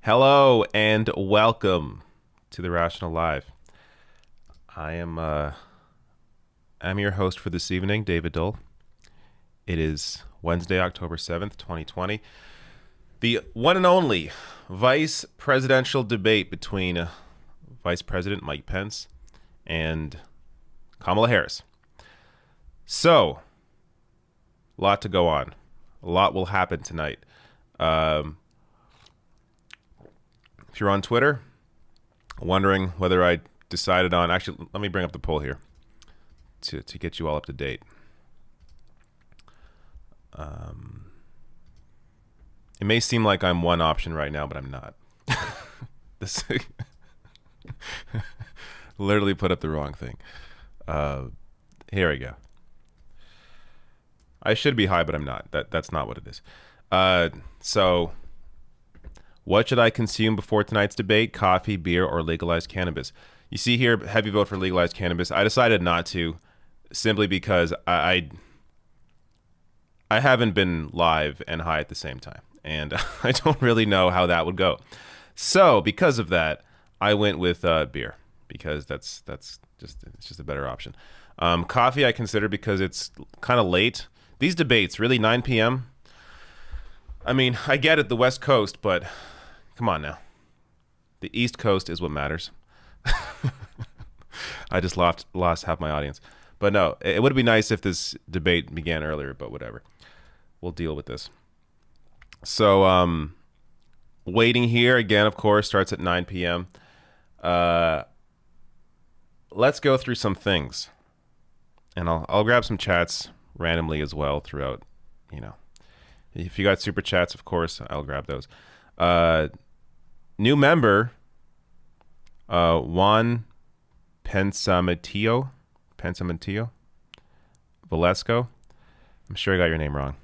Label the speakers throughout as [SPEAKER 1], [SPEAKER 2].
[SPEAKER 1] Hello and welcome to the Rational Live. I'm your host for this evening, David Dull. It is Wednesday, October 7th, 2020. The one and only vice presidential debate between Vice President Mike Pence and Kamala Harris. So, a lot to go on. A lot will happen tonight. If you're on Twitter, wondering whether I decided on... Actually, let me bring up the poll here to get you all up to date. It may seem like I'm one option right now, but I'm not. This literally put up the wrong thing. Here we go. I should be high, but I'm not. That's not what it is. So... What should I consume before tonight's debate? Coffee, beer, or legalized cannabis? You see here, heavy vote for legalized cannabis. I decided not to, simply because I haven't been live and high at the same time, and I don't really know how that would go. So, because of that, I went with beer, because it's just a better option. Coffee I consider because it's kind of late. These debates, really 9 p.m. I mean, I get it, the West Coast, but come on now. The East Coast is what matters. I just lost half my audience. But no, it would be nice if this debate began earlier, but whatever. We'll deal with this. So, waiting here, again, of course, starts at 9 p.m. Let's go through some things. And I'll grab some chats randomly as well throughout, If you got super chats, of course, I'll grab those. New member, Juan Pensamatio Valesco. I'm sure I got your name wrong,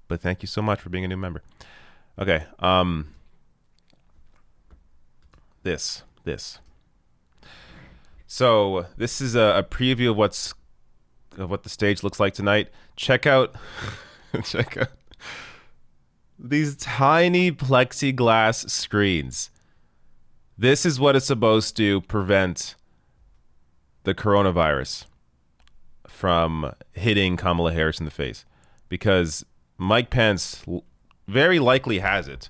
[SPEAKER 1] but thank you so much for being a new member. Okay. This. So this is a preview of what the stage looks like tonight. Check out these tiny plexiglass screens. This is what is supposed to prevent the coronavirus from hitting Kamala Harris in the face, because Mike Pence very likely has it.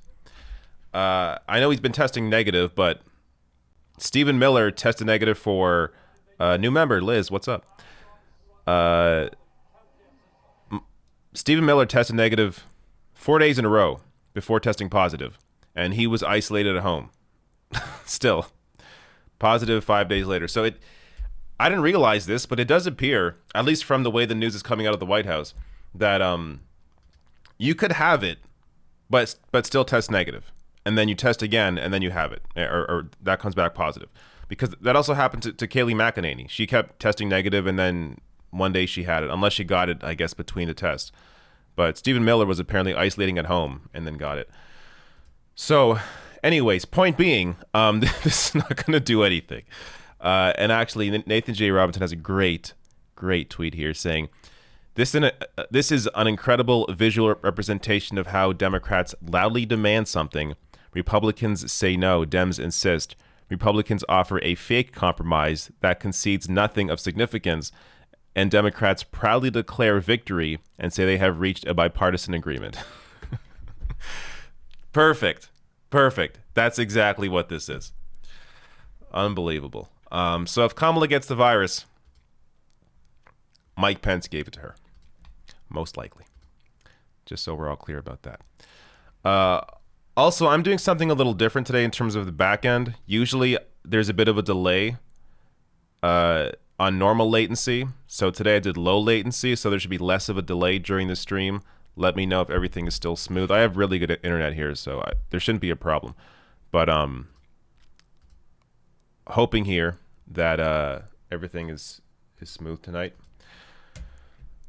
[SPEAKER 1] I know he's been testing negative, but Stephen Miller tested negative for new member Liz. What's up? Stephen Miller tested negative 4 days in a row before testing positive, and he was isolated at home. Still positive 5 days later. So I didn't realize this, but it does appear, at least from the way the news is coming out of the White House, that You could have it, but still test negative, and then you test again, and then you have it, or that comes back positive. Because that also happened to Kayleigh McEnany. She kept testing negative, and then one day she had it, unless she got it, I guess, between the tests. But Stephen Miller was apparently isolating at home and then got it. So, anyways, point being, this is not going to do anything. And actually, Nathan J. Robinson has a great tweet here saying, this is an incredible visual representation of how Democrats loudly demand something. Republicans say no, Dems insist. Republicans offer a fake compromise that concedes nothing of significance, and Democrats proudly declare victory and say they have reached a bipartisan agreement. Perfect. That's exactly what this is. Unbelievable. So if Kamala gets the virus, Mike Pence gave it to her. Most likely. Just so we're all clear about that. Also, I'm doing something a little different today in terms of the back end. Usually there's a bit of a delay on normal latency. So today I did low latency, so there should be less of a delay during the stream. Let me know if everything is still smooth. I have really good internet here, so there shouldn't be a problem. But hoping here that everything is smooth tonight.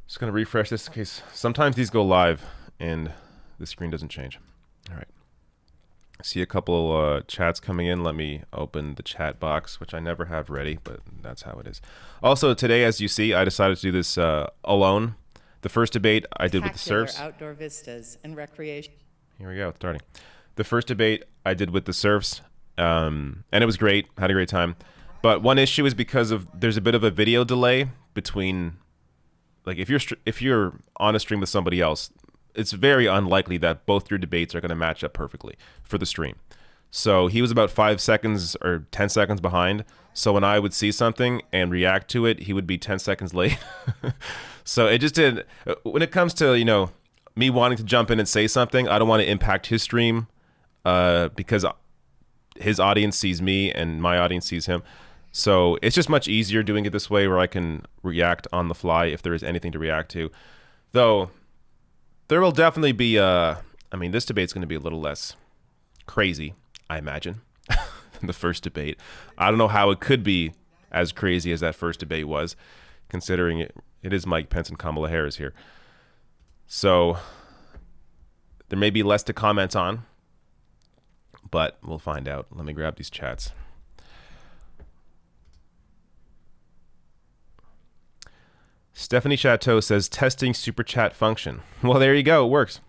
[SPEAKER 1] Just going to refresh this in case sometimes these go live and the screen doesn't change. All right. I see a couple chats coming in. Let me open the chat box, which I never have ready, but that's how it is. Also, today, as you see, I decided to do this alone. The first debate I did with the serfs.
[SPEAKER 2] Outdoor vistas and recreation.
[SPEAKER 1] Here we go, it's starting. The first debate I did with the serfs, and it was great. Had a great time. But one issue is because there's a bit of a video delay between, like, if you're on a stream with somebody else, it's very unlikely that both your debates are going to match up perfectly for the stream. So he was about 5 seconds or 10 seconds behind. So when I would see something and react to it, he would be 10 seconds late. So it just did. When it comes to, me wanting to jump in and say something, I don't want to impact his stream because his audience sees me and my audience sees him. So it's just much easier doing it this way where I can react on the fly if there is anything to react to. Though there will definitely be, this debate's going to be a little less crazy, I imagine, than the first debate. I don't know how it could be as crazy as that first debate was, considering it is Mike Pence and Kamala Harris here. So there may be less to comment on, but we'll find out. Let me grab these chats. Stephanie Chateau says, testing super chat function. Well, there you go. It works.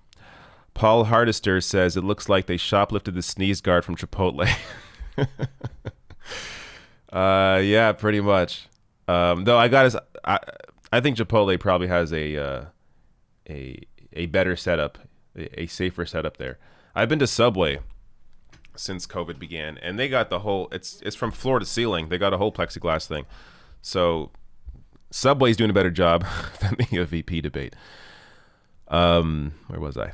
[SPEAKER 1] Paul Hardister says, it looks like they shoplifted the sneeze guard from Chipotle. Yeah, pretty much. Though I think Chipotle probably has a better setup, a safer setup there. I've been to Subway since COVID began, and they got the whole, it's from floor to ceiling. They got a whole plexiglass thing. So Subway's doing a better job than the VP debate. Where was I?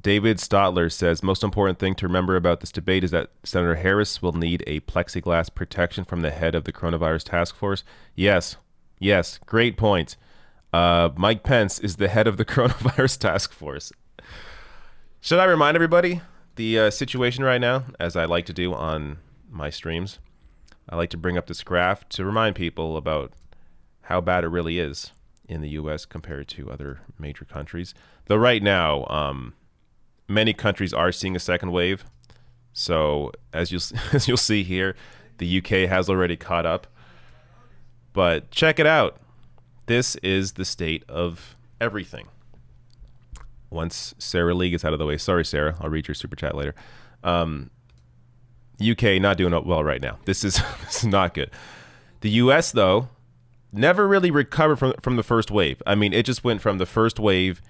[SPEAKER 1] David Stotler says, most important thing to remember about this debate is that Senator Harris will need a plexiglass protection from the head of the coronavirus task force. Yes, great point. Mike Pence is the head of the coronavirus task force. Should I remind everybody the situation right now, as I like to do on my streams? I like to bring up this graph to remind people about how bad it really is in the U.S. compared to other major countries. Though right now, many countries are seeing a second wave. So as you'll see here, the UK has already caught up. But check it out. This is the state of everything. Once Sarah Lee gets out of the way. Sorry, Sarah. I'll read your super chat later. UK not doing well right now. This is not good. The US, though, never really recovered from the first wave. I mean, it just went from the first wave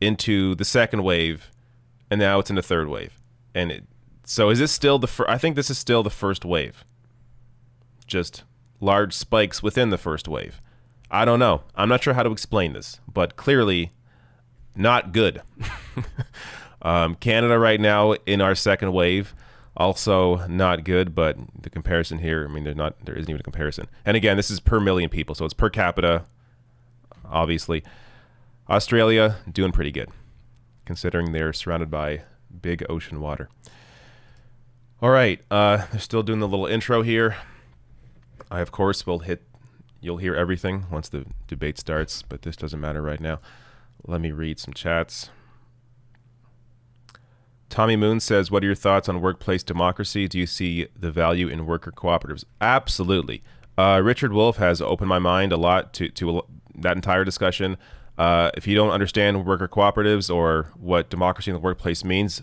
[SPEAKER 1] into the second wave, and now it's in the third wave. So is this still I think this is still the first wave. Just large spikes within the first wave. I don't know. I'm not sure how to explain this, but clearly not good. Canada right now in our second wave, also not good, but the comparison here, I mean, there isn't even a comparison. And again, this is per million people, so it's per capita, obviously. Australia, doing pretty good considering they're surrounded by big ocean water. All right, they're still doing the little intro here. I, of course, you'll hear everything once the debate starts, but this doesn't matter right now. Let me read some chats. Tommy Moon says, what are your thoughts on workplace democracy? Do you see the value in worker cooperatives? Absolutely. Richard Wolff has opened my mind a lot to that entire discussion. If you don't understand worker cooperatives or what democracy in the workplace means,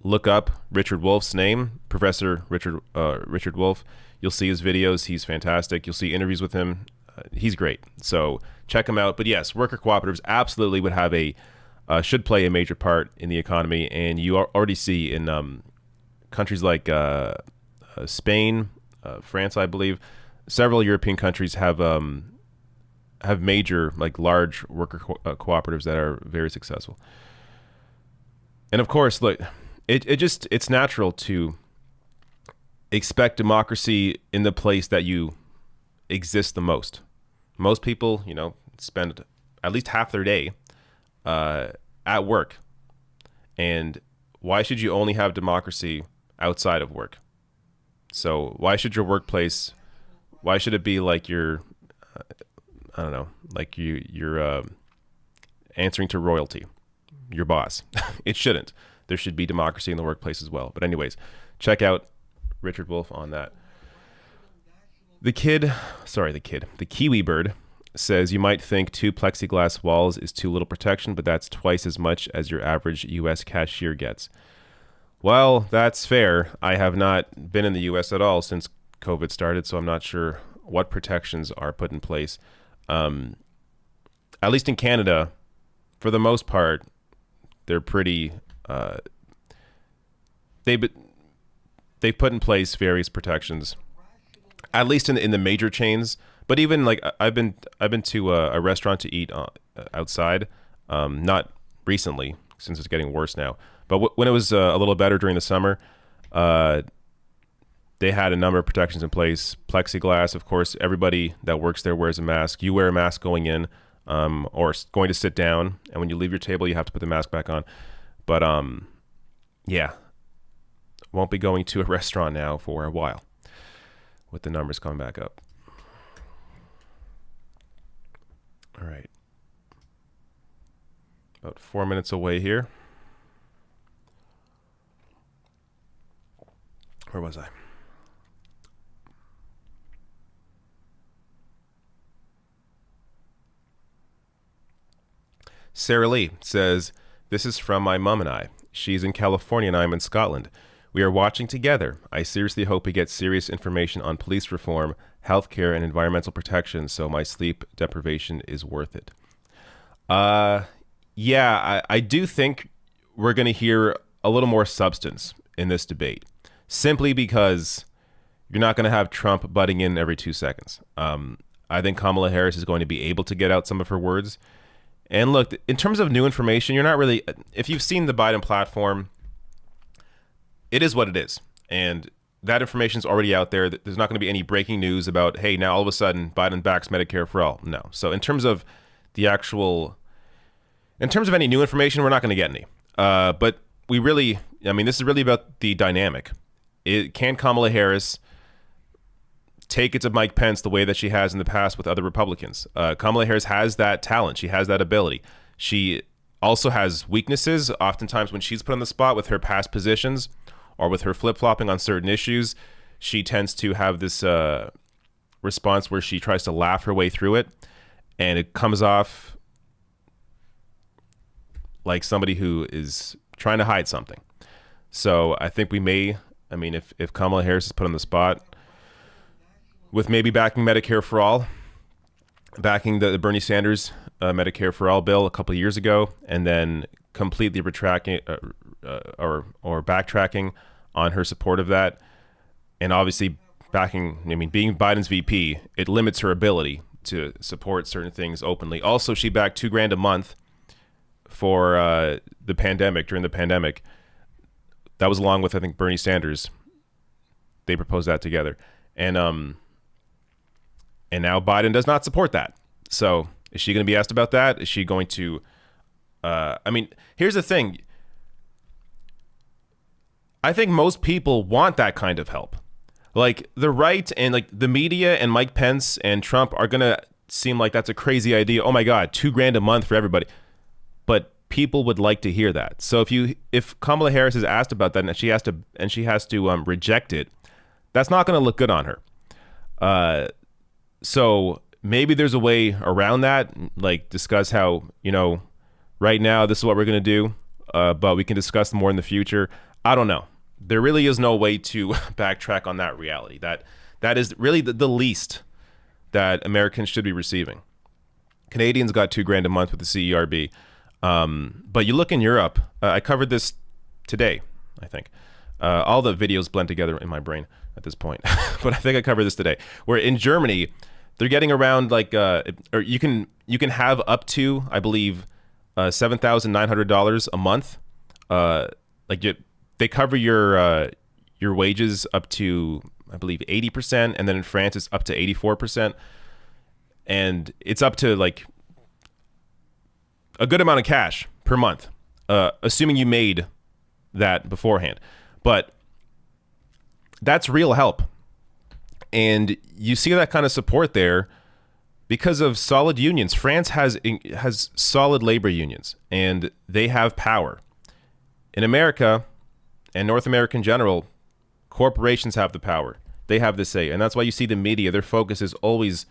[SPEAKER 1] look up Richard Wolff's name, Professor Richard Wolff. You'll see his videos. He's fantastic. You'll see interviews with him. He's great. So check him out. But yes, worker cooperatives absolutely would have should play a major part in the economy. And you already see in countries like Spain, France, I believe, several European countries have major, like, large worker cooperatives that are very successful. And of course, look, it's natural to expect democracy in the place that you exist the most. Most people, spend at least half their day at work. And why should you only have democracy outside of work? So why should it be like you're answering to royalty, your boss? It shouldn't. There should be democracy in the workplace as well. But anyways, check out Richard Wolff on that. The Kiwi Bird says, you might think 2 plexiglass walls is too little protection, but that's twice as much as your average U.S. cashier gets. Well, that's fair. I have not been in the U.S. at all since COVID started, so I'm not sure what protections are put in place. At least in Canada, for the most part, they're pretty... They've put in place various protections, at least in the major chains. But even like I've been to a restaurant to eat outside, not recently since it's getting worse now. But when it was a little better during the summer, they had a number of protections in place. Plexiglass, of course, everybody that works there wears a mask. You wear a mask going in, or going to sit down, and when you leave your table, you have to put the mask back on. But yeah, won't be going to a restaurant now for a while, with the numbers coming back up. All right. About 4 minutes away here. Where was I? Sarah Lee says, this is from my mom and I. She's in California and I'm in Scotland. We are watching together. I seriously hope we get serious information on police reform, healthcare, and environmental protection, so my sleep deprivation is worth it. Yeah, I do think we're going to hear a little more substance in this debate, simply because you're not going to have Trump butting in every 2 seconds. I think Kamala Harris is going to be able to get out some of her words. And look, in terms of new information, you're not really... If you've seen the Biden platform, it is what it is. And that information is already out there. There's not going to be any breaking news about, hey, now all of a sudden Biden backs Medicare for all. No. So in terms of any new information, we're not going to get any. But this is really about the dynamic. Can Kamala Harris take it to Mike Pence the way that she has in the past with other Republicans? Kamala Harris has that talent. She has that ability. She also has weaknesses. Oftentimes when she's put on the spot with her past positions or with her flip-flopping on certain issues, she tends to have this response where she tries to laugh her way through it, and it comes off like somebody who is trying to hide something. So I think if Kamala Harris is put on the spot with maybe backing Medicare for all, backing the Bernie Sanders Medicare for all bill a couple of years ago, and then completely retracting or backtracking on her support of that, and obviously being Biden's VP, it limits her ability to support certain things openly. Also, she backed $2,000 a month for the pandemic, during the pandemic. That was along with, I think, Bernie Sanders. They proposed that together. And now Biden does not support that. So is she going to be asked about that? Is she going to I mean, here's the thing. I think most people want that kind of help. Like the right and like the media and Mike Pence and Trump are going to seem like that's a crazy idea. Oh my God, $2,000 a month for everybody. But people would like to hear that. So if Kamala Harris is asked about that and she has to reject it, that's not going to look good on her. So maybe there's a way around that, like discuss how, right now this is what we're going to do, but we can discuss more in the future. I don't know. There really is no way to backtrack on that reality. That is really the least that Americans should be receiving. Canadians got $2,000 a month with the CERB. But you look in Europe, I covered this today, I think. All the videos blend together in my brain at this point. But I think I covered this today. Where in Germany, they're getting around like, or you can have up to, I believe, $7,900 a month. They cover your wages up to, I believe, 80%, and then in France it's up to 84%, and it's up to like a good amount of cash per month, assuming you made that beforehand. But that's real help, and you see that kind of support there because of solid unions. France has solid labor unions, and they have power. In America and North America in general, corporations have the power. They have the say. And that's why you see the media, their focus is always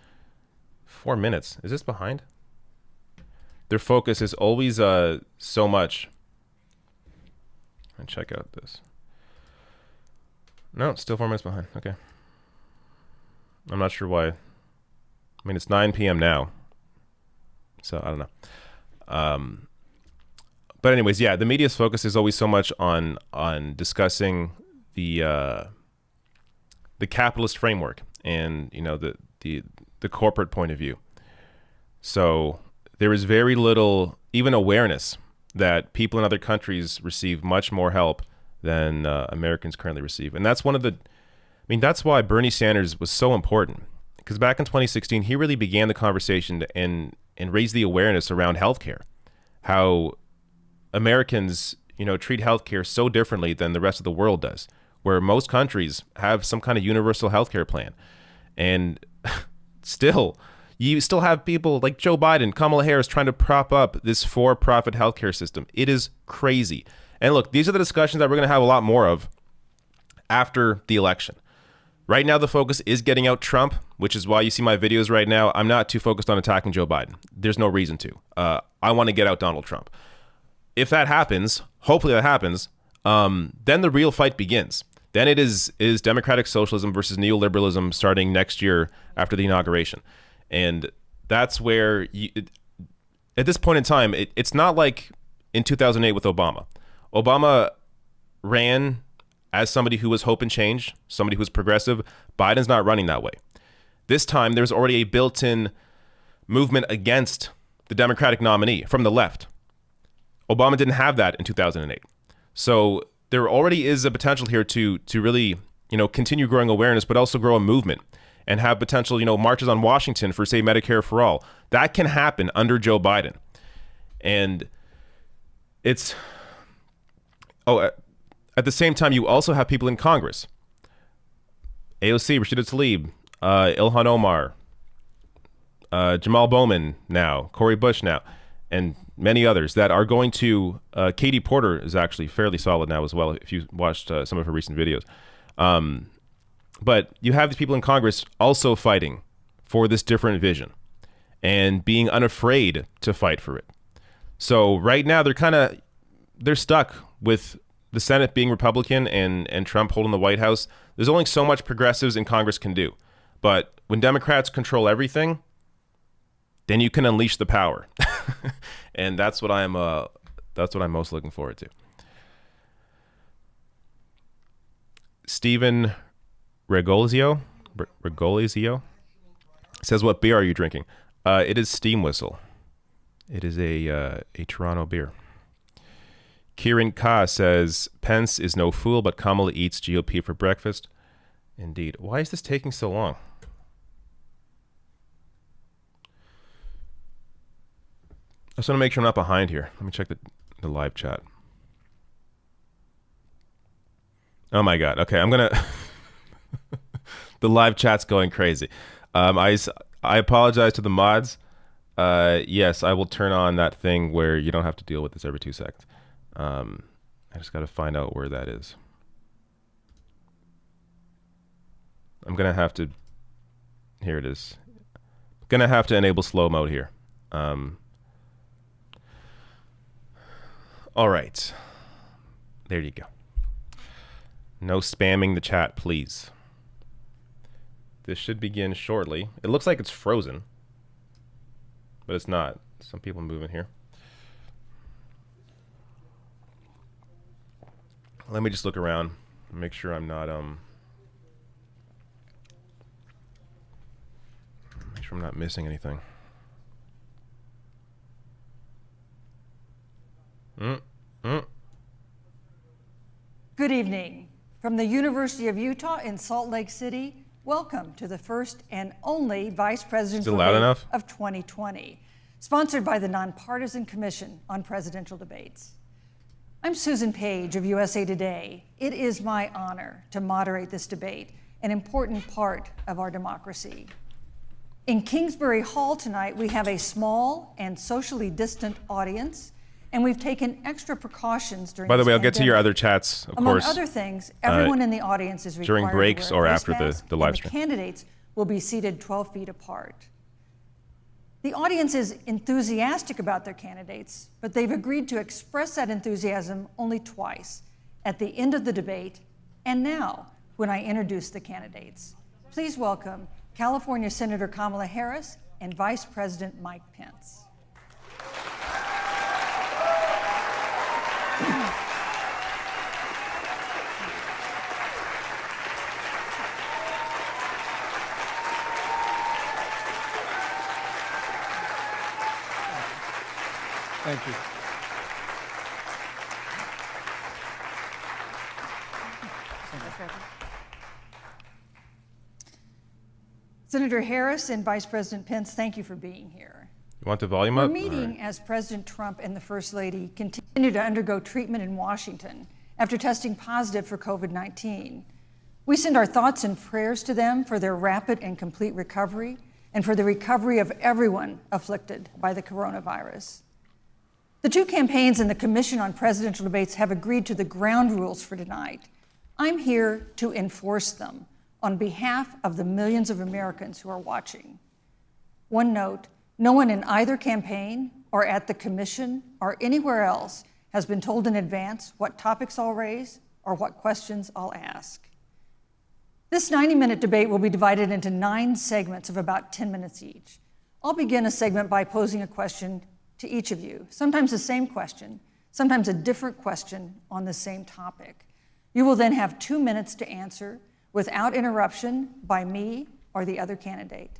[SPEAKER 1] 4 minutes. Is this behind? Their focus is always so much. And check out this. No, it's still 4 minutes behind. Okay. I'm not sure why. I mean, it's 9 p.m. now. So I don't know. But anyways, yeah, the media's focus is always so much on discussing the capitalist framework and the corporate point of view. So there is very little even awareness that people in other countries receive much more help than Americans currently receive, and that's that's why Bernie Sanders was so important, because back in 2016 he really began the conversation and raised the awareness around healthcare, how Americans, treat healthcare so differently than the rest of the world does, where most countries have some kind of universal healthcare plan. And you still have people like Joe Biden, Kamala Harris trying to prop up this for-profit healthcare system. It is crazy. And look, these are the discussions that we're going to have a lot more of after the election. Right now, the focus is getting out Trump, which is why you see my videos right now. I'm not too focused on attacking Joe Biden. There's no reason to. I want to get out Donald Trump. If that happens, hopefully that happens, then the real fight begins. Then it is democratic socialism versus neoliberalism starting next year after the inauguration. And that's where, at this point in time, it's not like in 2008 with Obama. Obama ran as somebody who was hope and change, somebody who was progressive. Biden's not running that way. This time, there's already a built-in movement against the Democratic nominee from the left. Obama didn't have that in 2008. So there already is a potential here to really, continue growing awareness, but also grow a movement and have potential, marches on Washington for, say, Medicare for all. That can happen under Joe Biden. And at the same time, you also have people in Congress. AOC, Rashida Tlaib, Ilhan Omar, Jamal Bowman now, Cori Bush now, and many others that are going to, Katie Porter is actually fairly solid now as well, if you watched some of her recent videos. But you have these people in Congress also fighting for this different vision and being unafraid to fight for it. So right now they're stuck with the Senate being Republican and Trump holding the White House. There's only so much progressives in Congress can do. But when Democrats control everything, then you can unleash the power. And that's what I'm most looking forward to. Stephen Regolizio says, "What beer are you drinking?" It is Steam Whistle. It is a Toronto beer. Kieran Ka says, "Pence is no fool, but Kamala eats GOP for breakfast." Indeed. Why is this taking so long? I just want to make sure I'm not behind here. Let me check the live chat. Oh my God. Okay, I'm gonna. The live chat's going crazy. I apologize to the mods. Yes, I will turn on that thing where you don't have to deal with this every 2 seconds. I just got to find out where that is. I'm gonna have to. Here it is. Gonna have to enable slow mode here. All right. There you go. No spamming the chat, please. This should begin shortly. It looks like it's frozen, but it's not. Some people moving here. Let me just look around and make sure I'm not make sure I'm not missing anything.
[SPEAKER 3] Good evening. From the University of Utah in Salt Lake City, welcome to the first and only Vice Presidential Debate of 2020, sponsored by the Nonpartisan Commission on Presidential Debates. I'm Susan Page of USA Today. It is my honor to moderate this debate, an important part of our democracy. In Kingsbury Hall tonight, we have a small and socially distant audience, and we've taken extra precautions during
[SPEAKER 1] By the
[SPEAKER 3] this
[SPEAKER 1] way, I'll get to your
[SPEAKER 3] pandemic.
[SPEAKER 1] other chats, of
[SPEAKER 3] Among
[SPEAKER 1] course.
[SPEAKER 3] other things, everyone in the audience is required
[SPEAKER 1] during breaks
[SPEAKER 3] to wear
[SPEAKER 1] or
[SPEAKER 3] a face
[SPEAKER 1] after
[SPEAKER 3] mask,
[SPEAKER 1] the live
[SPEAKER 3] and
[SPEAKER 1] stream.
[SPEAKER 3] the candidates will be seated 12 feet apart. The audience is enthusiastic about their candidates, but they've agreed to express that enthusiasm only twice, at the end of the debate and now when I introduce the candidates. Please welcome California Senator Kamala Harris and Vice President Mike Pence.
[SPEAKER 4] Thank you.
[SPEAKER 3] Senator Harris and Vice President Pence, thank you for being here.
[SPEAKER 1] You want the volume
[SPEAKER 3] We're
[SPEAKER 1] up?
[SPEAKER 3] meeting
[SPEAKER 1] All right.
[SPEAKER 3] as President Trump and the First Lady continue to undergo treatment in Washington after testing positive for COVID-19. We send our thoughts and prayers to them for their rapid and complete recovery and for the recovery of everyone afflicted by the coronavirus. The two campaigns and the Commission on Presidential Debates have agreed to the ground rules for tonight. I'm here to enforce them on behalf of the millions of Americans who are watching. One note, no one in either campaign or at the Commission or anywhere else has been told in advance what topics I'll raise or what questions I'll ask. This 90-minute debate will be divided into 9 segments of about 10 minutes each. I'll begin a segment by posing a question to each of you, sometimes the same question, sometimes a different question on the same topic. You will then have 2 minutes to answer without interruption by me or the other candidate.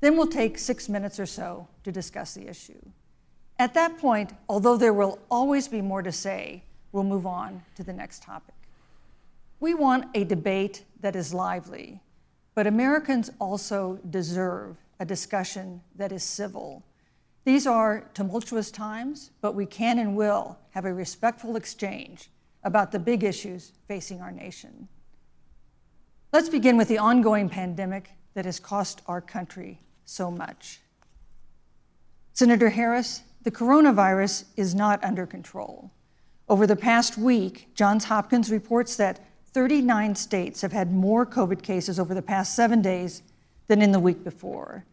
[SPEAKER 3] Then we'll take 6 minutes or so to discuss the issue. At that point, although there will always be more to say, we'll move on to the next topic. We want a debate that is lively, but Americans also deserve a discussion that is civil. These are tumultuous times, but we can and will have a respectful exchange about the big issues facing our nation. Let's begin with the ongoing pandemic that has cost our country so much. Senator Harris, the coronavirus is not under control. Over the past week, Johns Hopkins reports that 39 states have had more COVID cases over the past 7 days than in the week before.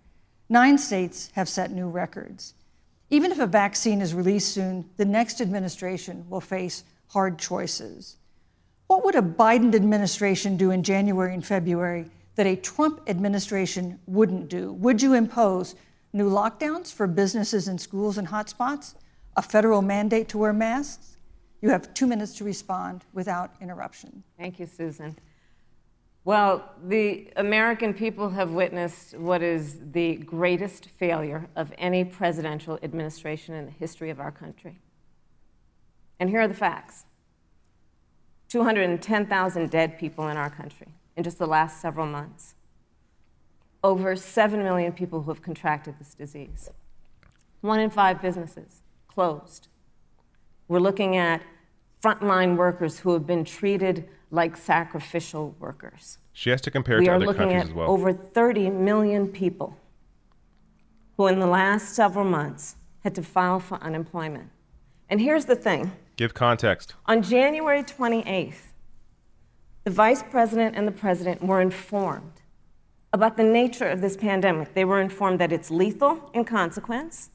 [SPEAKER 3] 9 states have set new records. Even if a vaccine is released soon, the next administration will face hard choices. What would a Biden administration do in January and February that a Trump administration wouldn't do? Would you impose new lockdowns for businesses and schools and hotspots? A federal mandate to wear masks? You have 2 minutes to respond without interruption.
[SPEAKER 5] Thank you, Susan. Well, the American people have witnessed what is the greatest failure of any presidential administration in the history of our country. And here are the facts. 210,000 dead people in our country in just the last several months. Over 7 million people who have contracted this disease. 1 in 5 businesses closed. We're looking at frontline workers who have been treated like sacrificial workers.
[SPEAKER 1] She has to compare it to other countries as well.
[SPEAKER 5] We are looking at over 30 million people who in the last several months had to file for unemployment. And here's the thing.
[SPEAKER 1] Give context.
[SPEAKER 5] On January 28th, the vice president and the president were informed about the nature of this pandemic. They were informed that it's lethal in consequence,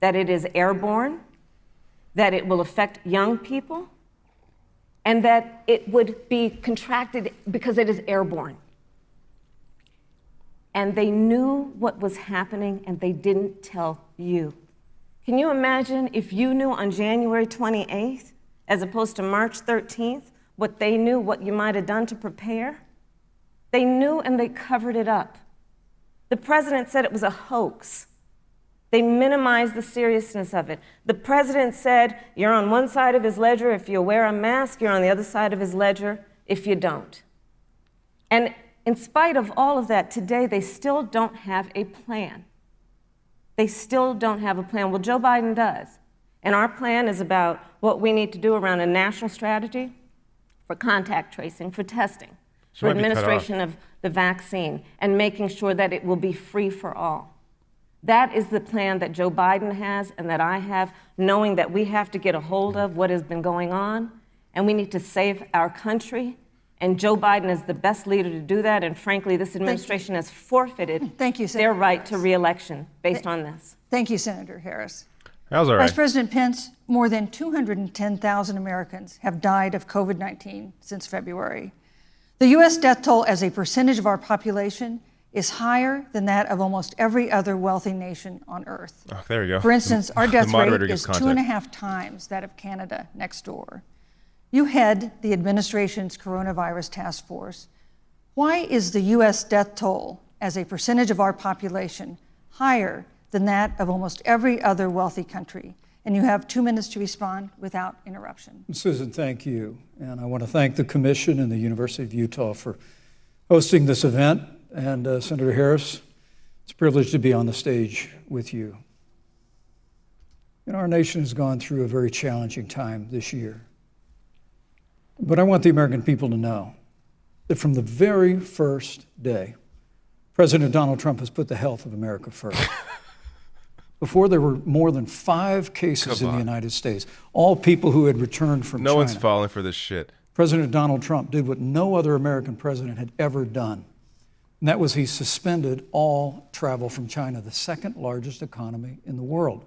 [SPEAKER 5] that it is airborne, that it will affect young people, and that it would be contracted because it is airborne. And they knew what was happening, and they didn't tell you. Can you imagine if you knew on January 28th, as opposed to March 13th, what they knew, what you might have done to prepare? They knew and they covered it up. The president said it was a hoax. They minimized the seriousness of it. The president said, you're on one side of his ledger if you wear a mask, you're on the other side of his ledger if you don't. And in spite of all of that, today they still don't have a plan. They still don't have a plan. Well, Joe Biden does. And our plan is about what we need to do around a national strategy for contact tracing, for testing, for administration of the vaccine, and making sure that it will be free for all. That is the plan that Joe Biden has and that I have, knowing that we have to get a hold of what has been going on, and we need to save our country. And Joe Biden is the best leader to do that, and frankly, this administration has forfeited their right to re-election based on this.
[SPEAKER 3] Thank you, Senator Harris.
[SPEAKER 1] That was all right.
[SPEAKER 3] Vice President Pence, more than 210,000 Americans have died of COVID-19 since February. The U.S. death toll as a percentage of our population is higher than that of almost every other wealthy nation on earth.
[SPEAKER 1] Oh, there you go.
[SPEAKER 3] For instance, our death rate is
[SPEAKER 1] context.
[SPEAKER 3] 2.5 times that of Canada next door. You head the administration's coronavirus task force. Why is the U.S. death toll as a percentage of our population higher than that of almost every other wealthy country? And you have 2 minutes to respond without interruption.
[SPEAKER 4] Susan, thank you. And I want to thank the Commission and the University of Utah for hosting this event. And Senator Harris, it's a privilege to be on the stage with you. You know, our nation has gone through a very challenging time this year. But I want the American people to know that from the very first day, President Donald Trump has put the health of America first. Before there were more than 5 cases in the United States, all people who had returned from China.
[SPEAKER 1] No one's falling for this shit.
[SPEAKER 4] President Donald Trump did what no other American president had ever done. And that was he suspended all travel from China, the second largest economy in the world.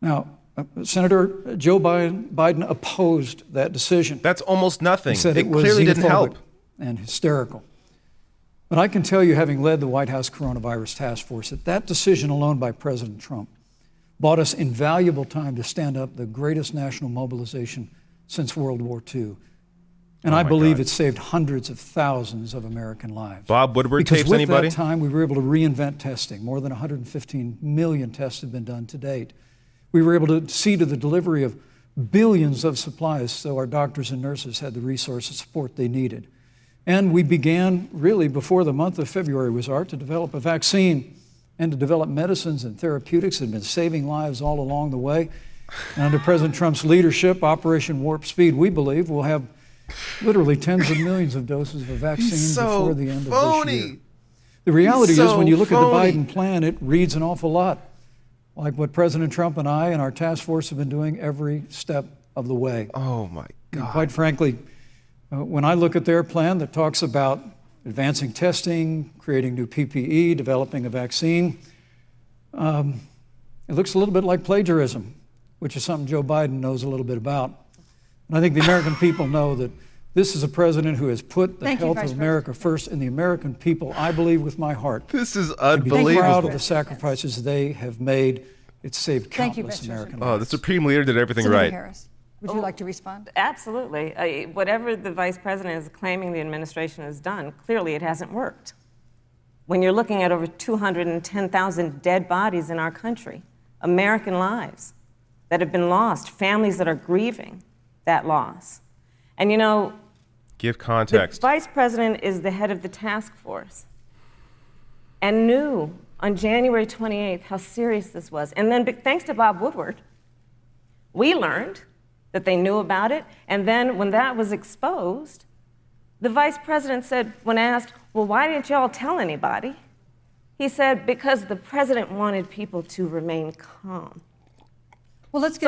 [SPEAKER 4] Now, Senator Joe Biden opposed that decision.
[SPEAKER 1] That's almost nothing.
[SPEAKER 4] He said
[SPEAKER 1] it
[SPEAKER 4] was
[SPEAKER 1] clearly didn't help.
[SPEAKER 4] And hysterical. But I can tell you, having led the White House Coronavirus Task Force, that decision alone by President Trump bought us invaluable time to stand up the greatest national mobilization since World War II. And I believe it saved hundreds of thousands of American lives.
[SPEAKER 1] Bob Woodward tapes anybody?
[SPEAKER 4] Because with that time, we were able to reinvent testing. More than 115 million tests have been done to date. We were able to see to the delivery of billions of supplies so our doctors and nurses had the resource and support they needed. And we began, really, before the month of February was out, to develop a vaccine and to develop medicines and therapeutics that have been saving lives all along the way. And under President Trump's leadership, Operation Warp Speed, we believe, will have literally tens of millions of doses of a vaccine before the end of this year. The reality is, when you look at the Biden plan, it reads an awful lot like what President Trump and I and our task force have been doing every step of the way.
[SPEAKER 1] Oh, my God.
[SPEAKER 4] And quite frankly, when I look at their plan that talks about advancing testing, creating new PPE, developing a vaccine, it looks a little bit like plagiarism, which is something Joe Biden knows a little bit about. And I think the American people know that this is a president who has put the health of America first, and the American people, I believe with my heart,
[SPEAKER 1] this is
[SPEAKER 4] unbelievable. Be proud of the sacrifices they have made. It's saved countless American lives.
[SPEAKER 1] Oh, the Supreme Leader did everything
[SPEAKER 3] Senator
[SPEAKER 1] right.
[SPEAKER 3] Harris, would you like to respond?
[SPEAKER 5] Absolutely. Whatever the vice president is claiming the administration has done, clearly it hasn't worked. When you're looking at over 210,000 dead bodies in our country, American lives that have been lost, families that are grieving that loss. And you know,
[SPEAKER 1] give context.
[SPEAKER 5] The vice president is the head of the task force and knew on January 28th how serious this was. And then thanks to Bob Woodward, we learned that they knew about it. And then when that was exposed, the vice president said, when asked, well, why didn't y'all tell anybody? He said, because the president wanted people to remain calm.
[SPEAKER 3] Well, let's get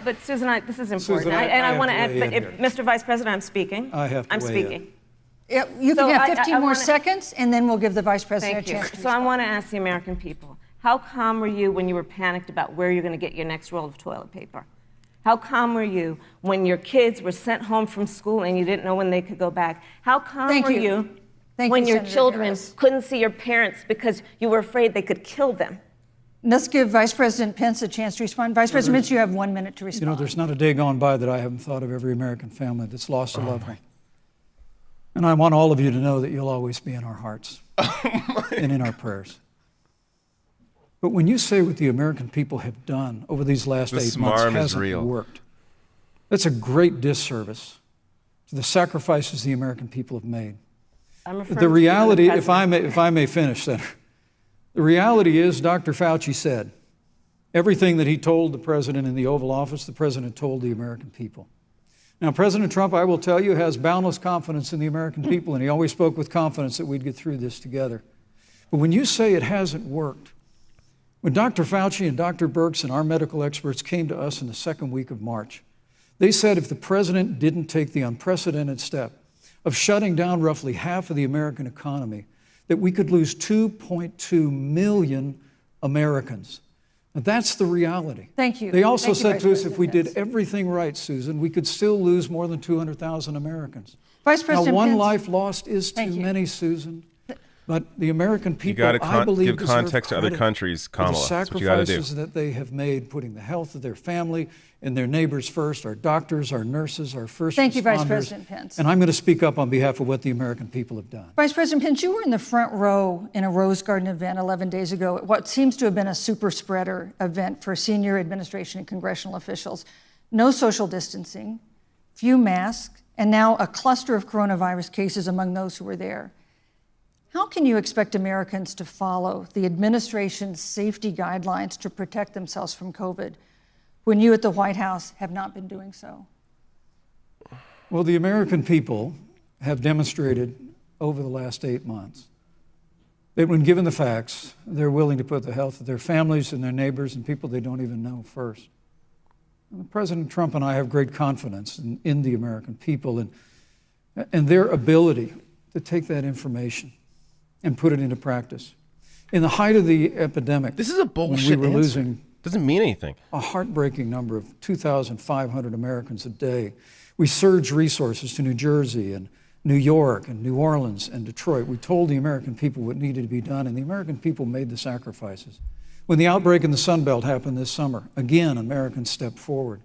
[SPEAKER 5] But Susan, this is important.
[SPEAKER 4] Susan,
[SPEAKER 5] I want to
[SPEAKER 4] have
[SPEAKER 5] add,
[SPEAKER 4] to
[SPEAKER 5] but
[SPEAKER 4] weigh in here.
[SPEAKER 5] Mr. Vice President, I'm speaking.
[SPEAKER 4] I have to
[SPEAKER 5] I'm
[SPEAKER 4] weigh
[SPEAKER 5] speaking.
[SPEAKER 4] in.
[SPEAKER 3] Yeah, you
[SPEAKER 5] So
[SPEAKER 3] can have
[SPEAKER 5] I
[SPEAKER 3] 15 more
[SPEAKER 5] wanna-
[SPEAKER 3] seconds, and then we'll give the vice president
[SPEAKER 5] Thank
[SPEAKER 3] a
[SPEAKER 5] you.
[SPEAKER 3] chance to
[SPEAKER 5] So I
[SPEAKER 3] respond.
[SPEAKER 5] want to ask the American people, how calm were you when you were panicked about where you're going to get your next roll of toilet paper? How calm were you when your kids were sent home from school and you didn't know when they could go back? How calm
[SPEAKER 3] Thank
[SPEAKER 5] were
[SPEAKER 3] you.
[SPEAKER 5] you
[SPEAKER 3] Thank
[SPEAKER 5] when
[SPEAKER 3] you,
[SPEAKER 5] your
[SPEAKER 3] Senator
[SPEAKER 5] children
[SPEAKER 3] Harris.
[SPEAKER 5] couldn't see your parents because you were afraid they could kill them?
[SPEAKER 3] Let's give Vice President Pence a chance to respond. Vice President Pence, you have 1 minute to
[SPEAKER 4] You
[SPEAKER 3] respond.
[SPEAKER 4] know, there's not a day gone by that I haven't thought of every American family that's lost a loved one. And I want all of you to know that you'll always be in our hearts and in our prayers. But when you say what the American people have done over these last 8 months
[SPEAKER 1] smarm is
[SPEAKER 4] hasn't
[SPEAKER 1] real.
[SPEAKER 4] worked, that's a great disservice to the sacrifices the American people have made.
[SPEAKER 5] I'm referring
[SPEAKER 4] The
[SPEAKER 5] to
[SPEAKER 4] reality,
[SPEAKER 5] you and the
[SPEAKER 4] if I may finish, Senator, the reality is Dr. Fauci said everything that he told the president in the Oval Office, the president told the American people. Now, President Trump, I will tell you, has boundless confidence in the American people, and he always spoke with confidence that we'd get through this together. But when you say it hasn't worked, when Dr. Fauci and Dr. Birx and our medical experts came to us in the second week of March, they said if the president didn't take the unprecedented step of shutting down roughly half of the American economy, that we could lose 2.2 million Americans. Now, that's the reality.
[SPEAKER 3] Thank you.
[SPEAKER 4] They also
[SPEAKER 3] Thank you,
[SPEAKER 4] said
[SPEAKER 3] Vice
[SPEAKER 4] to us if we
[SPEAKER 3] President
[SPEAKER 4] did
[SPEAKER 3] Pence.
[SPEAKER 4] everything right, Susan, we could still lose more than 200,000 Americans.
[SPEAKER 3] Vice
[SPEAKER 4] Now,
[SPEAKER 3] President
[SPEAKER 4] one
[SPEAKER 3] Pence.
[SPEAKER 4] life lost is
[SPEAKER 3] Thank
[SPEAKER 4] too
[SPEAKER 3] you.
[SPEAKER 4] many, Susan. But the American
[SPEAKER 1] You
[SPEAKER 4] people,
[SPEAKER 1] got to
[SPEAKER 4] I believe,
[SPEAKER 1] give
[SPEAKER 4] deserve
[SPEAKER 1] context to other
[SPEAKER 4] credit
[SPEAKER 1] countries,
[SPEAKER 4] for
[SPEAKER 1] Kamala.
[SPEAKER 4] the
[SPEAKER 1] That's what you got to do.
[SPEAKER 4] sacrifices that they have made, putting the health of their family and their neighbors first, our doctors, our nurses, our first
[SPEAKER 3] Thank you, Vice
[SPEAKER 4] responders.
[SPEAKER 3] President Pence.
[SPEAKER 4] And I'm going to speak up on behalf of what the American people have done.
[SPEAKER 3] Vice President Pence, you were in the front row in a Rose Garden event 11 days ago at what seems to have been a super spreader event for senior administration and congressional officials. No social distancing, few masks, and now a cluster of coronavirus cases among those who were there. How can you expect Americans to follow the administration's safety guidelines to protect themselves from COVID when you at the White House have not been doing so?
[SPEAKER 4] Well, the American people have demonstrated over the last 8 months that when given the facts, they're willing to put the health of their families and their neighbors and people they don't even know first. And President Trump and I have great confidence in the American people and their ability to take that information and put it into practice. In the height of the epidemic,
[SPEAKER 1] This is a bullshit
[SPEAKER 4] when we were
[SPEAKER 1] answer.
[SPEAKER 4] losing
[SPEAKER 1] Doesn't mean anything.
[SPEAKER 4] a heartbreaking number of 2,500 Americans a day, we surged resources to New Jersey and New York and New Orleans and Detroit. We told the American people what needed to be done, and the American people made the sacrifices. When the outbreak in the Sun Belt happened this summer, again, Americans stepped forward.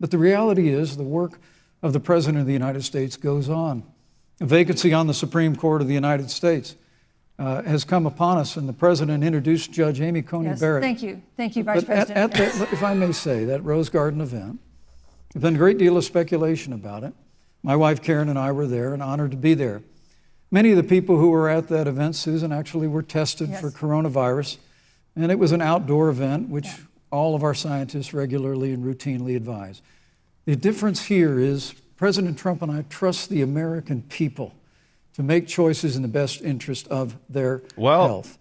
[SPEAKER 4] But the reality is the work of the President of the United States goes on. A vacancy on the Supreme Court of the United States has come upon us, and the President introduced Judge Amy Coney
[SPEAKER 3] Yes,
[SPEAKER 4] Barrett.
[SPEAKER 3] thank you. Thank you, Vice
[SPEAKER 4] But at
[SPEAKER 3] President Pence.
[SPEAKER 4] that, if I may say, that Rose Garden event, there's been a great deal of speculation about it. My wife Karen and I were there and honored to be there. Many of the people who were at that event, Susan, actually were tested
[SPEAKER 3] Yes.
[SPEAKER 4] for coronavirus, and it was an outdoor event, which all of our scientists regularly and routinely advise. The difference here is President Trump and I trust the American people to make choices in the best interest of their health.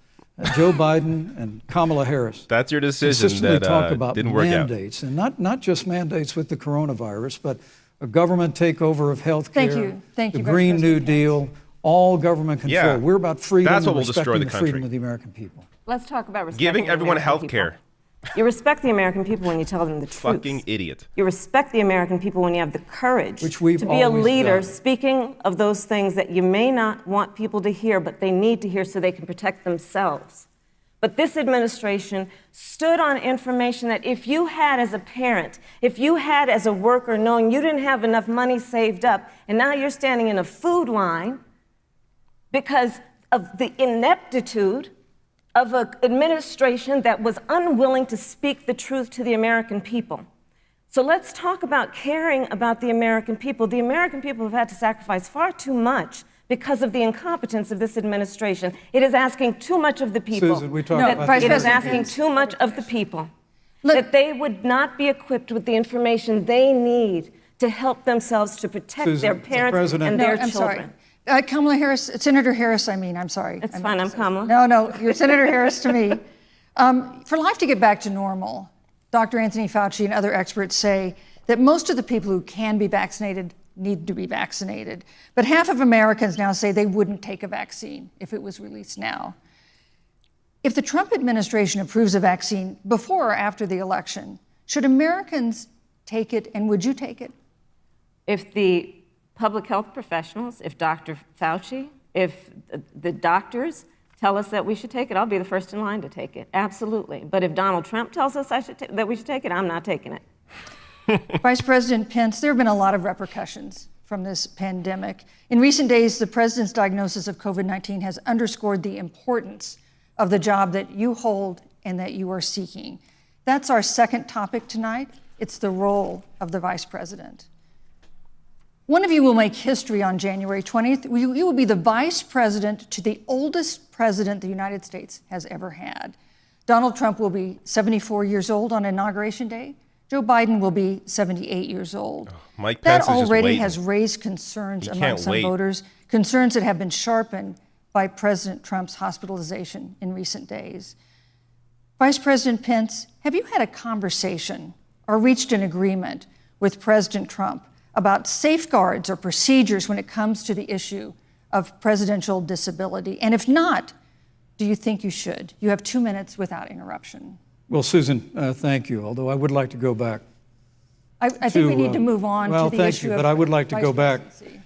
[SPEAKER 4] Joe Biden and Kamala Harris.
[SPEAKER 1] That's your decision
[SPEAKER 4] consistently
[SPEAKER 1] that
[SPEAKER 4] talk about
[SPEAKER 1] didn't work out.
[SPEAKER 4] mandates, and not just mandates with the coronavirus, but a government takeover of health care,
[SPEAKER 3] Thank you,
[SPEAKER 4] the
[SPEAKER 3] Vice
[SPEAKER 4] Green New
[SPEAKER 3] President Pence.
[SPEAKER 4] Deal, all government control.
[SPEAKER 1] Yeah.
[SPEAKER 4] We're about freedom
[SPEAKER 1] That's what
[SPEAKER 4] and
[SPEAKER 1] will destroy
[SPEAKER 4] respecting
[SPEAKER 1] the
[SPEAKER 4] the freedom
[SPEAKER 1] country.
[SPEAKER 4] of the American people.
[SPEAKER 5] Let's talk about respecting
[SPEAKER 1] Giving
[SPEAKER 5] the
[SPEAKER 1] everyone
[SPEAKER 5] American
[SPEAKER 1] health
[SPEAKER 5] people.
[SPEAKER 1] care.
[SPEAKER 5] You respect the American people when you tell them the truth.
[SPEAKER 1] Fucking idiot.
[SPEAKER 5] You respect the American people when you have the courage
[SPEAKER 4] Which we've
[SPEAKER 5] to be a
[SPEAKER 4] always
[SPEAKER 5] leader
[SPEAKER 4] done.
[SPEAKER 5] speaking of those things that you may not want people to hear, but they need to hear so they can protect themselves. But this administration stood on information that if you had as a parent, if you had as a worker knowing you didn't have enough money saved up, and now you're standing in a food line because of the ineptitude of an administration that was unwilling to speak the truth to the American people. So let's talk about caring about the American people. The American people have had to sacrifice far too much because of the incompetence of this administration. It is asking too much of the people.
[SPEAKER 4] Susan, we talked
[SPEAKER 3] No,
[SPEAKER 4] about
[SPEAKER 3] Vice
[SPEAKER 5] It is
[SPEAKER 3] President,
[SPEAKER 5] asking too much of the people.
[SPEAKER 3] Look-
[SPEAKER 5] That they would not be equipped with the information they need to help themselves to protect
[SPEAKER 4] Susan,
[SPEAKER 5] their
[SPEAKER 4] the
[SPEAKER 5] parents
[SPEAKER 4] President-
[SPEAKER 5] and
[SPEAKER 3] No,
[SPEAKER 5] their
[SPEAKER 3] I'm
[SPEAKER 5] children.
[SPEAKER 3] sorry. Kamala Harris, Senator Harris, I'm sorry.
[SPEAKER 5] It's
[SPEAKER 3] I
[SPEAKER 5] fine,
[SPEAKER 3] meant
[SPEAKER 5] I'm
[SPEAKER 3] to say-
[SPEAKER 5] Kamala.
[SPEAKER 3] No, you're Senator Harris to me. For life to get back to normal, Dr. Anthony Fauci and other experts say that most of the people who can be vaccinated need to be vaccinated. But half of Americans now say they wouldn't take a vaccine if it was released now. If the Trump administration approves a vaccine before or after the election, should Americans take it, and would you take it?
[SPEAKER 5] If the public health professionals, if Dr. Fauci, if the doctors tell us that we should take it, I'll be the first in line to take it, absolutely. But if Donald Trump tells us that we should take it, I'm not taking it.
[SPEAKER 3] Vice President Pence, there have been a lot of repercussions from this pandemic. In recent days, the president's diagnosis of COVID-19 has underscored the importance of the job that you hold and that you are seeking. That's our second topic tonight. It's the role of the vice president. One of you will make history on January 20th. You will be the vice president to the oldest president the United States has ever had. Donald Trump will be 74 years old on Inauguration Day. Joe Biden will be 78 years old.
[SPEAKER 1] Mike Pence
[SPEAKER 3] That
[SPEAKER 1] is just
[SPEAKER 3] already
[SPEAKER 1] waiting.
[SPEAKER 3] has raised concerns
[SPEAKER 1] He
[SPEAKER 3] among
[SPEAKER 1] can't
[SPEAKER 3] some
[SPEAKER 1] wait.
[SPEAKER 3] voters, concerns that have been sharpened by President Trump's hospitalization in recent days. Vice President Pence, have you had a conversation or reached an agreement with President Trump about safeguards or procedures when it comes to the issue of presidential disability? And if not, do you think you should? You have 2 minutes without interruption.
[SPEAKER 4] Well, Susan, thank you, although I would like to go back.
[SPEAKER 3] I think we need to move on
[SPEAKER 4] well,
[SPEAKER 3] to the
[SPEAKER 4] thank
[SPEAKER 3] issue
[SPEAKER 4] you,
[SPEAKER 3] of
[SPEAKER 4] but I would like to
[SPEAKER 3] vice
[SPEAKER 4] go back
[SPEAKER 3] presidency.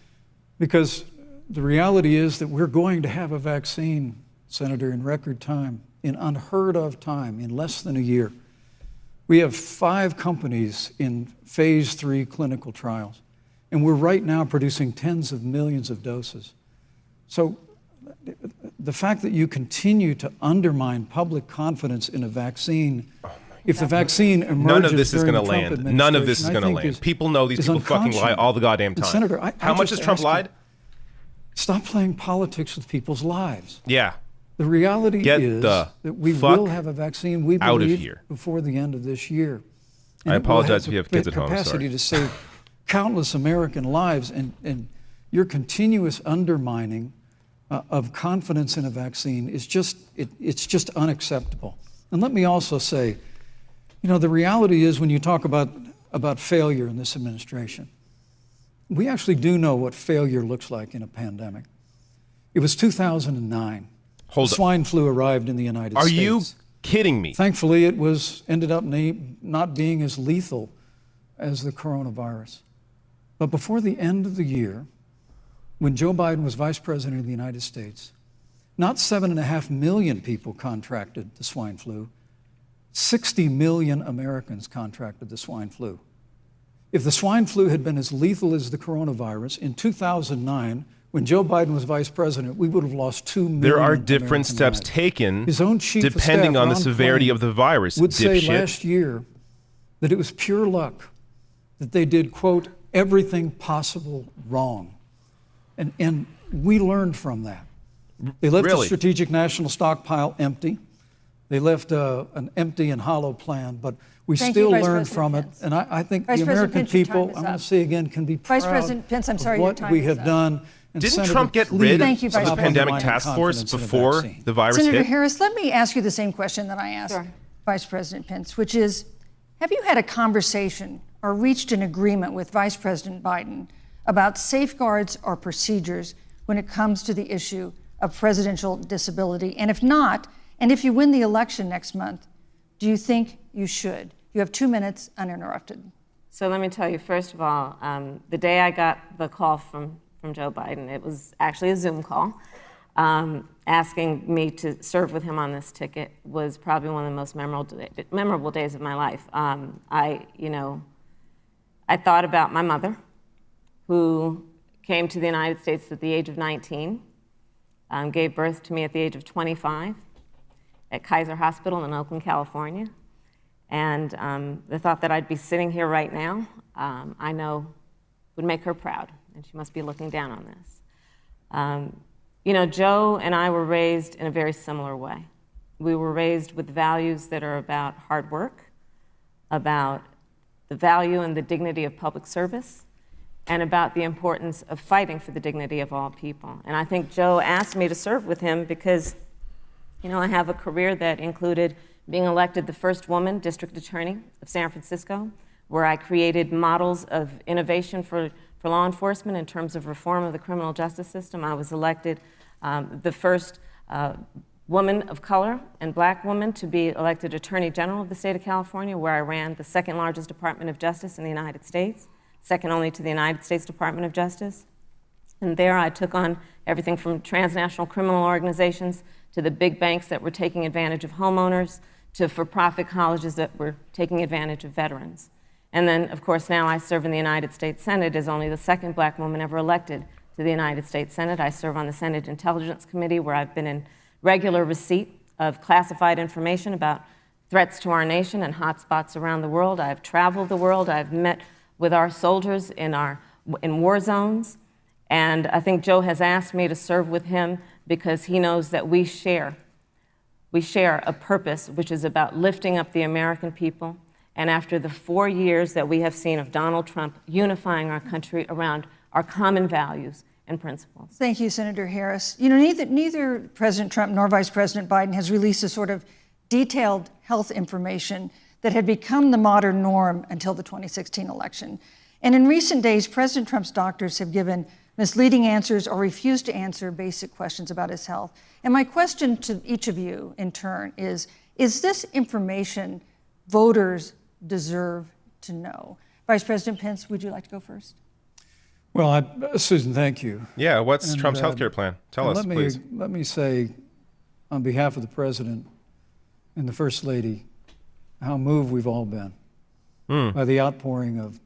[SPEAKER 4] because the reality is that we're going to have a vaccine, Senator, in record time, in unheard of time, in less than a year. We have 5 companies in phase 3 clinical trials, and we're right now producing tens of millions of doses. So the fact that you continue to undermine public confidence in a vaccine, if the vaccine emerges
[SPEAKER 1] None of this is
[SPEAKER 4] during
[SPEAKER 1] going to
[SPEAKER 4] the Trump
[SPEAKER 1] land. None of this is
[SPEAKER 4] administration,
[SPEAKER 1] going
[SPEAKER 4] I
[SPEAKER 1] to
[SPEAKER 4] think
[SPEAKER 1] land.
[SPEAKER 4] is-
[SPEAKER 1] People know these
[SPEAKER 4] is
[SPEAKER 1] people fucking lie
[SPEAKER 4] unconscionable.
[SPEAKER 1] all the goddamn
[SPEAKER 4] And
[SPEAKER 1] time.
[SPEAKER 4] Senator,
[SPEAKER 1] How much has
[SPEAKER 4] just
[SPEAKER 1] Trump
[SPEAKER 4] ask you,
[SPEAKER 1] lied?
[SPEAKER 4] Stop playing politics with people's lives.
[SPEAKER 1] Yeah.
[SPEAKER 4] The reality
[SPEAKER 1] Get
[SPEAKER 4] is
[SPEAKER 1] the
[SPEAKER 4] that we
[SPEAKER 1] fuck
[SPEAKER 4] will have a vaccine, we
[SPEAKER 1] out of
[SPEAKER 4] believe,
[SPEAKER 1] here.
[SPEAKER 4] before the end of this year.
[SPEAKER 1] I
[SPEAKER 4] And it will
[SPEAKER 1] apologize
[SPEAKER 4] have
[SPEAKER 1] if you have
[SPEAKER 4] the
[SPEAKER 1] kids at home, sorry.
[SPEAKER 4] capacity to save countless American lives, and your continuous undermining of confidence in a vaccine is just, it's just unacceptable. And let me also say, you know, the reality is when you talk about failure in this administration, we actually do know what failure looks like in a pandemic. It was 2009.
[SPEAKER 1] Hold up.
[SPEAKER 4] Swine flu arrived in the United
[SPEAKER 1] Are
[SPEAKER 4] States.
[SPEAKER 1] you kidding me?
[SPEAKER 4] Thankfully, it ended up not being as lethal as the coronavirus. But before the end of the year, when Joe Biden was vice president of the United States, not 7.5 million people contracted the swine flu, 60 million Americans contracted the swine flu. If the swine flu had been as lethal as the coronavirus, in 2009, when Joe Biden was vice president, we would have lost 2 million
[SPEAKER 1] There are different
[SPEAKER 4] American
[SPEAKER 1] steps
[SPEAKER 4] lives.
[SPEAKER 1] taken
[SPEAKER 4] His own chief of
[SPEAKER 1] depending
[SPEAKER 4] staff,
[SPEAKER 1] on the
[SPEAKER 4] Ron
[SPEAKER 1] severity
[SPEAKER 4] Klain,
[SPEAKER 1] of the virus,
[SPEAKER 4] would say
[SPEAKER 1] dipshit.
[SPEAKER 4] last year that it was pure luck that they did, quote, everything possible wrong. And we learned from that. They left
[SPEAKER 1] Really?
[SPEAKER 4] the strategic national stockpile empty. They left an empty and hollow plan, but we
[SPEAKER 3] Thank you,
[SPEAKER 4] still
[SPEAKER 3] Vice
[SPEAKER 4] learned
[SPEAKER 3] President
[SPEAKER 4] from it.
[SPEAKER 3] Pence.
[SPEAKER 4] And I think
[SPEAKER 3] Vice
[SPEAKER 4] the
[SPEAKER 3] President
[SPEAKER 4] American
[SPEAKER 3] Pence, your
[SPEAKER 4] people,
[SPEAKER 3] time is
[SPEAKER 4] I'm going
[SPEAKER 3] up.
[SPEAKER 4] to say again, can be proud
[SPEAKER 3] Vice President Pence, I'm sorry,
[SPEAKER 4] of
[SPEAKER 3] your
[SPEAKER 4] what
[SPEAKER 3] time
[SPEAKER 4] we
[SPEAKER 3] is
[SPEAKER 4] have
[SPEAKER 3] up.
[SPEAKER 4] done. And
[SPEAKER 1] Didn't
[SPEAKER 4] Senator,
[SPEAKER 1] Trump get
[SPEAKER 4] please
[SPEAKER 1] rid
[SPEAKER 3] Thank you,
[SPEAKER 1] of
[SPEAKER 3] Vice
[SPEAKER 1] the
[SPEAKER 3] President.
[SPEAKER 1] pandemic
[SPEAKER 4] undermine
[SPEAKER 1] task force
[SPEAKER 4] confidence in a
[SPEAKER 1] before
[SPEAKER 4] vaccine.
[SPEAKER 1] the virus
[SPEAKER 3] Senator
[SPEAKER 1] hit?
[SPEAKER 3] Harris, let me ask you the same question that I asked
[SPEAKER 5] Sure.
[SPEAKER 3] Vice President Pence, which is, have you had a conversation or reached an agreement with Vice President Biden about safeguards or procedures when it comes to the issue of presidential disability? And if not, and if you win the election next month, do you think you should? You have 2 minutes uninterrupted.
[SPEAKER 5] So let me tell you, first of all, the day I got the call from Joe Biden, it was actually a Zoom call, asking me to serve with him on this ticket was probably one of the most memorable days of my life. I thought about my mother, who came to the United States at the age of 19, gave birth to me at the age of 25 at Kaiser Hospital in Oakland, California. And the thought that I'd be sitting here right now, I know would make her proud, and she must be looking down on this. Joe and I were raised in a very similar way. We were raised with values that are about hard work, about the value and the dignity of public service, and about the importance of fighting for the dignity of all people. And I think Joe asked me to serve with him because, I have a career that included being elected the first woman district attorney of San Francisco, where I created models of innovation for law enforcement in terms of reform of the criminal justice system. I was elected the first woman of color and black woman to be elected Attorney General of the state of California, where I ran the second largest Department of Justice in the United States, second only to the United States Department of Justice. And there I took on everything from transnational criminal organizations to the big banks that were taking advantage of homeowners to for-profit colleges that were taking advantage of veterans. And then, of course, now I serve in the United States Senate as only the second black woman ever elected to the United States Senate. I serve on the Senate Intelligence Committee, where I've been in regular receipt of classified information about threats to our nation and hotspots around the world. I've traveled the world. I've met with our soldiers in war zones. And I think Joe has asked me to serve with him because he knows that we share a purpose which is about lifting up the American people. And after the 4 years that we have seen of Donald Trump unifying our country around our common values and principles.
[SPEAKER 3] Thank you, Senator Harris. Neither President Trump nor Vice President Biden has released the sort of detailed health information that had become the modern norm until the 2016 election. And in recent days, President Trump's doctors have given misleading answers or refused to answer basic questions about his health. And my question to each of you in turn is this information voters deserve to know? Vice President Pence, would you like to go first?
[SPEAKER 4] Well, Susan, thank you.
[SPEAKER 1] Yeah, what's Trump's healthcare plan? Tell us, please.
[SPEAKER 4] Let me say, on behalf of the President and the First Lady, how moved we've all been by the outpouring of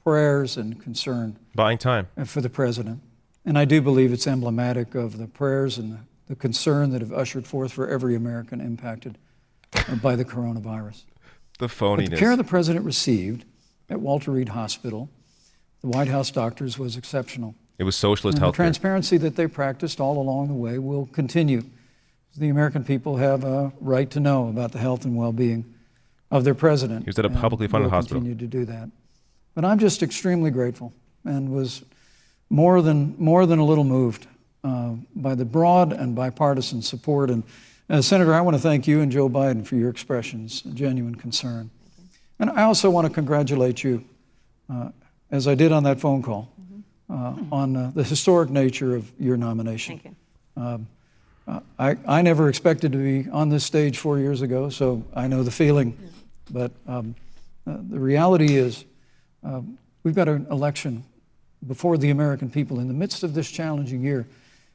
[SPEAKER 4] prayers and concern.
[SPEAKER 1] Buying time.
[SPEAKER 4] For the President. And I do believe it's emblematic of the prayers and the concern that have ushered forth for every American impacted by the coronavirus.
[SPEAKER 1] The phoniness.
[SPEAKER 4] But the care the President received at Walter Reed Hospital, the White House doctors, was exceptional.
[SPEAKER 1] It was socialist
[SPEAKER 4] health care. The
[SPEAKER 1] healthcare.
[SPEAKER 4] transparency that they practiced all along the way will continue. The American people have a right to know about the health and well-being of their president.
[SPEAKER 1] He was at a publicly funded hospital.
[SPEAKER 4] Continue to do that. But I'm just extremely grateful and was more than a little moved by the broad and bipartisan support. And Senator, I want to thank you and Joe Biden for your expressions of genuine concern. And I also want to congratulate you, as I did on that phone call, on the historic nature of your nomination.
[SPEAKER 5] Thank you.
[SPEAKER 4] I never expected to be on this stage 4 years ago, so I know the feeling. But the reality is we've got an election before the American people in the midst of this challenging year.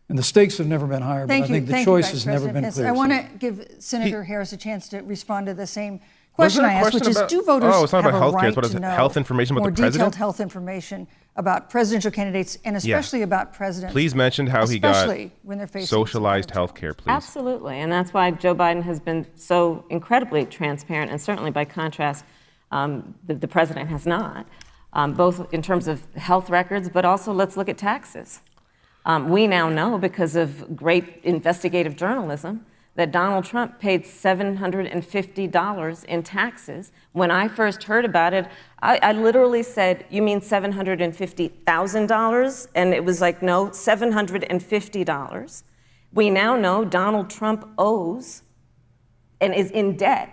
[SPEAKER 4] And the stakes have never been higher, but I think the choice has never been clearer.
[SPEAKER 3] I want to give Senator Harris a chance to respond to the same question I asked, which is, do voters
[SPEAKER 1] it's not
[SPEAKER 3] have
[SPEAKER 1] about
[SPEAKER 3] a right
[SPEAKER 1] What is
[SPEAKER 3] to
[SPEAKER 1] it?
[SPEAKER 3] know
[SPEAKER 1] Health information about
[SPEAKER 3] more
[SPEAKER 1] the president?
[SPEAKER 3] detailed health information about presidential candidates and especially about presidents?
[SPEAKER 1] Please mention how he got
[SPEAKER 3] when they're facing
[SPEAKER 1] socialized health care, please.
[SPEAKER 5] Absolutely, and that's why Joe Biden has been so incredibly transparent, and certainly by contrast, the president has not, both in terms of health records, but also let's look at taxes. We now know, because of great investigative journalism, that Donald Trump paid $750 in taxes. When I first heard about it, I literally said, "You mean $750,000? And it was like, no, $750. We now know Donald Trump owes and is in debt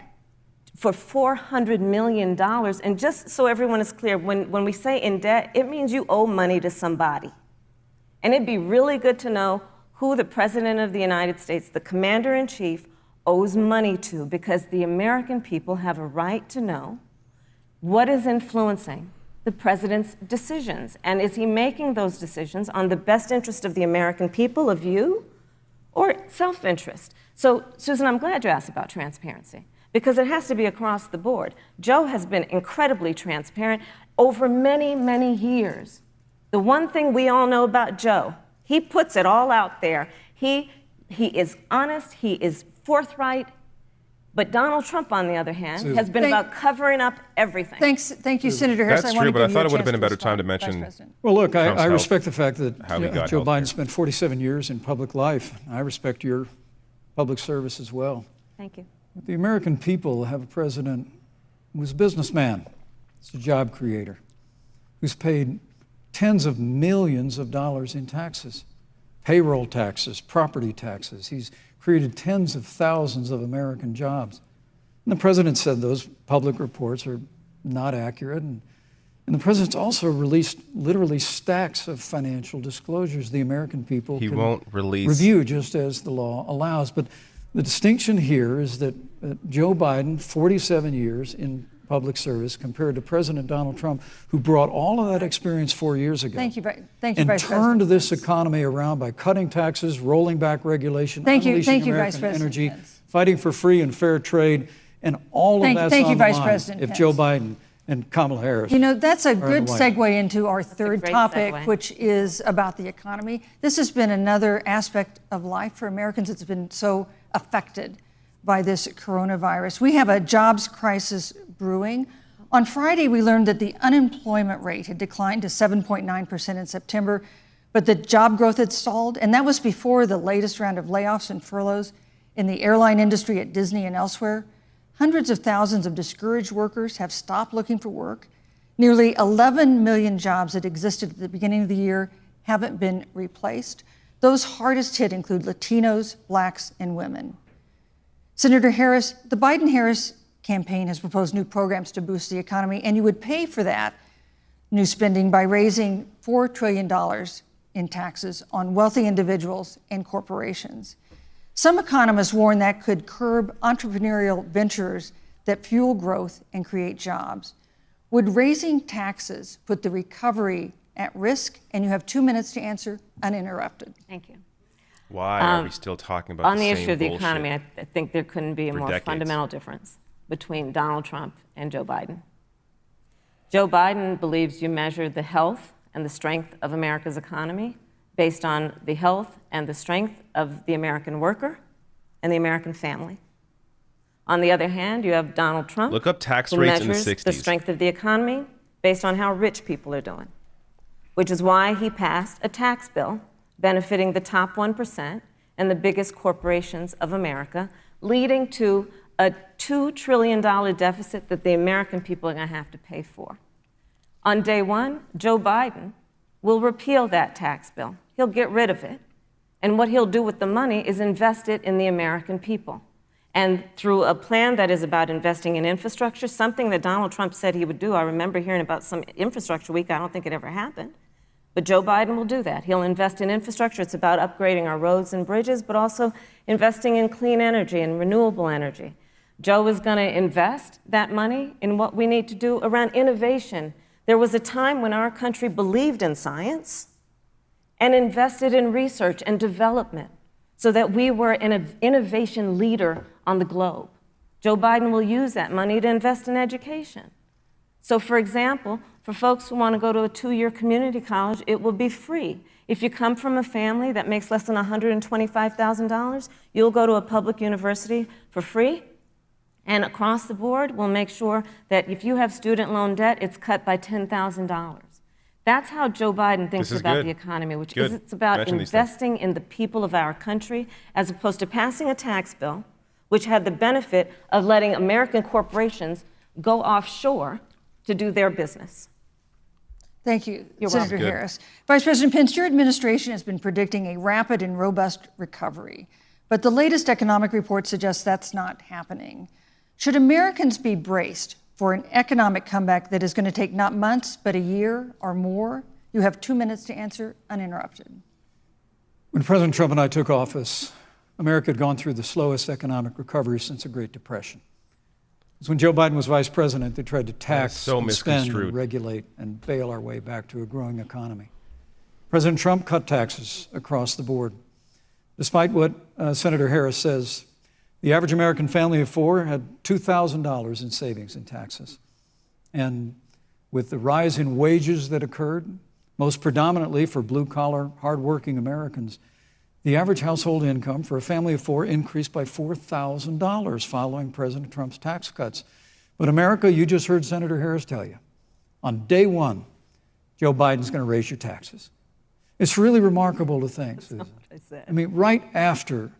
[SPEAKER 5] for $400 million. And just so everyone is clear, when we say in debt, it means you owe money to somebody. And it'd be really good to know who the President of the United States, the Commander-in-Chief, owes money to, because the American people have a right to know what is influencing the President's decisions. And is he making those decisions on the best interest of the American people, of you, or self-interest? So, Susan, I'm glad you asked about transparency, because it has to be across the board. Joe has been incredibly transparent over many, many years. The one thing we all know about Joe, he puts it all out there. He is honest, he is forthright, But Donald Trump, on the other hand,
[SPEAKER 4] Susan.
[SPEAKER 5] has been about covering up everything.
[SPEAKER 3] Thank you, Senator Harris.
[SPEAKER 1] That's
[SPEAKER 3] I want
[SPEAKER 1] true,
[SPEAKER 3] to
[SPEAKER 1] but I
[SPEAKER 3] give you
[SPEAKER 1] thought it would have
[SPEAKER 3] chance
[SPEAKER 1] been a better time to
[SPEAKER 3] respond, Vice
[SPEAKER 1] mention
[SPEAKER 3] President.
[SPEAKER 4] Well, look,
[SPEAKER 1] Trump's
[SPEAKER 4] I
[SPEAKER 1] health,
[SPEAKER 4] respect the fact that
[SPEAKER 1] how he got
[SPEAKER 4] Joe
[SPEAKER 1] healthcare.
[SPEAKER 4] Biden spent 47 years in public life. I respect your public service as well.
[SPEAKER 5] Thank you.
[SPEAKER 4] But the American people have a president who's a businessman, he's a job creator, who's paid tens of millions of dollars in taxes, payroll taxes, property taxes. He's created tens of thousands of American jobs. And the president said those public reports are not accurate. And the president's also released literally stacks of financial disclosures the American people
[SPEAKER 1] He
[SPEAKER 4] can
[SPEAKER 1] won't release
[SPEAKER 4] review just as the law allows. But the distinction here is that Joe Biden, 47 years in public service, compared to President Donald Trump, who brought all of that experience 4 years ago.
[SPEAKER 3] Thank you, Vice
[SPEAKER 4] and
[SPEAKER 3] President.
[SPEAKER 4] turned this economy around by cutting taxes, rolling back regulation, unleashing
[SPEAKER 3] Vice
[SPEAKER 4] American
[SPEAKER 3] President
[SPEAKER 4] energy,
[SPEAKER 3] Pence.
[SPEAKER 4] fighting for free and fair trade, and all of that's
[SPEAKER 3] Thank
[SPEAKER 4] on
[SPEAKER 3] you,
[SPEAKER 4] the
[SPEAKER 3] Vice
[SPEAKER 4] line
[SPEAKER 3] President
[SPEAKER 4] if
[SPEAKER 3] Pence.
[SPEAKER 4] Joe Biden and Kamala Harris.
[SPEAKER 3] You know, that's a good
[SPEAKER 4] White House.
[SPEAKER 3] segue into our third
[SPEAKER 5] great
[SPEAKER 3] topic,
[SPEAKER 5] segue.
[SPEAKER 3] which is about the economy. This has been another aspect of life for Americans that's been so affected by this coronavirus. We have a jobs crisis brewing. On Friday, we learned that the unemployment rate had declined to 7.9% in September, but the job growth had stalled, and that was before the latest round of layoffs and furloughs in the airline industry at Disney and elsewhere. Hundreds of thousands of discouraged workers have stopped looking for work. Nearly 11 million jobs that existed at the beginning of the year haven't been replaced. Those hardest hit include Latinos, blacks, and women. Senator Harris, the Biden-Harris campaign has proposed new programs to boost the economy, and you would pay for that new spending by raising $4 trillion in taxes on wealthy individuals and corporations. Some economists warn that could curb entrepreneurial ventures that fuel growth and create jobs. Would raising taxes put the recovery at risk? And you have 2 minutes to answer uninterrupted.
[SPEAKER 5] Thank you.
[SPEAKER 1] Why are we still talking about
[SPEAKER 5] On
[SPEAKER 1] the
[SPEAKER 5] the
[SPEAKER 1] same
[SPEAKER 5] issue of the
[SPEAKER 1] bullshit?
[SPEAKER 5] economy, I think there couldn't be a
[SPEAKER 1] for
[SPEAKER 5] more
[SPEAKER 1] decades?
[SPEAKER 5] fundamental difference between Donald Trump and Joe Biden. Joe Biden believes you measure the health and the strength of America's economy based on the health and the strength of the American worker and the American family. On the other hand, you have Donald Trump,
[SPEAKER 1] Look up tax
[SPEAKER 5] who
[SPEAKER 1] rates in the
[SPEAKER 5] measures
[SPEAKER 1] 60s.
[SPEAKER 5] the strength of the economy based on how rich people are doing, which is why he passed a tax bill benefiting the top 1% and the biggest corporations of America, leading to a $2 trillion deficit that the American people are going to have to pay for. On day one, Joe Biden will repeal that tax bill. He'll get rid of it. And what he'll do with the money is invest it in the American people. And through a plan that is about investing in infrastructure, something that Donald Trump said he would do. I remember hearing about some infrastructure week. I don't think it ever happened. But Joe Biden will do that. He'll invest in infrastructure. It's about upgrading our roads and bridges, but also investing in clean energy and renewable energy. Joe is going to invest that money in what we need to do around innovation. There was a time when our country believed in science and invested in research and development so that we were an innovation leader on the globe. Joe Biden will use that money to invest in education. So, for example, for folks who want to go to a 2-year community college, it will be free. If you come from a family that makes less than $125,000, you'll go to a public university for free. And across the board, we'll make sure that if you have student loan debt, it's cut by $10,000. That's how Joe Biden thinks
[SPEAKER 1] This is
[SPEAKER 5] about
[SPEAKER 1] good.
[SPEAKER 5] the economy, which
[SPEAKER 1] Good.
[SPEAKER 5] is it's about
[SPEAKER 1] Mention these things.
[SPEAKER 5] investing in the people of our country, as opposed to passing a tax bill, which had the benefit of letting American corporations go offshore to do their business.
[SPEAKER 3] Thank you,
[SPEAKER 5] You're
[SPEAKER 3] Senator
[SPEAKER 1] welcome.
[SPEAKER 3] Harris. Vice President Pence, your administration has been predicting a rapid and robust recovery, but the latest economic report suggests that's not happening. Should Americans be braced for an economic comeback that is going to take not months, but a year or more? You have 2 minutes to answer uninterrupted.
[SPEAKER 4] When President Trump and I took office, America had gone through the slowest economic recovery since the Great Depression. It was when Joe Biden was vice president, they tried to tax,
[SPEAKER 1] so
[SPEAKER 4] and spend,
[SPEAKER 1] misconstrued.
[SPEAKER 4] and regulate, and bail our way back to a growing economy. President Trump cut taxes across the board. Despite what Senator Harris says, the average American family of 4 had $2,000 in savings in taxes. And with the rise in wages that occurred, most predominantly for blue-collar, hardworking Americans, The average household income for a family of four increased by $4,000 following President Trump's tax cuts. But America, you just heard Senator Harris tell you, on day one, Joe Biden's going to raise your taxes. It's really remarkable to think, Susan. I mean, right after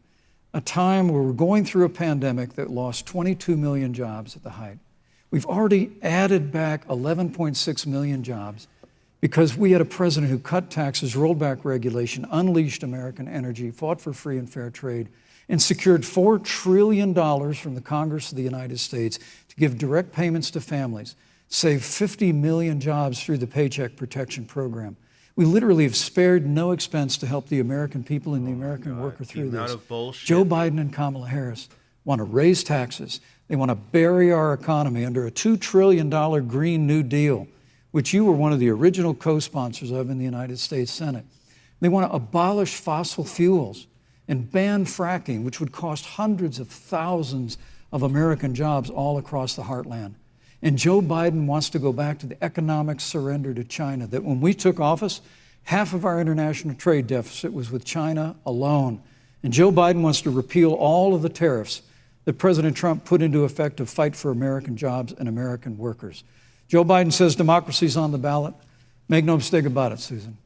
[SPEAKER 4] a time where we're going through a pandemic that lost 22 million jobs at the height, we've already added back 11.6 million jobs because we had a president who cut taxes, rolled back regulation, unleashed American energy, fought for free and fair trade, and secured $4 trillion from the Congress of the United States to give direct payments to families, save 50 million jobs through the Paycheck Protection Program. We literally have spared no expense to help the American people and the American worker through this. Joe Biden and Kamala Harris want to raise taxes. They want to bury our economy under a $2 trillion Green New Deal, which you were one of the original co-sponsors of in the United States Senate. They want to abolish fossil fuels and ban fracking, which would cost hundreds of thousands of American jobs all across the heartland. And Joe Biden wants to go back to the economic surrender to China, that when we took office, half of our international trade deficit was with China alone. And Joe Biden wants to repeal all of the tariffs that President Trump put into effect to fight for American jobs and American workers. Joe Biden says democracy's on the ballot. Make no mistake about it, Susan.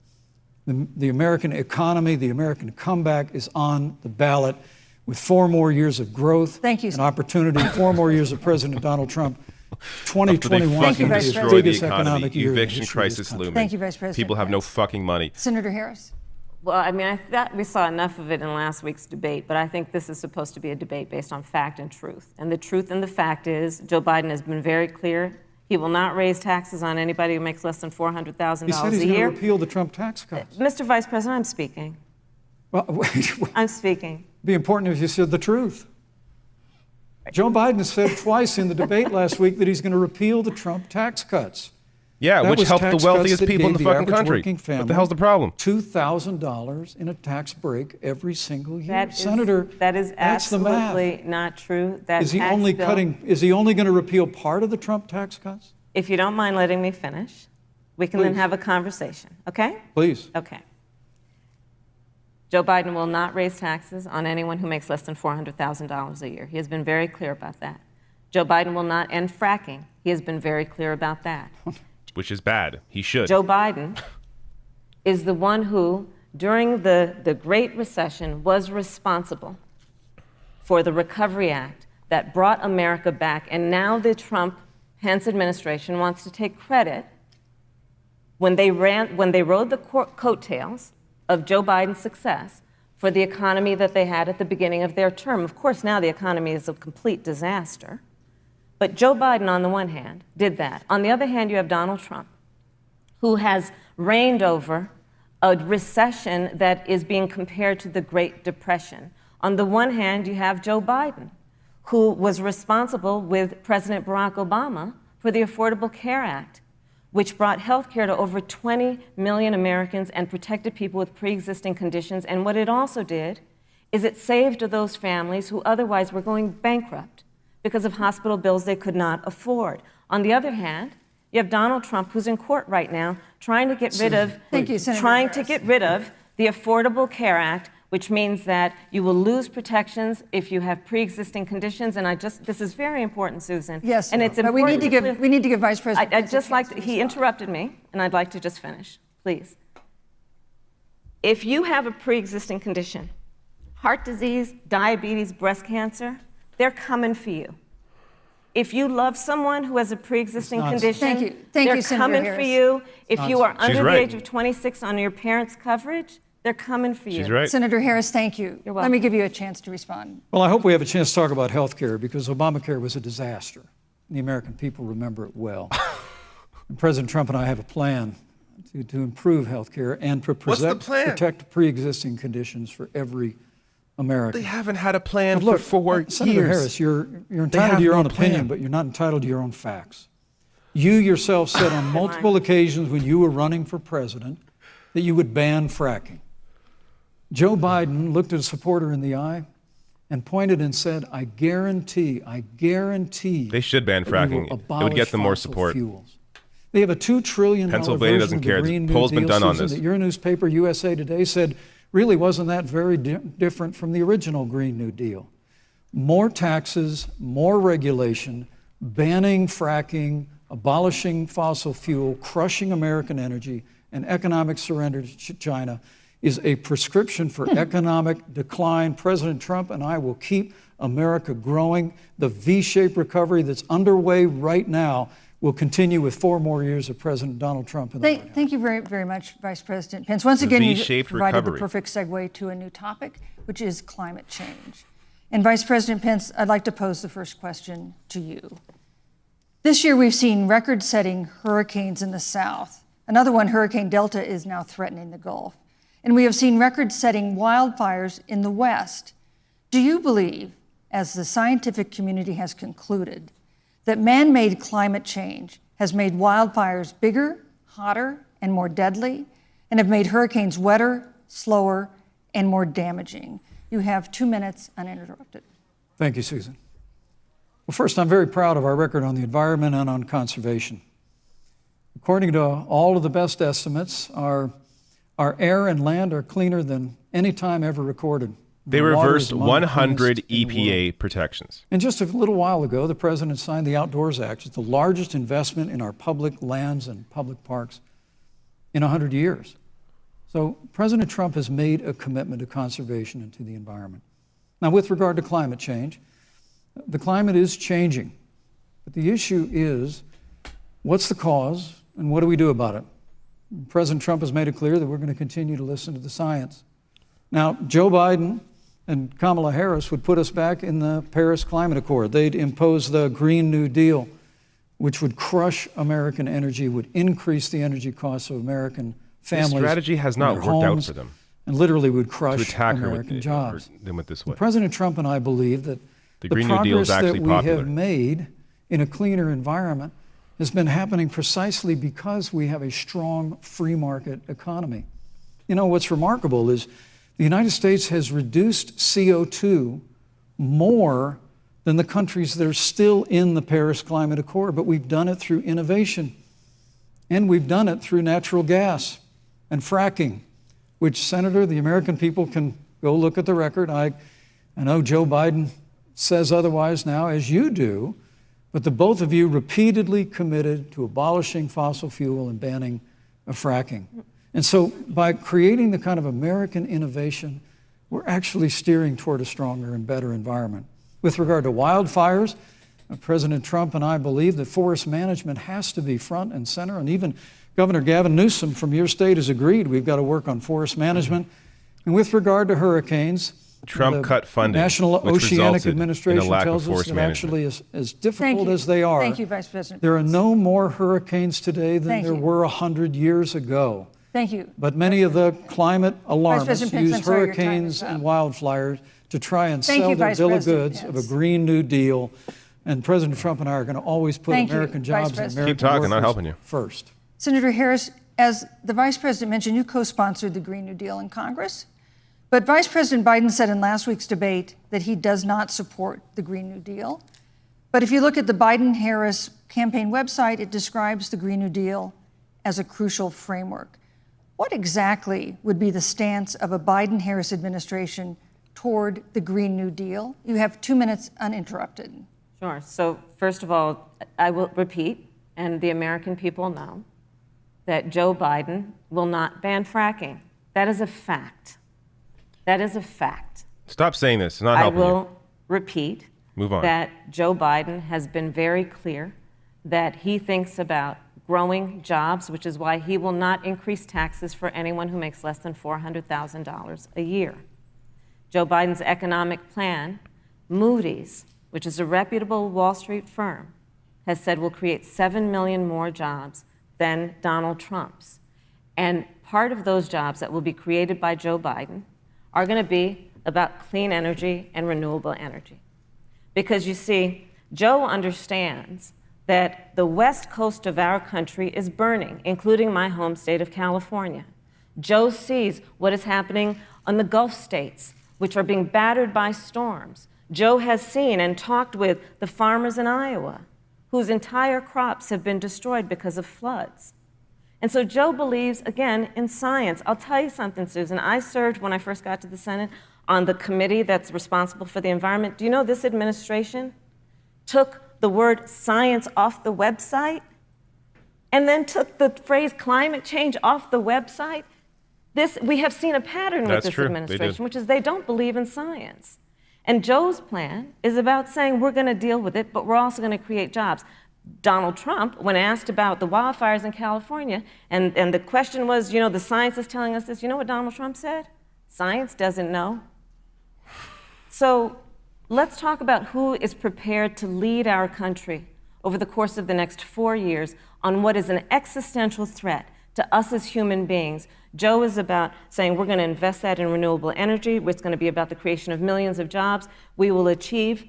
[SPEAKER 4] The American economy, the American comeback is on the ballot with 4 more years of growth and opportunity, 4 more years of President Donald Trump. 2021
[SPEAKER 1] fucking
[SPEAKER 3] Vice
[SPEAKER 1] destroy
[SPEAKER 3] President.
[SPEAKER 1] the economy. Eviction crisis looming.
[SPEAKER 3] Thank you, Vice President.
[SPEAKER 1] People have no fucking money.
[SPEAKER 3] Senator Harris.
[SPEAKER 5] Well, I mean, I thought we saw enough of it in last week's debate, but I think this is supposed to be a debate based on fact and truth. And the truth and the fact is, Joe Biden has been very clear. He will not raise taxes on anybody who makes less than $400,000 a year.
[SPEAKER 4] He said he's going to repeal the Trump tax cuts.
[SPEAKER 5] Mr. Vice President, I'm speaking.
[SPEAKER 4] Well, wait,
[SPEAKER 5] I'm speaking.
[SPEAKER 4] It'd be important if you said the truth. Joe Biden said twice in the debate last week that he's going to repeal the Trump tax cuts.
[SPEAKER 1] Yeah,
[SPEAKER 4] That
[SPEAKER 1] which
[SPEAKER 4] was
[SPEAKER 1] helped the
[SPEAKER 4] tax
[SPEAKER 1] wealthiest
[SPEAKER 4] cuts that
[SPEAKER 1] people in the
[SPEAKER 4] gave
[SPEAKER 1] fucking
[SPEAKER 4] average
[SPEAKER 1] country.
[SPEAKER 4] working
[SPEAKER 1] What the hell's the problem?
[SPEAKER 4] $2,000 in a tax break every single year.
[SPEAKER 5] That is,
[SPEAKER 4] Senator,
[SPEAKER 5] that is
[SPEAKER 4] that's the math.
[SPEAKER 5] absolutely not true. That
[SPEAKER 4] Is he
[SPEAKER 5] tax
[SPEAKER 4] only
[SPEAKER 5] bill-
[SPEAKER 4] cutting? Is he only going to repeal part of the Trump tax cuts?
[SPEAKER 5] If you don't mind letting me finish, we can then
[SPEAKER 4] Please.
[SPEAKER 5] have a conversation, okay?
[SPEAKER 4] Please.
[SPEAKER 5] Okay. Joe Biden will not raise taxes on anyone who makes less than $400,000 a year. He has been very clear about that. Joe Biden will not end fracking. He has been very clear about that.
[SPEAKER 1] Which is bad. He should.
[SPEAKER 5] Joe Biden is the one who, during the Great Recession, was responsible for the Recovery Act that brought America back. And now the Trump-Pence administration wants to take credit when they rode the coattails of Joe Biden's success for the economy that they had at the beginning of their term. Of course, now the economy is a complete disaster. But Joe Biden, on the one hand, did that. On the other hand, you have Donald Trump, who has reigned over a recession that is being compared to the Great Depression. On the one hand, you have Joe Biden, who was responsible with President Barack Obama for the Affordable Care Act, which brought health care to over 20 million Americans and protected people with pre-existing conditions. And what it also did is it saved those families who otherwise were going bankrupt because of hospital bills they could not afford. On the other hand, you have Donald Trump, who's in court right now, trying to get rid of the Affordable Care Act, which means that you will lose protections if you have pre-existing conditions. And this is very important, Susan.
[SPEAKER 3] Yes,
[SPEAKER 5] and it's
[SPEAKER 3] but we need to give Vice President.
[SPEAKER 5] I'd just like to, he interrupted me, and I'd like to just finish, please. If you have a pre-existing condition, heart disease, diabetes, breast cancer, they're coming for you. If you love someone who has a pre-existing condition, they're coming for you. If you are under the age of 26 on your parents' coverage, they're coming for you.
[SPEAKER 1] She's right.
[SPEAKER 3] Senator Harris, thank you.
[SPEAKER 5] You're
[SPEAKER 3] Let
[SPEAKER 5] welcome.
[SPEAKER 3] me give you a chance to respond.
[SPEAKER 4] Well, I hope we have a chance to talk about health care because Obamacare was a disaster. The American people remember it well. And President Trump and I have a plan to improve health care and to protect pre-existing conditions for every American.
[SPEAKER 1] They haven't had a plan
[SPEAKER 4] But look,
[SPEAKER 1] for 4 years.
[SPEAKER 4] Senator Harris, you're entitled to your own opinion, but you're not entitled to your own facts. You yourself said on multiple occasions when you were running for president that you would ban fracking. Joe Biden looked at a supporter in the eye and pointed and said, I guarantee.
[SPEAKER 1] They should ban fracking. It would get them more support.
[SPEAKER 4] Fuels. They have a $2 trillion
[SPEAKER 1] Pennsylvania
[SPEAKER 4] version
[SPEAKER 1] doesn't care.
[SPEAKER 4] of the Green
[SPEAKER 1] The poll's
[SPEAKER 4] New
[SPEAKER 1] been
[SPEAKER 4] Deal,
[SPEAKER 1] done on
[SPEAKER 4] Susan,
[SPEAKER 1] this.
[SPEAKER 4] that your newspaper, USA Today, said really wasn't that very different from the original Green New Deal. More taxes, more regulation, banning fracking, abolishing fossil fuel, crushing American energy, and economic surrender to China is a prescription for economic decline. President Trump and I will keep America growing. The V-shaped recovery that's underway right now will continue with 4 more years of President Donald Trump in the White House.
[SPEAKER 3] Thank you very, very much, Vice President Pence. Once again, you
[SPEAKER 1] V-shaped
[SPEAKER 3] provided
[SPEAKER 1] recovery.
[SPEAKER 3] the perfect segue to a new topic, which is climate change. And Vice President Pence, I'd like to pose the first question to you. This year, we've seen record-setting hurricanes in the South. Another one, Hurricane Delta, is now threatening the Gulf. And we have seen record-setting wildfires in the West. Do you believe, as the scientific community has concluded, that man-made climate change has made wildfires bigger, hotter, and more deadly, and have made hurricanes wetter, slower, and more damaging? You have 2 minutes uninterrupted.
[SPEAKER 4] Thank you, Susan. Well, first, I'm very proud of our record on the environment and on conservation. According to all of the best estimates, our air and land are cleaner than any time ever recorded.
[SPEAKER 1] They
[SPEAKER 4] The water
[SPEAKER 1] reversed
[SPEAKER 4] is among the
[SPEAKER 1] 100
[SPEAKER 4] cleanest in the world.
[SPEAKER 1] EPA protections.
[SPEAKER 4] And just a little while ago, the President signed the Outdoors Act. It's the largest investment in our public lands and public parks in 100 years. So President Trump has made a commitment to conservation and to the environment. Now, with regard to climate change, the climate is changing. But the issue is, what's the cause and what do we do about it? President Trump has made it clear that we're going to continue to listen to the science. Now, Joe Biden and Kamala Harris would put us back in the Paris Climate Accord. They'd impose the Green New Deal, which would crush American energy, would increase the energy costs of American families.
[SPEAKER 1] This strategy has not
[SPEAKER 4] and
[SPEAKER 1] worked
[SPEAKER 4] their
[SPEAKER 1] out
[SPEAKER 4] homes,
[SPEAKER 1] for them.
[SPEAKER 4] And literally would
[SPEAKER 1] To
[SPEAKER 4] crush
[SPEAKER 1] attack her
[SPEAKER 4] American jobs.
[SPEAKER 1] them with this way.
[SPEAKER 4] President Trump and I believe that
[SPEAKER 1] The
[SPEAKER 4] the
[SPEAKER 1] Green New Deal is
[SPEAKER 4] progress
[SPEAKER 1] actually
[SPEAKER 4] that we
[SPEAKER 1] popular.
[SPEAKER 4] have made in a cleaner environment has been happening precisely because we have a strong free market economy. You know, what's remarkable is the United States has reduced CO2 more than the countries that are still in the Paris Climate Accord, but we've done it through innovation, and we've done it through natural gas and fracking, which, Senator, the American people can go look at the record. I know Joe Biden says otherwise now, as you do, but the both of you repeatedly committed to abolishing fossil fuel and banning fracking. And so by creating the kind of American innovation, we're actually steering toward a stronger and better environment. With regard to wildfires, President Trump and I believe that forest management has to be front and center, and even Governor Gavin Newsom from your state has agreed we've got to work on forest management. And with regard to hurricanes,
[SPEAKER 1] Trump
[SPEAKER 4] the
[SPEAKER 1] cut funding,
[SPEAKER 4] National
[SPEAKER 1] which
[SPEAKER 4] Oceanic
[SPEAKER 1] resulted in a
[SPEAKER 4] Administration
[SPEAKER 1] lack of
[SPEAKER 4] tells us
[SPEAKER 1] forest
[SPEAKER 4] that
[SPEAKER 1] management.
[SPEAKER 4] actually, as difficult
[SPEAKER 3] you.
[SPEAKER 4] as they are,
[SPEAKER 3] Thank you, Vice President
[SPEAKER 4] there are
[SPEAKER 3] Pence.
[SPEAKER 4] no more hurricanes today than
[SPEAKER 3] Thank
[SPEAKER 4] there
[SPEAKER 3] you.
[SPEAKER 4] were 100 years ago.
[SPEAKER 3] Thank you.
[SPEAKER 4] But many of the climate alarmists
[SPEAKER 3] President Pence,
[SPEAKER 4] use
[SPEAKER 3] I'm sorry, your time
[SPEAKER 4] hurricanes
[SPEAKER 3] is up.
[SPEAKER 4] and wildfires to try and
[SPEAKER 3] Thank
[SPEAKER 4] sell
[SPEAKER 3] you,
[SPEAKER 4] their
[SPEAKER 3] Vice
[SPEAKER 4] bill of
[SPEAKER 3] President
[SPEAKER 4] goods
[SPEAKER 3] Pence.
[SPEAKER 4] of a Green New Deal. And President Trump and I are going to always put
[SPEAKER 3] Thank you,
[SPEAKER 4] American
[SPEAKER 3] Vice
[SPEAKER 4] jobs and
[SPEAKER 3] President.
[SPEAKER 4] American
[SPEAKER 1] Keep talking, not
[SPEAKER 4] workers
[SPEAKER 1] helping you.
[SPEAKER 4] first.
[SPEAKER 3] Senator Harris, as the Vice President mentioned, you co-sponsored the Green New Deal in Congress. But Vice President Biden said in last week's debate that he does not support the Green New Deal. But if you look at the Biden-Harris campaign website, it describes the Green New Deal as a crucial framework. What exactly would be the stance of a Biden-Harris administration toward the Green New Deal? You have 2 minutes uninterrupted.
[SPEAKER 5] Sure. So first of all, I will repeat, and the American people know, that Joe Biden will not ban fracking. That is a fact. That is a fact.
[SPEAKER 1] Stop saying this. It's not
[SPEAKER 5] I
[SPEAKER 1] helping you.
[SPEAKER 5] will repeat
[SPEAKER 1] Move on.
[SPEAKER 5] that Joe Biden has been very clear that he thinks about growing jobs, which is why he will not increase taxes for anyone who makes less than $400,000 a year. Joe Biden's economic plan, Moody's, which is a reputable Wall Street firm, has said will create 7 million more jobs than Donald Trump's. And part of those jobs that will be created by Joe Biden are going to be about clean energy and renewable energy. Because you see, Joe understands that the west coast of our country is burning, including my home state of California. Joe sees what is happening on the Gulf states, which are being battered by storms. Joe has seen and talked with the farmers in Iowa, whose entire crops have been destroyed because of floods. And so Joe believes, again, in science. I'll tell you something, Susan. I served, when I first got to the Senate, on the committee that's responsible for the environment. Do you know this administration took the word science off the website and then took the phrase climate change off the website? We have seen a pattern with this administration, which is they don't believe in science. And Joe's plan is about saying we're going to deal with it, but we're also going to create jobs. Donald Trump, when asked about the wildfires in California, and the question was, the science is telling us this, you know what Donald Trump said? Science doesn't know. So let's talk about who is prepared to lead our country over the course of the next 4 years on what is an existential threat to us as human beings. Joe is about saying we're going to invest that in renewable energy. It's going to be about the creation of millions of jobs. We will achieve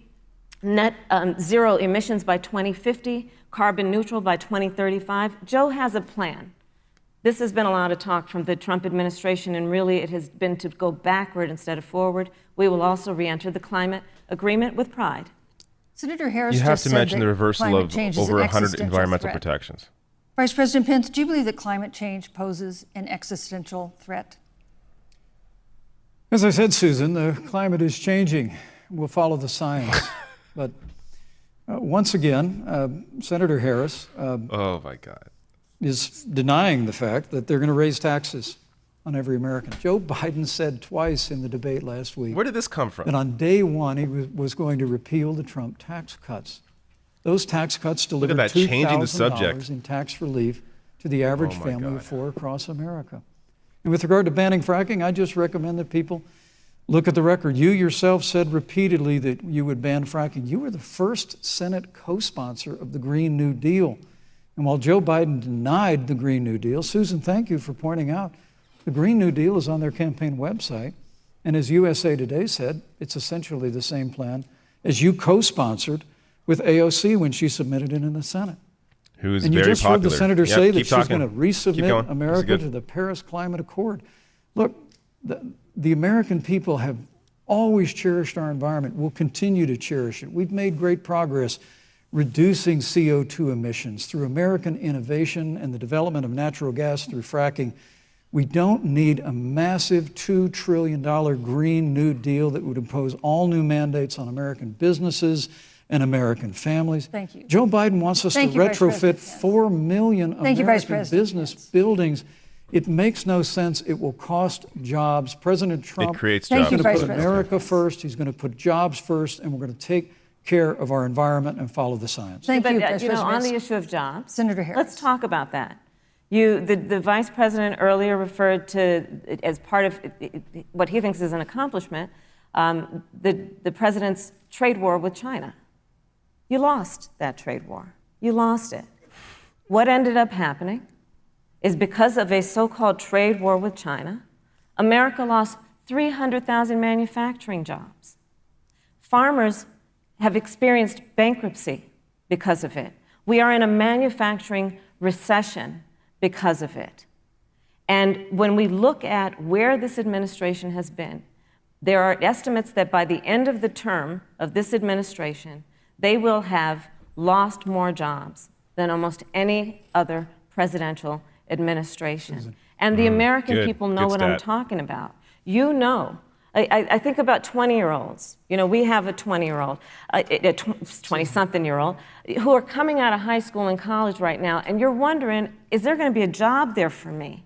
[SPEAKER 5] net zero emissions by 2050, carbon neutral by 2035. Joe has a plan. This has been a lot of talk from the Trump administration, and really it has been to go backward instead of forward. We will also re-enter the climate agreement with pride.
[SPEAKER 3] Senator Harris
[SPEAKER 1] You have
[SPEAKER 3] just
[SPEAKER 1] to
[SPEAKER 3] said
[SPEAKER 1] mention
[SPEAKER 3] that
[SPEAKER 1] the reversal
[SPEAKER 3] climate
[SPEAKER 1] of
[SPEAKER 3] change is
[SPEAKER 1] over
[SPEAKER 3] an
[SPEAKER 1] 100
[SPEAKER 3] existential
[SPEAKER 1] environmental
[SPEAKER 3] threat.
[SPEAKER 1] protections.
[SPEAKER 3] Vice President Pence, do you believe that climate change poses an existential threat?
[SPEAKER 4] As I said, Susan, the climate is changing. We'll follow the science. But once again, Senator Harris
[SPEAKER 1] Oh, my God.
[SPEAKER 4] is denying the fact that they're going to raise taxes on every American. Joe Biden said twice in the debate last week
[SPEAKER 1] Where did this come from?
[SPEAKER 4] that on day one he was going to repeal the Trump tax cuts. Those tax cuts delivered
[SPEAKER 1] that, changing the
[SPEAKER 4] $2,000
[SPEAKER 1] subject.
[SPEAKER 4] in tax relief to the average
[SPEAKER 1] Oh, my
[SPEAKER 4] family
[SPEAKER 1] God.
[SPEAKER 4] of four across America. And with regard to banning fracking, I just recommend that people look at the record. You yourself said repeatedly that you would ban fracking. You were the first Senate co-sponsor of the Green New Deal. And while Joe Biden denied the Green New Deal, Susan, thank you for pointing out, the Green New Deal is on their campaign website. And as USA Today said, it's essentially the same plan as you co-sponsored with AOC when she submitted it in the Senate.
[SPEAKER 1] Who's
[SPEAKER 4] And you
[SPEAKER 1] very
[SPEAKER 4] just
[SPEAKER 1] popular.
[SPEAKER 4] heard the senator
[SPEAKER 1] Yep,
[SPEAKER 4] say that
[SPEAKER 1] keep
[SPEAKER 4] she's
[SPEAKER 1] talking.
[SPEAKER 4] going to
[SPEAKER 1] Keep going.
[SPEAKER 4] resubmit
[SPEAKER 1] This
[SPEAKER 4] America
[SPEAKER 1] is good.
[SPEAKER 4] to the Paris Climate Accord. Look, the American people have always cherished our environment. We'll continue to cherish it. We've made great progress reducing CO2 emissions through American innovation and the development of natural gas through fracking. We don't need a massive $2 trillion Green New Deal that would impose all new mandates on American businesses and American families.
[SPEAKER 3] Thank you.
[SPEAKER 4] Joe Biden wants us
[SPEAKER 3] Thank
[SPEAKER 4] to
[SPEAKER 3] you, Vice
[SPEAKER 4] retrofit
[SPEAKER 3] President Pence.
[SPEAKER 4] 4 million
[SPEAKER 3] Thank you, Vice
[SPEAKER 4] American
[SPEAKER 3] President
[SPEAKER 4] business
[SPEAKER 3] Pence.
[SPEAKER 4] buildings. It makes no sense. It will cost jobs. President Trump
[SPEAKER 1] It creates
[SPEAKER 3] Thank
[SPEAKER 1] jobs.
[SPEAKER 3] you,
[SPEAKER 4] is
[SPEAKER 3] Vice
[SPEAKER 4] going to put
[SPEAKER 3] President.
[SPEAKER 4] America first. He's going to put jobs first, and we're going to take care of our environment and follow the science.
[SPEAKER 3] Thank
[SPEAKER 5] But
[SPEAKER 3] you, Vice President
[SPEAKER 5] on
[SPEAKER 3] Pence.
[SPEAKER 5] the issue of jobs,
[SPEAKER 3] Senator Harris.
[SPEAKER 5] let's talk about that. The Vice President earlier referred to, as part of what he thinks is an accomplishment, the President's trade war with China. You lost that trade war. You lost it. What ended up happening is because of a so-called trade war with China, America lost 300,000 manufacturing jobs. Farmers have experienced bankruptcy because of it. We are in a manufacturing recession because of it. And when we look at where this administration has been, there are estimates that by the end of the term of this administration, they will have lost more jobs than almost any other presidential administration. And the American
[SPEAKER 1] good.
[SPEAKER 5] people know
[SPEAKER 1] Good
[SPEAKER 5] what I'm
[SPEAKER 1] stat.
[SPEAKER 5] talking about. You know. I think about 20-year-olds. We have a 20-year-old, a 20-something-year-old, who are coming out of high school and college right now, and you're wondering, is there going to be a job there for me?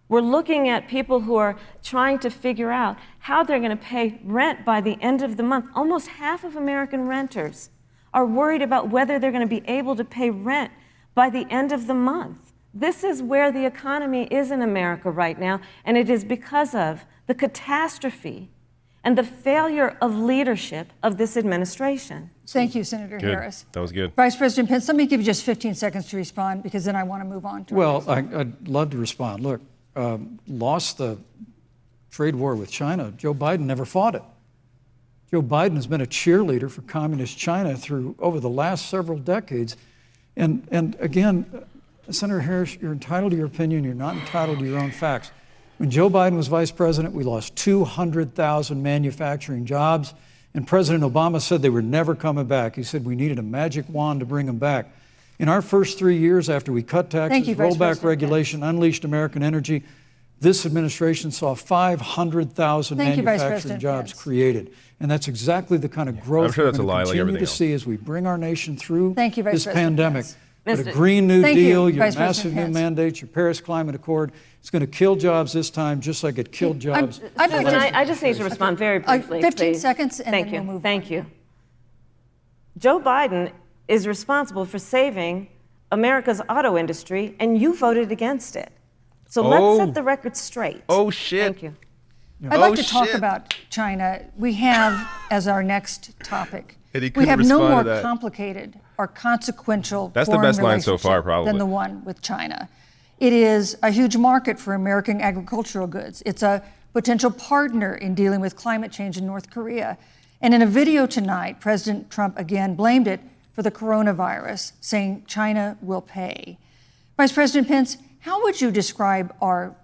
[SPEAKER 5] We're looking at people who are trying to figure out how they're going to pay rent by the end of the month. Almost half of American renters are worried about whether they're going to be able to pay rent by the end of the month. This is where the economy is in America right now, and it is because of the catastrophe and the failure of leadership of this administration.
[SPEAKER 3] Thank you, Senator
[SPEAKER 1] Good.
[SPEAKER 3] Harris.
[SPEAKER 1] That was good.
[SPEAKER 3] Vice President Pence, let me give you just 15 seconds to respond, because then I want to move on to our
[SPEAKER 4] Well,
[SPEAKER 3] next.
[SPEAKER 4] I'd love to respond. Look, lost the trade war with China. Joe Biden never fought it. Joe Biden has been a cheerleader for communist China over the last several decades. And again, Senator Harris, you're entitled to your opinion. You're not entitled to your own facts. When Joe Biden was vice president, we lost 200,000 manufacturing jobs, and President Obama said they were never coming back. He said we needed a magic wand to bring them back. In our first 3 years after we cut taxes,
[SPEAKER 3] you, Vice
[SPEAKER 4] rolled back
[SPEAKER 3] President
[SPEAKER 4] regulation, unleashed American energy, this administration saw 500,000
[SPEAKER 3] Thank you, Vice
[SPEAKER 4] manufacturing
[SPEAKER 3] President
[SPEAKER 4] jobs
[SPEAKER 3] Pence.
[SPEAKER 4] created. And that's exactly the kind of growth
[SPEAKER 1] I'm sure
[SPEAKER 4] we're
[SPEAKER 1] that's a
[SPEAKER 4] going
[SPEAKER 1] lie
[SPEAKER 4] to
[SPEAKER 1] like
[SPEAKER 4] continue
[SPEAKER 1] everything
[SPEAKER 4] to
[SPEAKER 1] else.
[SPEAKER 4] see as we bring our nation through
[SPEAKER 3] Thank you, Vice
[SPEAKER 4] this
[SPEAKER 3] President
[SPEAKER 4] pandemic.
[SPEAKER 3] Pence.
[SPEAKER 4] But a
[SPEAKER 5] Mr.
[SPEAKER 4] Green New
[SPEAKER 3] Thank you,
[SPEAKER 4] Deal, your
[SPEAKER 3] Vice
[SPEAKER 4] massive
[SPEAKER 3] President
[SPEAKER 4] new
[SPEAKER 3] Pence.
[SPEAKER 4] mandates, your Paris Climate Accord, it's going to kill jobs this time just like it killed jobs.
[SPEAKER 3] I'd like
[SPEAKER 5] Susan,
[SPEAKER 3] to-
[SPEAKER 5] I just need to respond very briefly,
[SPEAKER 3] 15
[SPEAKER 5] please.
[SPEAKER 3] seconds, and
[SPEAKER 5] Thank
[SPEAKER 3] then
[SPEAKER 5] you.
[SPEAKER 3] we'll move
[SPEAKER 5] Thank
[SPEAKER 3] on.
[SPEAKER 5] you. Joe Biden is responsible for saving America's auto industry, and you voted against it. So
[SPEAKER 1] Oh.
[SPEAKER 5] let's set the record straight.
[SPEAKER 1] Oh, shit.
[SPEAKER 5] Thank you.
[SPEAKER 3] I'd like
[SPEAKER 1] Oh,
[SPEAKER 3] to talk
[SPEAKER 1] shit.
[SPEAKER 3] about China. We have as our next topic.
[SPEAKER 1] And he
[SPEAKER 3] We
[SPEAKER 1] couldn't
[SPEAKER 3] have no
[SPEAKER 1] respond
[SPEAKER 3] more
[SPEAKER 1] to that.
[SPEAKER 3] complicated or consequential
[SPEAKER 1] That's the
[SPEAKER 3] foreign
[SPEAKER 1] best line so
[SPEAKER 3] relationship
[SPEAKER 1] far, probably.
[SPEAKER 3] than the one with China. It is a huge market for American agricultural goods. It's a potential partner in dealing with climate change in North Korea. And in a video tonight, President Trump again blamed it for the coronavirus, saying China will pay. Vice President Pence, how would you describe our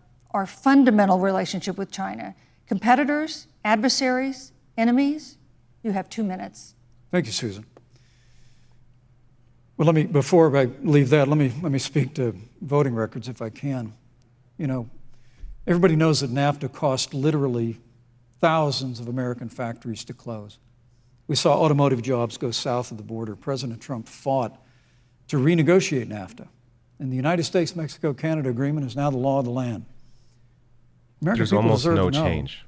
[SPEAKER 3] fundamental relationship with China? Competitors, adversaries, enemies? You have 2 minutes.
[SPEAKER 4] Thank you, Susan. Well, before I leave that, let me speak to voting records if I can. You know, everybody knows that NAFTA cost literally thousands of American factories to close. We saw automotive jobs go south of the border. President Trump fought to renegotiate NAFTA. And the United States-Mexico-Canada agreement is now the law of the land. American
[SPEAKER 1] There's
[SPEAKER 4] people
[SPEAKER 1] almost
[SPEAKER 4] deserve
[SPEAKER 1] no
[SPEAKER 4] to know.
[SPEAKER 1] change.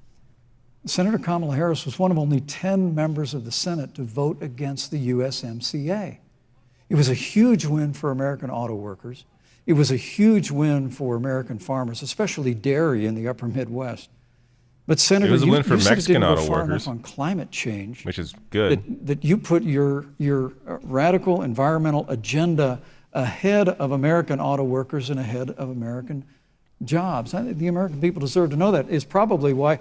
[SPEAKER 4] Senator Kamala Harris was one of only 10 members of the Senate to vote against the USMCA. It was a huge win for American auto workers. It was a huge win for American farmers, especially dairy in the upper Midwest. But Senator,
[SPEAKER 1] It was a win for
[SPEAKER 4] you said it
[SPEAKER 1] Mexican
[SPEAKER 4] didn't go
[SPEAKER 1] auto
[SPEAKER 4] far
[SPEAKER 1] workers.
[SPEAKER 4] enough on climate change,
[SPEAKER 1] Which is good.
[SPEAKER 4] that you put your radical environmental agenda ahead of American auto workers and ahead of American jobs. The American people deserve to know that. Is probably why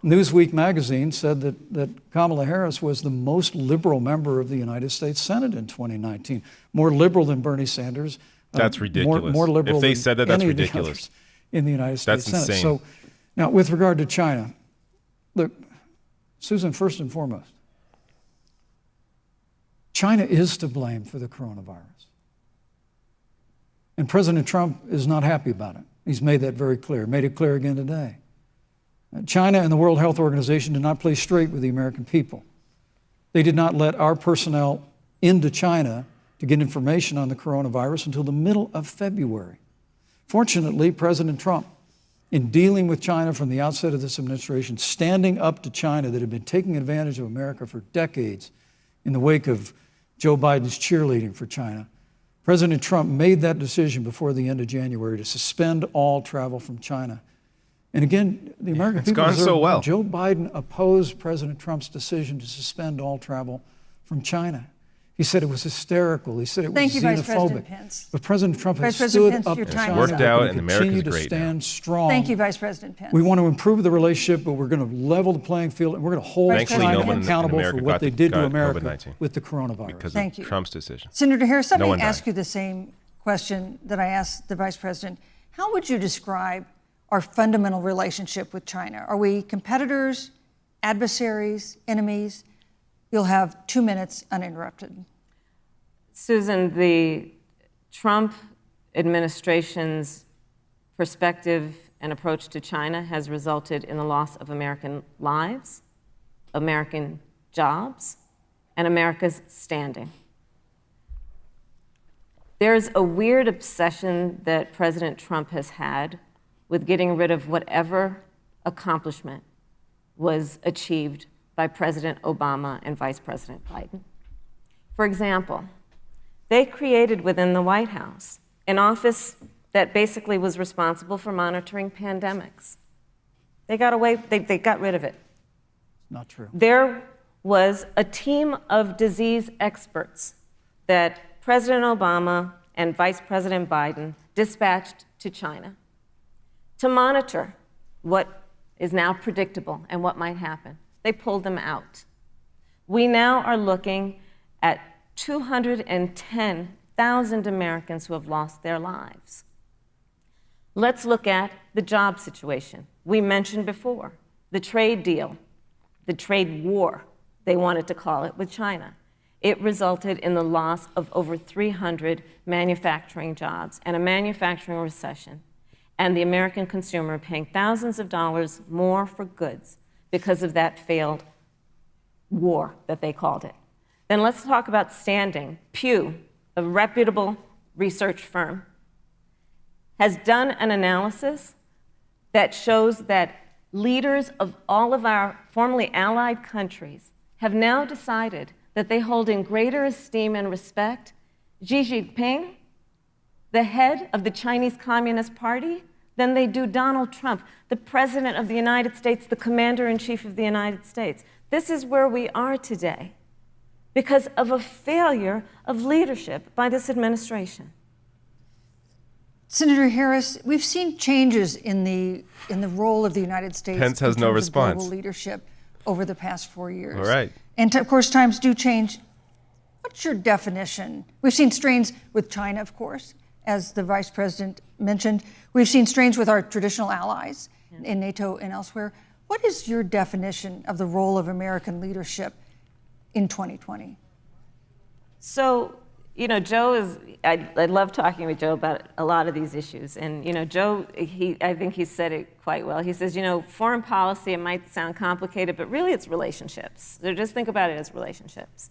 [SPEAKER 4] Newsweek magazine said that Kamala Harris was the most liberal member of the United States Senate in 2019, more liberal than Bernie Sanders.
[SPEAKER 1] That's ridiculous.
[SPEAKER 4] More liberal
[SPEAKER 1] If they
[SPEAKER 4] than
[SPEAKER 1] said that, that's
[SPEAKER 4] any of the
[SPEAKER 1] ridiculous.
[SPEAKER 4] others in the United States
[SPEAKER 1] That's
[SPEAKER 4] Senate.
[SPEAKER 1] insane.
[SPEAKER 4] So now, with regard to China, look, Susan, first and foremost, China is to blame for the coronavirus. And President Trump is not happy about it. He's made that very clear, made it clear again today. China and the World Health Organization did not play straight with the American people. They did not let our personnel into China to get information on the coronavirus until the middle of February. Fortunately, President Trump, in dealing with China from the outset of this administration, standing up to China that had been taking advantage of America for decades in the wake of Joe Biden's cheerleading for China, President Trump made that decision before the end of January to suspend all travel from China. And again, the American
[SPEAKER 1] It's
[SPEAKER 4] people
[SPEAKER 1] gone
[SPEAKER 4] deserve
[SPEAKER 1] so
[SPEAKER 4] to know
[SPEAKER 1] well.
[SPEAKER 4] Joe Biden opposed President Trump's decision to suspend all travel from China. He said it was hysterical. He said it was
[SPEAKER 3] Thank you, Vice
[SPEAKER 4] xenophobic.
[SPEAKER 3] President Pence.
[SPEAKER 4] But President Trump has
[SPEAKER 3] Vice President
[SPEAKER 4] stood
[SPEAKER 3] Pence,
[SPEAKER 4] up
[SPEAKER 3] your
[SPEAKER 4] to
[SPEAKER 3] time
[SPEAKER 4] China.
[SPEAKER 3] is
[SPEAKER 1] Worked
[SPEAKER 3] up.
[SPEAKER 1] out,
[SPEAKER 4] We're
[SPEAKER 1] and
[SPEAKER 4] gonna
[SPEAKER 1] America's
[SPEAKER 4] continue to
[SPEAKER 1] great now.
[SPEAKER 4] stand strong.
[SPEAKER 3] Thank you, Vice President Pence.
[SPEAKER 4] We want to improve the relationship, but we're going to level the playing field, and we're going to hold
[SPEAKER 3] Thankfully,
[SPEAKER 4] China
[SPEAKER 3] no one in
[SPEAKER 4] accountable
[SPEAKER 1] America
[SPEAKER 4] for what
[SPEAKER 1] got
[SPEAKER 4] they did to
[SPEAKER 1] got
[SPEAKER 4] America
[SPEAKER 1] COVID-19
[SPEAKER 4] with the coronavirus.
[SPEAKER 1] because
[SPEAKER 3] Thank
[SPEAKER 1] of
[SPEAKER 3] you.
[SPEAKER 1] Trump's decision.
[SPEAKER 3] Senator Harris, let
[SPEAKER 1] No
[SPEAKER 3] me
[SPEAKER 1] one
[SPEAKER 3] ask
[SPEAKER 1] died.
[SPEAKER 3] you the same question that I asked the Vice President. How would you describe our fundamental relationship with China? Are we competitors, adversaries, enemies? You'll have 2 minutes uninterrupted.
[SPEAKER 5] Susan, the Trump administration's perspective and approach to China has resulted in the loss of American lives, American jobs, and America's standing. There's a weird obsession that President Trump has had with getting rid of whatever accomplishment was achieved by President Obama and Vice President Biden. For example, they created within the White House an office that basically was responsible for monitoring pandemics. They got rid of it.
[SPEAKER 4] Not true.
[SPEAKER 5] There was a team of disease experts that President Obama and Vice President Biden dispatched to China to monitor what is now predictable and what might happen. They pulled them out. We now are looking at 210,000 Americans who have lost their lives. Let's look at the job situation. We mentioned before the trade deal, the trade war, they wanted to call it, with China. It resulted in the loss of over 300 manufacturing jobs and a manufacturing recession, and the American consumer paying thousands of dollars more for goods because of that failed war that they called it. Then let's talk about standing. Pew, a reputable research firm, has done an analysis that shows that leaders of all of our formerly allied countries have now decided that they hold in greater esteem and respect Xi Jinping, the head of the Chinese Communist Party, than they do Donald Trump, the President of the United States, the Commander-in-Chief of the United States. This is where we are today because of a failure of leadership by this administration.
[SPEAKER 3] Senator Harris, we've seen changes in the role of the United States.
[SPEAKER 1] Pence has
[SPEAKER 3] in
[SPEAKER 1] no
[SPEAKER 3] terms of
[SPEAKER 1] response.
[SPEAKER 3] global leadership over the past 4 years.
[SPEAKER 1] All right.
[SPEAKER 3] And of course, times do change. What's your definition? We've seen strains with China, of course, as the Vice President mentioned. We've seen strains with our traditional allies in NATO and elsewhere. What is your definition of the role of American leadership in 2020?
[SPEAKER 5] So, you know, Joe is, I love talking with Joe about a lot of these issues. And, you know, Joe, I think he said it quite well. He says, you know, foreign policy, it might sound complicated, but really it's relationships. So just think about it as relationships.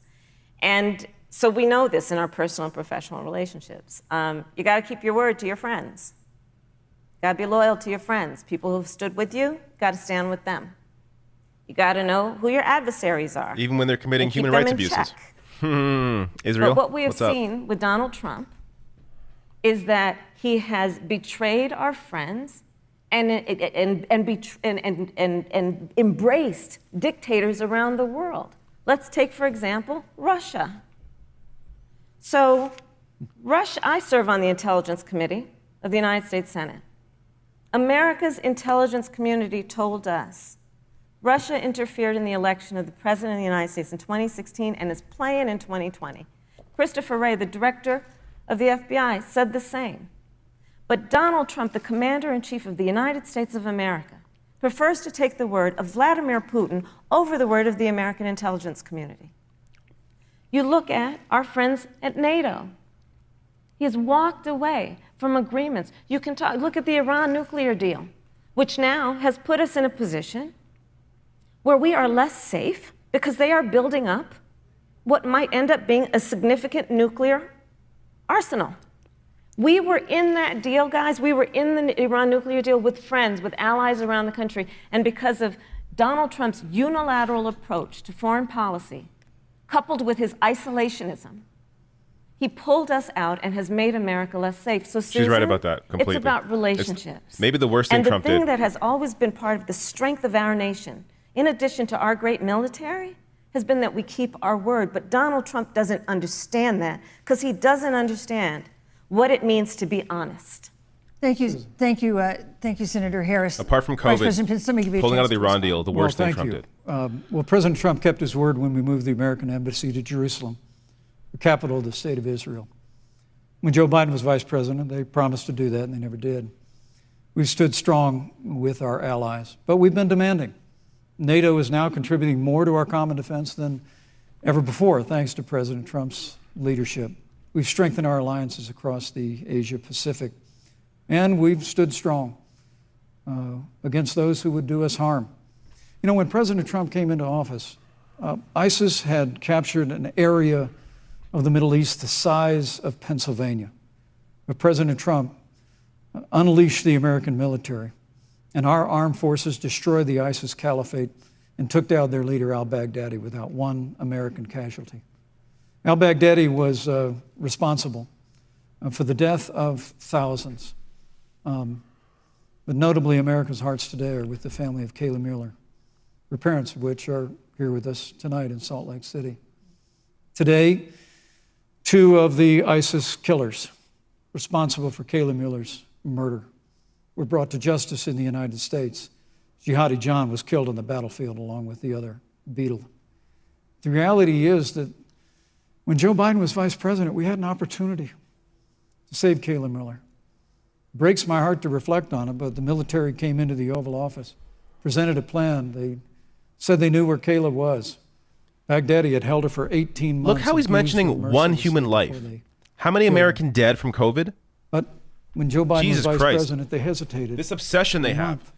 [SPEAKER 5] And so we know this in our personal and professional relationships. You got to keep your word to your friends. You got to be loyal to your friends. People who've stood with you, got to stand with them. You got to know who your adversaries are.
[SPEAKER 1] Even when they're committing
[SPEAKER 5] and keep
[SPEAKER 1] human
[SPEAKER 5] them
[SPEAKER 1] rights
[SPEAKER 5] in
[SPEAKER 1] abuses.
[SPEAKER 5] check.
[SPEAKER 1] Israel,
[SPEAKER 5] But what we have
[SPEAKER 1] what's up?
[SPEAKER 5] seen with Donald Trump is that he has betrayed our friends and embraced dictators around the world. Let's take, for example, Russia. So, Russia, I serve on the Intelligence Committee of the United States Senate. America's intelligence community told us Russia interfered in the election of the President of the United States in 2016 and is playing in 2020. Christopher Wray, the director of the FBI, said the same. But Donald Trump, the Commander-in-Chief of the United States of America, prefers to take the word of Vladimir Putin over the word of the American intelligence community. You look at our friends at NATO. He has walked away from agreements. You can look at the Iran nuclear deal, which now has put us in a position where we are less safe because they are building up what might end up being a significant nuclear arsenal. We were in that deal, guys. We were in the Iran nuclear deal with friends, with allies around the country. And because of Donald Trump's unilateral approach to foreign policy, coupled with his isolationism, he pulled us out and has made America less safe. So, Susan,
[SPEAKER 1] She's right about that completely.
[SPEAKER 5] It's about relationships.
[SPEAKER 1] It's maybe the worst thing Trump did.
[SPEAKER 5] And the thing that has always been part of the strength of our nation, in addition to our great military, has been that we keep our word. But Donald Trump doesn't understand that because he doesn't understand what it means to be honest.
[SPEAKER 3] Thank you, Senator Harris.
[SPEAKER 1] Apart from
[SPEAKER 3] Vice
[SPEAKER 1] COVID,
[SPEAKER 3] President Pence, let me give you a
[SPEAKER 1] pulling out of
[SPEAKER 3] chance
[SPEAKER 1] the
[SPEAKER 3] to
[SPEAKER 1] Iran
[SPEAKER 3] respond.
[SPEAKER 1] deal, the worst thing Trump
[SPEAKER 4] thank
[SPEAKER 1] did.
[SPEAKER 4] you. Well, President Trump kept his word when we moved the American embassy to Jerusalem, the capital of the state of Israel. When Joe Biden was vice president, they promised to do that, and they never did. We've stood strong with our allies, but we've been demanding. NATO is now contributing more to our common defense than ever before, thanks to President Trump's leadership. We've strengthened our alliances across the Asia-Pacific, and we've stood strong against those who would do us harm. You know, when President Trump came into office, ISIS had captured an area of the Middle East the size of Pennsylvania. But President Trump unleashed the American military, and our armed forces destroyed the ISIS caliphate and took down their leader, al-Baghdadi, without one American casualty. Al-Baghdadi was responsible for the death of thousands. But notably, America's hearts today are with the family of Kayla Mueller, her parents of which are here with us tonight in Salt Lake City. Today, 2 of the ISIS killers responsible for Kayla Mueller's murder were brought to justice in the United States. Jihadi John was killed on the battlefield along with the other Beetle. The reality is that when Joe Biden was vice president, we had an opportunity to save Kayla Mueller. It breaks my heart to reflect on it, but the military came into the Oval Office, presented a plan. They said they knew where Kayla was. Baghdadi had held her for 18 months.
[SPEAKER 1] Look how he's
[SPEAKER 4] abused her
[SPEAKER 1] mentioning one
[SPEAKER 4] mercilessly
[SPEAKER 1] human life.
[SPEAKER 4] before they
[SPEAKER 1] How many
[SPEAKER 4] killed her.
[SPEAKER 1] American dead from COVID?
[SPEAKER 4] But when Joe Biden
[SPEAKER 1] Jesus
[SPEAKER 4] was vice
[SPEAKER 1] Christ.
[SPEAKER 4] president, they hesitated.
[SPEAKER 1] This obsession they
[SPEAKER 4] a
[SPEAKER 1] have.
[SPEAKER 4] month.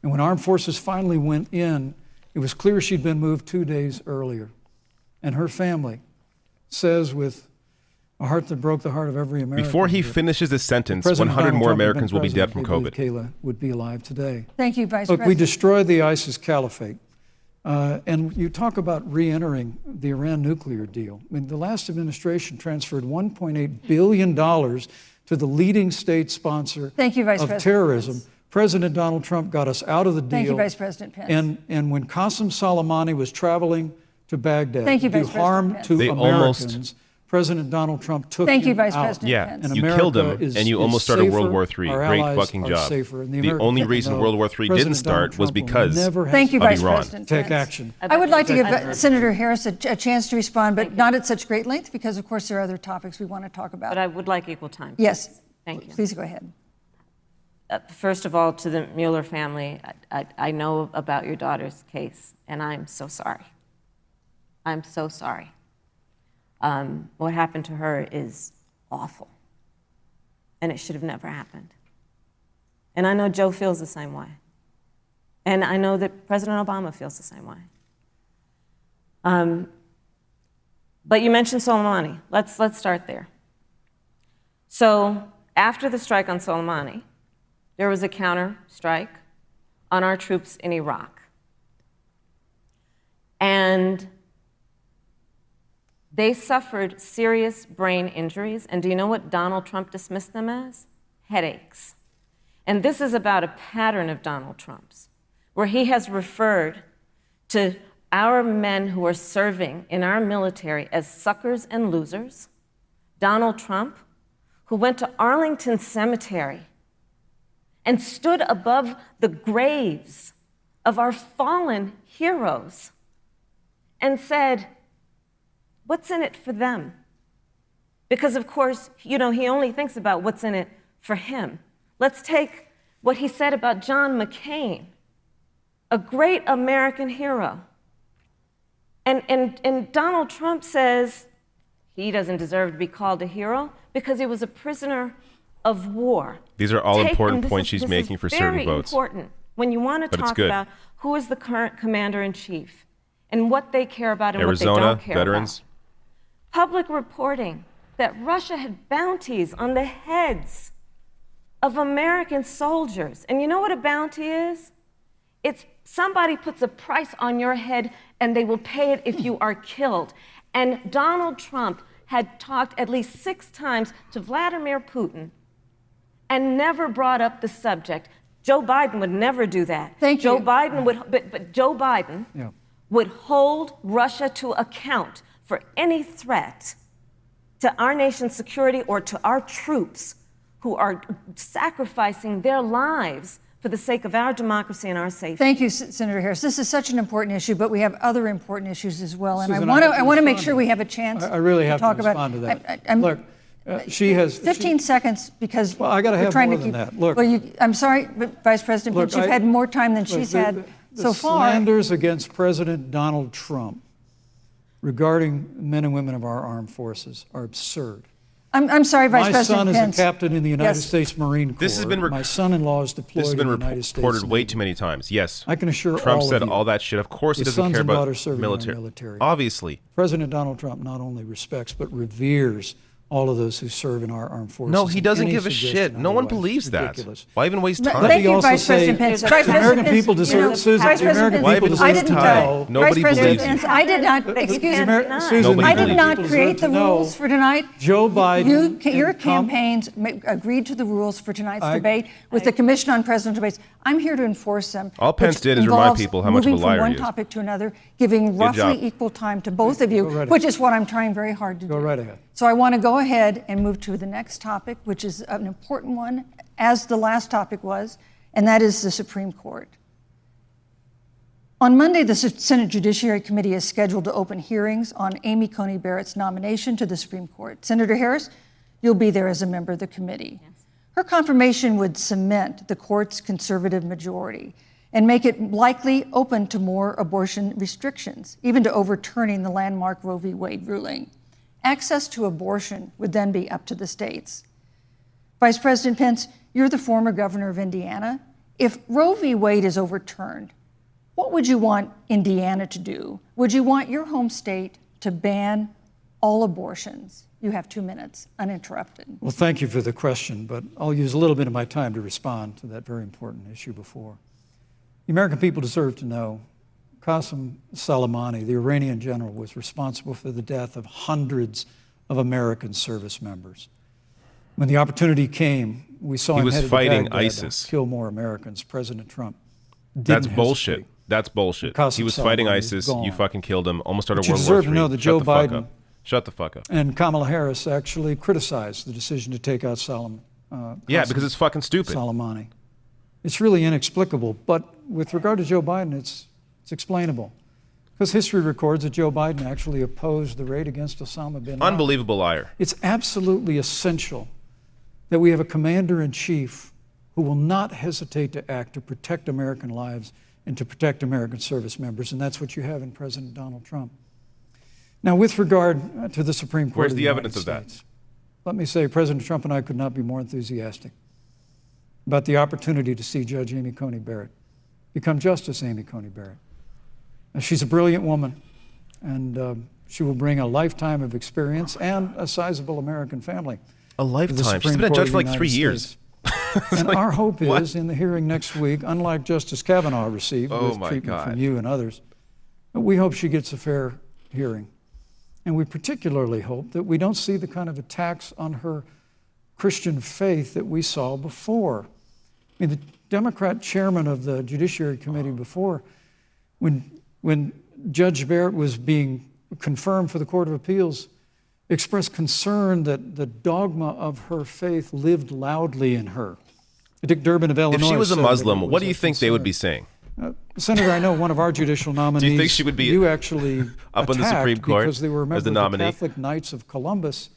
[SPEAKER 4] And when armed forces finally went in, it was clear she'd been moved 2 days earlier. And her family says with a heart that broke the heart of every American.
[SPEAKER 1] Before he
[SPEAKER 4] that
[SPEAKER 1] finishes this sentence,
[SPEAKER 4] President
[SPEAKER 1] 100
[SPEAKER 4] Donald
[SPEAKER 1] more
[SPEAKER 4] Trump had been
[SPEAKER 1] Americans will be dead
[SPEAKER 4] president,
[SPEAKER 1] from
[SPEAKER 4] they
[SPEAKER 1] COVID.
[SPEAKER 4] believed Kayla would be alive today.
[SPEAKER 3] Thank you, Vice
[SPEAKER 4] Look, we
[SPEAKER 3] President.
[SPEAKER 4] destroyed the ISIS caliphate. And you talk about re-entering the Iran nuclear deal. I mean, the last administration transferred $1.8 billion to the leading state sponsor
[SPEAKER 3] Thank you, Vice
[SPEAKER 4] of
[SPEAKER 3] President
[SPEAKER 4] terrorism.
[SPEAKER 3] Pence.
[SPEAKER 4] President Donald Trump got us out of the deal.
[SPEAKER 3] Thank you, Vice President Pence.
[SPEAKER 4] And when Qasem Soleimani was traveling to Baghdad
[SPEAKER 3] Thank you,
[SPEAKER 4] to do
[SPEAKER 3] Vice President
[SPEAKER 4] harm
[SPEAKER 3] Pence.
[SPEAKER 4] to
[SPEAKER 1] They
[SPEAKER 4] Americans,
[SPEAKER 1] almost-
[SPEAKER 4] President Donald Trump took
[SPEAKER 3] Thank you,
[SPEAKER 4] him
[SPEAKER 3] Vice
[SPEAKER 4] out.
[SPEAKER 3] President
[SPEAKER 1] Yeah,
[SPEAKER 3] Pence.
[SPEAKER 4] And
[SPEAKER 1] you
[SPEAKER 4] America
[SPEAKER 1] killed him,
[SPEAKER 4] is-
[SPEAKER 1] and you
[SPEAKER 4] is
[SPEAKER 1] almost started World
[SPEAKER 4] safer.
[SPEAKER 1] War III.
[SPEAKER 4] Our
[SPEAKER 1] Great
[SPEAKER 4] allies
[SPEAKER 1] fucking
[SPEAKER 4] are
[SPEAKER 1] job.
[SPEAKER 4] safer. And
[SPEAKER 1] The
[SPEAKER 4] American
[SPEAKER 1] only
[SPEAKER 4] people
[SPEAKER 1] reason
[SPEAKER 4] know
[SPEAKER 1] World War III
[SPEAKER 4] President
[SPEAKER 1] didn't start
[SPEAKER 4] Donald
[SPEAKER 1] was
[SPEAKER 4] Trump will
[SPEAKER 1] because
[SPEAKER 4] never
[SPEAKER 3] Thank you,
[SPEAKER 1] of
[SPEAKER 3] Vice
[SPEAKER 1] Iran.
[SPEAKER 3] President
[SPEAKER 4] take
[SPEAKER 3] Pence.
[SPEAKER 4] action.
[SPEAKER 3] I would like to give Senator Harris a chance to respond, but not at such great length because, of course, there are other topics we want to talk about.
[SPEAKER 5] But I would like equal time.
[SPEAKER 3] Yes.
[SPEAKER 5] Thank you.
[SPEAKER 3] Please go ahead.
[SPEAKER 5] First of all, to the Mueller family, I know about your daughter's case, and I'm so sorry. I'm so sorry. What happened to her is awful, and it should have never happened. And I know Joe feels the same way. And I know that President Obama feels the same way. But you mentioned Soleimani. Let's start there. So after the strike on Soleimani, there was a counter strike on our troops in Iraq. And they suffered serious brain injuries. And do you know what Donald Trump dismissed them as? Headaches. And this is about a pattern of Donald Trump's, where he has referred to our men who are serving in our military as suckers and losers. Donald Trump, who went to Arlington Cemetery and stood above the graves of our fallen heroes and said, what's in it for them? Because, of course, he only thinks about what's in it for him. Let's take what he said about John McCain, a great American hero. And Donald Trump says he doesn't deserve to be called a hero because he was a prisoner of war.
[SPEAKER 1] These are all important
[SPEAKER 5] and this
[SPEAKER 1] points
[SPEAKER 5] is-
[SPEAKER 1] she's
[SPEAKER 5] this
[SPEAKER 1] making
[SPEAKER 5] is
[SPEAKER 1] for certain
[SPEAKER 5] very
[SPEAKER 1] votes.
[SPEAKER 5] important when you want to
[SPEAKER 1] But it's
[SPEAKER 5] talk
[SPEAKER 1] good.
[SPEAKER 5] about who is the current commander-in-chief and what they care about and what they
[SPEAKER 1] Arizona,
[SPEAKER 5] don't care
[SPEAKER 1] veterans.
[SPEAKER 5] about. Public reporting that Russia had bounties on the heads of American soldiers. And you know what a bounty is? It's somebody puts a price on your head and they will pay it if you are killed. And Donald Trump had talked at least 6 times to Vladimir Putin and never brought up the subject. Joe Biden would never do that.
[SPEAKER 3] Thank
[SPEAKER 5] Joe
[SPEAKER 3] you.
[SPEAKER 5] Biden would, but Joe Biden
[SPEAKER 4] Yeah.
[SPEAKER 5] would hold Russia to account for any threat to our nation's security or to our troops who are sacrificing their lives for the sake of our democracy and our safety.
[SPEAKER 3] Thank you, Senator Harris. This is such an important issue, but we have other important issues as well. And
[SPEAKER 4] Susan,
[SPEAKER 3] I
[SPEAKER 4] have
[SPEAKER 3] want to make
[SPEAKER 4] respond
[SPEAKER 3] sure we have a chance
[SPEAKER 4] I really have to
[SPEAKER 3] talk
[SPEAKER 4] respond
[SPEAKER 3] about
[SPEAKER 4] to that.
[SPEAKER 3] I'm-
[SPEAKER 4] Look, she has
[SPEAKER 3] 15 seconds because
[SPEAKER 4] Well, I gotta
[SPEAKER 3] we're
[SPEAKER 4] have
[SPEAKER 3] trying
[SPEAKER 4] more
[SPEAKER 3] to
[SPEAKER 4] than
[SPEAKER 3] keep.
[SPEAKER 4] that. Look.
[SPEAKER 3] Well, I'm sorry, but Vice President
[SPEAKER 4] Look,
[SPEAKER 3] Pence, you've
[SPEAKER 4] I-
[SPEAKER 3] had more time than
[SPEAKER 4] Look,
[SPEAKER 3] she's
[SPEAKER 4] the-
[SPEAKER 3] had
[SPEAKER 4] the
[SPEAKER 3] so far.
[SPEAKER 4] slanders against President Donald Trump regarding men and women of our armed forces are absurd.
[SPEAKER 3] I'm sorry, Vice
[SPEAKER 4] My
[SPEAKER 3] President
[SPEAKER 4] son is
[SPEAKER 3] Pence.
[SPEAKER 4] a captain in the United
[SPEAKER 3] Yes.
[SPEAKER 4] States Marine Corps.
[SPEAKER 1] This has been
[SPEAKER 4] My son-in-law is deployed
[SPEAKER 1] This has been
[SPEAKER 4] in the United States
[SPEAKER 1] reported way
[SPEAKER 4] Navy.
[SPEAKER 1] too many times. Yes.
[SPEAKER 4] I can assure
[SPEAKER 1] Trump
[SPEAKER 4] all
[SPEAKER 1] said
[SPEAKER 4] of you,
[SPEAKER 1] all that shit. Of course he
[SPEAKER 4] his
[SPEAKER 1] doesn't
[SPEAKER 4] sons
[SPEAKER 1] care
[SPEAKER 4] and
[SPEAKER 1] about
[SPEAKER 4] daughters serving in our
[SPEAKER 1] military.
[SPEAKER 4] military.
[SPEAKER 1] Obviously.
[SPEAKER 4] President Donald Trump not only respects but reveres all of those who serve in our armed forces.
[SPEAKER 1] No, he
[SPEAKER 4] and
[SPEAKER 1] doesn't
[SPEAKER 4] any
[SPEAKER 1] give a
[SPEAKER 4] suggestion
[SPEAKER 1] shit. No one
[SPEAKER 4] otherwise is
[SPEAKER 1] believes that.
[SPEAKER 4] ridiculous.
[SPEAKER 1] Why even waste
[SPEAKER 3] But
[SPEAKER 1] time?
[SPEAKER 4] Let
[SPEAKER 3] Thank
[SPEAKER 4] me
[SPEAKER 3] you,
[SPEAKER 4] also
[SPEAKER 3] Vice
[SPEAKER 4] say
[SPEAKER 3] President Pence.
[SPEAKER 4] the
[SPEAKER 3] Vice
[SPEAKER 4] American
[SPEAKER 3] President Pence,
[SPEAKER 4] people deserve,
[SPEAKER 3] you know,
[SPEAKER 4] Susan,
[SPEAKER 3] Vice
[SPEAKER 4] the American
[SPEAKER 3] President
[SPEAKER 4] people
[SPEAKER 3] Pence,
[SPEAKER 1] Why
[SPEAKER 4] deserve
[SPEAKER 1] even
[SPEAKER 4] to
[SPEAKER 1] waste time?
[SPEAKER 4] know.
[SPEAKER 1] Nobody
[SPEAKER 3] Vice President
[SPEAKER 1] believes you.
[SPEAKER 3] Pence, I did not, excuse me,
[SPEAKER 5] Susan,
[SPEAKER 1] Nobody
[SPEAKER 3] I did
[SPEAKER 1] believes
[SPEAKER 3] not
[SPEAKER 4] you.
[SPEAKER 3] create the
[SPEAKER 4] Deserve to know.
[SPEAKER 3] rules for tonight.
[SPEAKER 4] Joe Biden
[SPEAKER 3] Your
[SPEAKER 4] and Trump-
[SPEAKER 3] campaigns agreed to the rules for tonight's
[SPEAKER 4] I-
[SPEAKER 3] debate with the Commission on Presidential Debates. I'm here to enforce them.
[SPEAKER 1] All Pence
[SPEAKER 3] which
[SPEAKER 1] did is remind
[SPEAKER 3] involves
[SPEAKER 1] people how much of a
[SPEAKER 3] moving
[SPEAKER 1] liar
[SPEAKER 3] from
[SPEAKER 1] he
[SPEAKER 3] one
[SPEAKER 1] is.
[SPEAKER 3] topic to another, giving roughly
[SPEAKER 1] job.
[SPEAKER 3] equal time to both of you,
[SPEAKER 4] Go right
[SPEAKER 3] which
[SPEAKER 4] ahead.
[SPEAKER 3] is what I'm trying very hard to do.
[SPEAKER 4] Go right ahead.
[SPEAKER 3] So I want to go ahead and move to the next topic, which is an important one, as the last topic was, and that is the Supreme Court. On Monday, the Senate Judiciary Committee is scheduled to open hearings on Amy Coney Barrett's nomination to the Supreme Court. Senator Harris, you'll be there as a member of the committee. Her confirmation would cement the court's conservative majority and make it likely open to more abortion restrictions, even to overturning the landmark Roe v. Wade ruling. Access to abortion would then be up to the states. Vice President Pence, you're the former governor of Indiana. If Roe v. Wade is overturned, what would you want Indiana to do? Would you want your home state to ban all abortions? You have 2 minutes, uninterrupted.
[SPEAKER 4] Well, thank you for the question, but I'll use a little bit of my time to respond to that very important issue before. The American people deserve to know Qasem Soleimani, the Iranian general, was responsible for the death of hundreds of American service members. When the opportunity came, we saw him headed to
[SPEAKER 1] fighting
[SPEAKER 4] Baghdad
[SPEAKER 1] ISIS.
[SPEAKER 4] to kill more Americans. President Trump didn't
[SPEAKER 1] That's
[SPEAKER 4] hesitate.
[SPEAKER 1] bullshit. That's bullshit.
[SPEAKER 4] Qasem
[SPEAKER 1] He was fighting
[SPEAKER 4] Soleimani is
[SPEAKER 1] ISIS.
[SPEAKER 4] gone.
[SPEAKER 1] You fucking killed him. Almost started
[SPEAKER 4] But you
[SPEAKER 1] World War
[SPEAKER 4] deserve to know
[SPEAKER 1] III.
[SPEAKER 4] that
[SPEAKER 1] Shut
[SPEAKER 4] Joe
[SPEAKER 1] the fuck
[SPEAKER 4] Biden
[SPEAKER 1] up. Shut the fuck up.
[SPEAKER 4] and Kamala Harris actually criticized the decision to take out
[SPEAKER 1] Yeah,
[SPEAKER 4] Qasem
[SPEAKER 1] because it's fucking stupid.
[SPEAKER 4] Soleimani. It's really inexplicable, but with regard to Joe Biden, it's explainable. Because history records that Joe Biden actually opposed the raid against Osama bin Laden.
[SPEAKER 1] Unbelievable liar.
[SPEAKER 4] It's absolutely essential that we have a commander-in-chief who will not hesitate to act to protect American lives and to protect American service members, and that's what you have in President Donald Trump. Now, with regard to the Supreme Court
[SPEAKER 1] Where's
[SPEAKER 4] of
[SPEAKER 1] the
[SPEAKER 4] United
[SPEAKER 1] evidence of that?
[SPEAKER 4] States, let me say President Trump and I could not be more enthusiastic about the opportunity to see Judge Amy Coney Barrett become Justice Amy Coney Barrett. Now, she's a brilliant woman, and she will bring a lifetime of experience and a sizable American family.
[SPEAKER 1] A
[SPEAKER 4] to the
[SPEAKER 1] lifetime. She's
[SPEAKER 4] Supreme
[SPEAKER 1] been a
[SPEAKER 4] Court
[SPEAKER 1] judge
[SPEAKER 4] of
[SPEAKER 1] for
[SPEAKER 4] the
[SPEAKER 1] like 3
[SPEAKER 4] United
[SPEAKER 1] years.
[SPEAKER 4] States. And our hope is, in the hearing next week, unlike Justice Kavanaugh received with
[SPEAKER 1] my
[SPEAKER 4] treatment
[SPEAKER 1] God.
[SPEAKER 4] from you and others, we hope she gets a fair hearing. And we particularly hope that we don't see the kind of attacks on her Christian faith that we saw before. I mean, the Democrat chairman of the Judiciary Committee before, when Judge Barrett was being confirmed for the Court of Appeals, expressed concern that the dogma of her faith lived loudly in her. Dick Durbin of Illinois
[SPEAKER 1] If she was a
[SPEAKER 4] said that
[SPEAKER 1] Muslim,
[SPEAKER 4] it
[SPEAKER 1] what
[SPEAKER 4] was
[SPEAKER 1] do you
[SPEAKER 4] a
[SPEAKER 1] think they would be
[SPEAKER 4] concern.
[SPEAKER 1] saying?
[SPEAKER 4] Senator, I know one of our judicial nominees.
[SPEAKER 1] think she would be
[SPEAKER 4] you actually
[SPEAKER 1] up on the
[SPEAKER 4] attacked
[SPEAKER 1] Supreme Court
[SPEAKER 4] because they were
[SPEAKER 1] as
[SPEAKER 4] members
[SPEAKER 1] the
[SPEAKER 4] of the
[SPEAKER 1] nominee?
[SPEAKER 4] Catholic Knights of Columbus,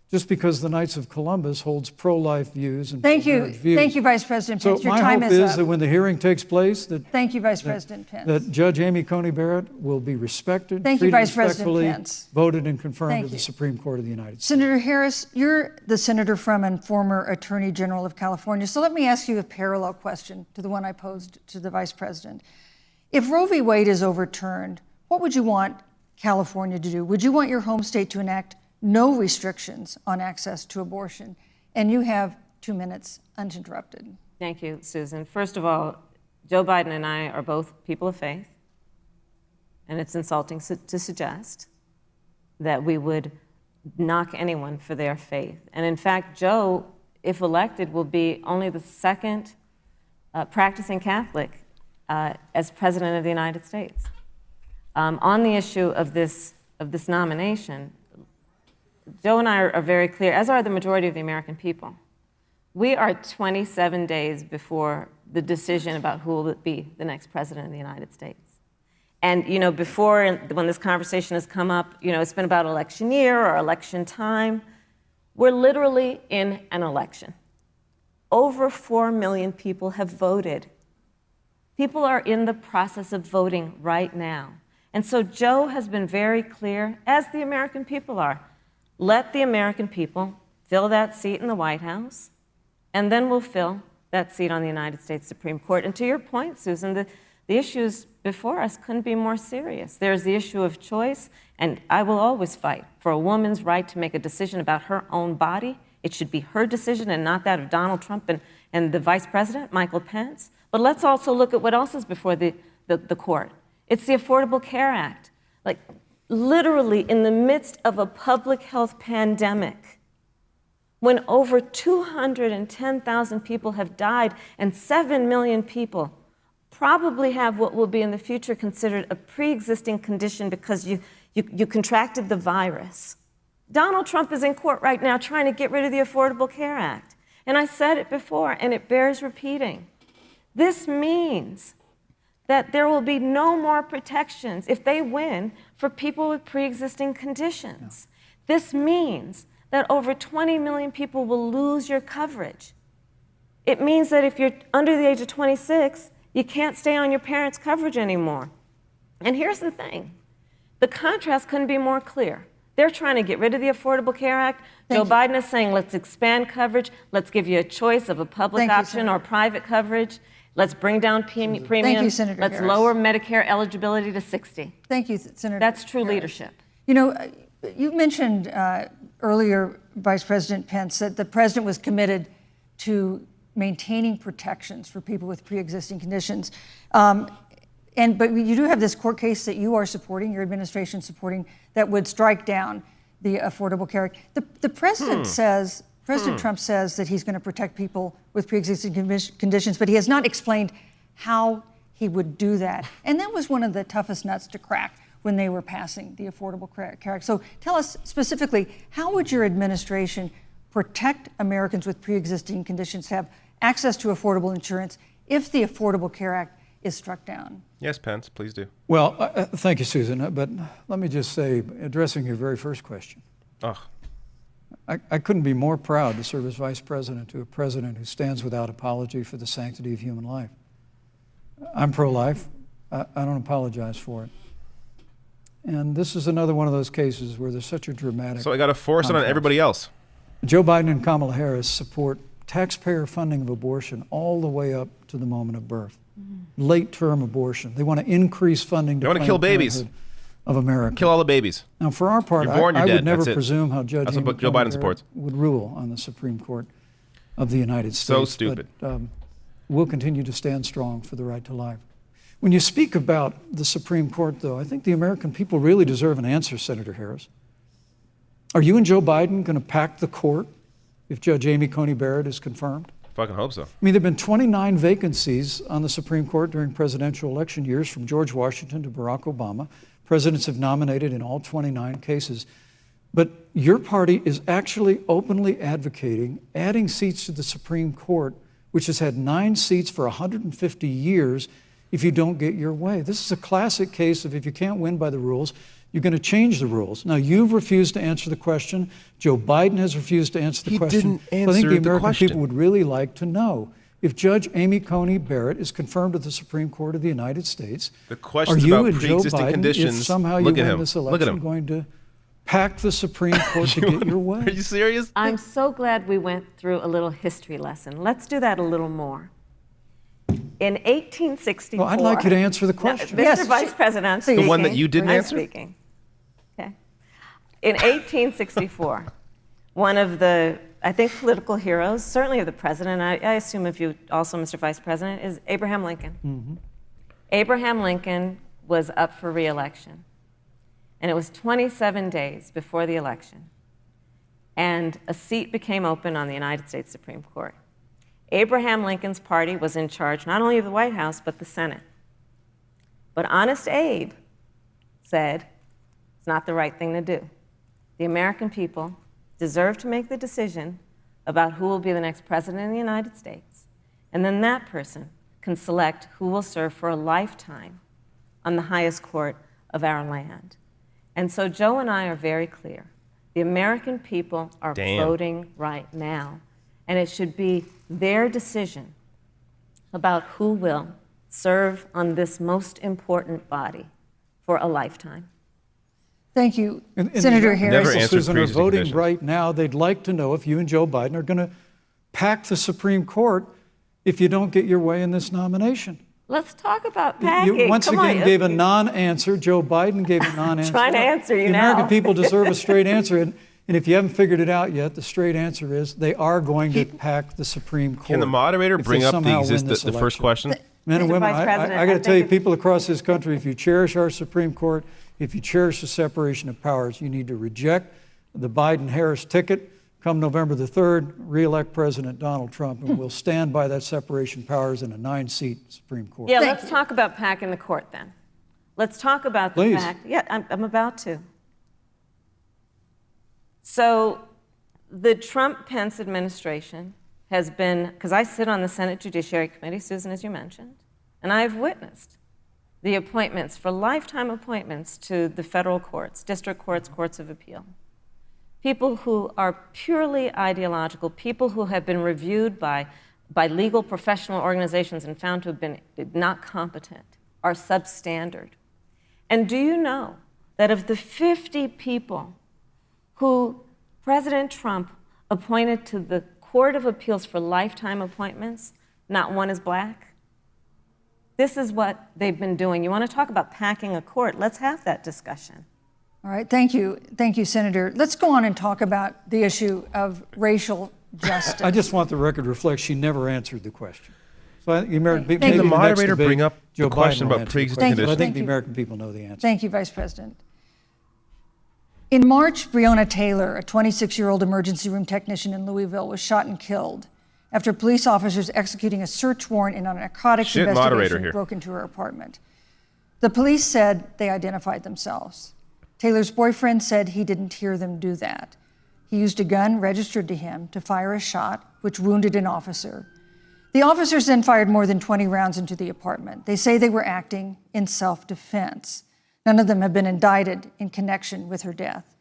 [SPEAKER 4] just because the Knights of Columbus holds pro-life views and
[SPEAKER 3] Thank you.
[SPEAKER 4] pro-marriage views.
[SPEAKER 3] Thank you, Vice President
[SPEAKER 4] So
[SPEAKER 3] Pence. Your
[SPEAKER 4] my
[SPEAKER 3] time
[SPEAKER 4] hope
[SPEAKER 3] is
[SPEAKER 4] is
[SPEAKER 3] up.
[SPEAKER 4] that when the hearing takes place,
[SPEAKER 3] Thank you, Vice President Pence.
[SPEAKER 4] that Judge Amy Coney Barrett will be respected,
[SPEAKER 3] Thank you,
[SPEAKER 4] treated
[SPEAKER 3] Vice President
[SPEAKER 4] respectfully,
[SPEAKER 3] Pence.
[SPEAKER 4] voted and confirmed
[SPEAKER 3] Thank
[SPEAKER 4] to the
[SPEAKER 3] you.
[SPEAKER 4] Supreme Court of the United States.
[SPEAKER 3] Senator Harris, you're the senator from and former Attorney General of California. So let me ask you a parallel question to the one I posed to the Vice President. If Roe v. Wade is overturned, what would you want California to do? Would you want your home state to enact no restrictions on access to abortion? And you have 2 minutes uninterrupted.
[SPEAKER 5] Thank you, Susan. First of all, Joe Biden and I are both people of faith, and it's insulting to suggest that we would knock anyone for their faith. And in fact, Joe, if elected, will be only the second practicing Catholic as President of the United States. On the issue of this nomination, Joe and I are very clear, as are the majority of the American people. We are 27 days before the decision about who will be the next president of the United States. And, you know, before, when this conversation has come up, you know, it's been about election year or election time. We're literally in an election. Over 4 million people have voted. People are in the process of voting right now. And so Joe has been very clear, as the American people are. Let the American people fill that seat in the White House, and then we'll fill that seat on the United States Supreme Court. And to your point, Susan, the issues before us couldn't be more serious. There's the issue of choice, and I will always fight for a woman's right to make a decision about her own body. It should be her decision and not that of Donald Trump and the Vice President, Michael Pence. But let's also look at what else is before the court. It's the Affordable Care Act. Like, literally in the midst of a public health pandemic, when over 210,000 people have died and 7 million people probably have what will be in the future considered a pre-existing condition because you contracted the virus. Donald Trump is in court right now trying to get rid of the Affordable Care Act. And I said it before, and it bears repeating. This means that there will be no more protections if they win for people with pre-existing conditions. Yeah. This means that over 20 million people will lose your coverage. It means that if you're under the age of 26 You can't stay on your parents' coverage anymore. And here's the thing. The contrast couldn't be more clear. They're trying to get rid of the Affordable Care Act. Joe Biden is saying, let's expand coverage. Let's give you a choice of a public option or private coverage. Let's bring down premiums.
[SPEAKER 3] Thank you, Senator
[SPEAKER 5] Let's
[SPEAKER 3] Harris.
[SPEAKER 5] lower Medicare eligibility to 60.
[SPEAKER 3] Thank you, Senator
[SPEAKER 5] That's true
[SPEAKER 3] Harris.
[SPEAKER 5] leadership.
[SPEAKER 3] You know, you mentioned earlier, Vice President Pence, that the president was committed to maintaining protections for people with pre-existing conditions. But you do have this court case that you are supporting, your administration supporting, that would strike down the Affordable Care Act. The president says, President Trump says that he's going to protect people with pre-existing conditions, but he has not explained how he would do that. And that was one of the toughest nuts to crack when they were passing the Affordable Care Act. So tell us specifically, how would your administration protect Americans with pre-existing conditions to have access to affordable insurance if the Affordable Care Act is struck down?
[SPEAKER 1] Yes, Pence, please do.
[SPEAKER 4] Well, thank you, Susan. But let me just say, addressing your very first question, I couldn't be more proud to serve as vice president to a president who stands without apology for the sanctity of human life. I'm pro-life. I don't apologize for it. And this is another one of those cases where there's such a dramatic...
[SPEAKER 1] So I got to force it on everybody else.
[SPEAKER 4] Joe Biden and Kamala Harris support taxpayer funding of abortion all the way up to the moment of birth. Late-term abortion. They want to increase funding to
[SPEAKER 1] They want to kill babies
[SPEAKER 4] of America.
[SPEAKER 1] Kill all the babies.
[SPEAKER 4] Now, for our part,
[SPEAKER 1] You're born,
[SPEAKER 4] I
[SPEAKER 1] you're
[SPEAKER 4] would
[SPEAKER 1] dead.
[SPEAKER 4] never
[SPEAKER 1] That's it.
[SPEAKER 4] presume how Judge
[SPEAKER 1] That's what
[SPEAKER 4] Amy
[SPEAKER 1] Joe
[SPEAKER 4] Coney
[SPEAKER 1] Biden
[SPEAKER 4] Barrett
[SPEAKER 1] supports.
[SPEAKER 4] would rule on the Supreme Court of the United States.
[SPEAKER 1] So stupid.
[SPEAKER 4] But we'll continue to stand strong for the right to life. When you speak about the Supreme Court, though, I think the American people really deserve an answer, Senator Harris. Are you and Joe Biden going to pack the court if Judge Amy Coney Barrett is confirmed?
[SPEAKER 1] Fucking hope so.
[SPEAKER 4] I mean, there have been 29 vacancies on the Supreme Court during presidential election years, from George Washington to Barack Obama. Presidents have nominated in all 29 cases. But your party is actually openly advocating adding seats to the Supreme Court, which has had 9 seats for 150 years, if you don't get your way. This is a classic case of if you can't win by the rules, you're going to change the rules. Now, you've refused to answer the question. Joe Biden has refused to answer the question.
[SPEAKER 1] He didn't
[SPEAKER 4] So I think
[SPEAKER 1] answer
[SPEAKER 4] the
[SPEAKER 1] the
[SPEAKER 4] American
[SPEAKER 1] question.
[SPEAKER 4] people would really like to know, if Judge Amy Coney Barrett is confirmed at the Supreme Court of the United States,
[SPEAKER 1] The
[SPEAKER 4] are
[SPEAKER 1] question's
[SPEAKER 4] you
[SPEAKER 1] about
[SPEAKER 4] and Joe
[SPEAKER 1] pre-existing
[SPEAKER 4] Biden,
[SPEAKER 1] conditions.
[SPEAKER 4] if somehow you
[SPEAKER 1] Look at
[SPEAKER 4] win
[SPEAKER 1] him.
[SPEAKER 4] this
[SPEAKER 1] Look at
[SPEAKER 4] election,
[SPEAKER 1] him.
[SPEAKER 4] going to pack the Supreme Court to get your way?
[SPEAKER 1] Are you serious?
[SPEAKER 5] I'm so glad we went through a little history lesson. Let's do that a little more. In 1864...
[SPEAKER 4] Well, I'd like you to answer the question.
[SPEAKER 5] Mr.
[SPEAKER 3] Yes,
[SPEAKER 5] Vice President.
[SPEAKER 1] The one that you didn't
[SPEAKER 5] I'm
[SPEAKER 1] answer?
[SPEAKER 5] speaking. Okay. In 1864, one of the, I think, political heroes, certainly of the president, I assume if you also, Mr. Vice President, is Abraham Lincoln.
[SPEAKER 4] Mm-hmm.
[SPEAKER 5] Abraham Lincoln was up for re-election. And it was 27 days before the election. And a seat became open on the United States Supreme Court. Abraham Lincoln's party was in charge not only of the White House, but the Senate. But Honest Abe said it's not the right thing to do. The American people deserve to make the decision about who will be the next president of the United States. And then that person can select who will serve for a lifetime on the highest court of our land. And so Joe and I are very clear. The American people are voting right now. And it should be their decision about who will serve on this most important body for a lifetime.
[SPEAKER 3] Thank you,
[SPEAKER 4] And
[SPEAKER 3] Senator
[SPEAKER 4] the
[SPEAKER 3] Harris.
[SPEAKER 1] Never answered
[SPEAKER 4] Susan, are
[SPEAKER 1] pre-existing
[SPEAKER 4] voting
[SPEAKER 1] conditions.
[SPEAKER 4] right now. They'd like to know if you and Joe Biden are going to pack the Supreme Court if you don't get your way in this nomination.
[SPEAKER 5] Let's talk about packing.
[SPEAKER 4] You once
[SPEAKER 5] Come on,
[SPEAKER 4] again gave a non-answer. Joe Biden gave a non-answer.
[SPEAKER 5] Trying to answer you
[SPEAKER 4] the
[SPEAKER 5] now.
[SPEAKER 4] American people deserve a straight answer. And if you haven't figured it out yet, the straight answer is they are going to pack the Supreme Court.
[SPEAKER 1] Can the moderator
[SPEAKER 4] if
[SPEAKER 1] bring
[SPEAKER 4] they
[SPEAKER 1] up
[SPEAKER 4] somehow win
[SPEAKER 1] the
[SPEAKER 4] this
[SPEAKER 1] first
[SPEAKER 4] election.
[SPEAKER 1] question?
[SPEAKER 4] Men and
[SPEAKER 5] Mr.
[SPEAKER 4] women,
[SPEAKER 5] Vice President,
[SPEAKER 4] I got to
[SPEAKER 5] I
[SPEAKER 4] tell you,
[SPEAKER 5] think
[SPEAKER 4] people across this country, if you cherish our Supreme Court, if you cherish the separation of powers, you need to reject the Biden-Harris ticket. Come November the 3rd, re-elect President Donald Trump, and we'll stand by that separation of powers in a 9-seat Supreme Court.
[SPEAKER 5] Yeah, let's talk about packing the court then. Let's talk about the
[SPEAKER 4] Please.
[SPEAKER 5] fact. Yeah, I'm about to. So the Trump-Pence administration has been, because I sit on the Senate Judiciary Committee, Susan, as you mentioned, and I've witnessed the appointments for lifetime appointments to the federal courts, district courts, courts of appeal. People who are purely ideological, people who have been reviewed by by legal professional organizations and found to have been not competent are substandard. And do you know that of the 50 people who President Trump appointed to the Court of Appeals for lifetime appointments, not one is black? This is what they've been doing. You want to talk about packing a court? Let's have that discussion.
[SPEAKER 3] All right, thank you. Thank you, Senator. Let's go on and talk about the issue of racial justice.
[SPEAKER 4] I just want the record to reflect she never answered the question. So I think maybe
[SPEAKER 1] Can the
[SPEAKER 4] next
[SPEAKER 1] moderator
[SPEAKER 4] debate,
[SPEAKER 1] bring up
[SPEAKER 4] Joe
[SPEAKER 1] the question
[SPEAKER 4] Biden will
[SPEAKER 1] about
[SPEAKER 4] answer the
[SPEAKER 1] pre-existing
[SPEAKER 4] question.
[SPEAKER 3] conditions?
[SPEAKER 4] But I think
[SPEAKER 3] Thank
[SPEAKER 4] the
[SPEAKER 3] you.
[SPEAKER 4] American people know the answer.
[SPEAKER 3] Thank you, Vice President. In March, Breonna Taylor, a 26-year-old emergency room technician in Louisville, was shot and killed after police officers executing a search warrant in a narcotics
[SPEAKER 1] Moderator
[SPEAKER 3] investigation
[SPEAKER 1] here.
[SPEAKER 3] broke into her apartment. The police said they identified themselves. Taylor's boyfriend said he didn't hear them do that. He used a gun registered to him to fire a shot, which wounded an officer. The officers then fired more than 20 rounds into the apartment. They say they were acting in self-defense. None of them have been indicted in connection with her death.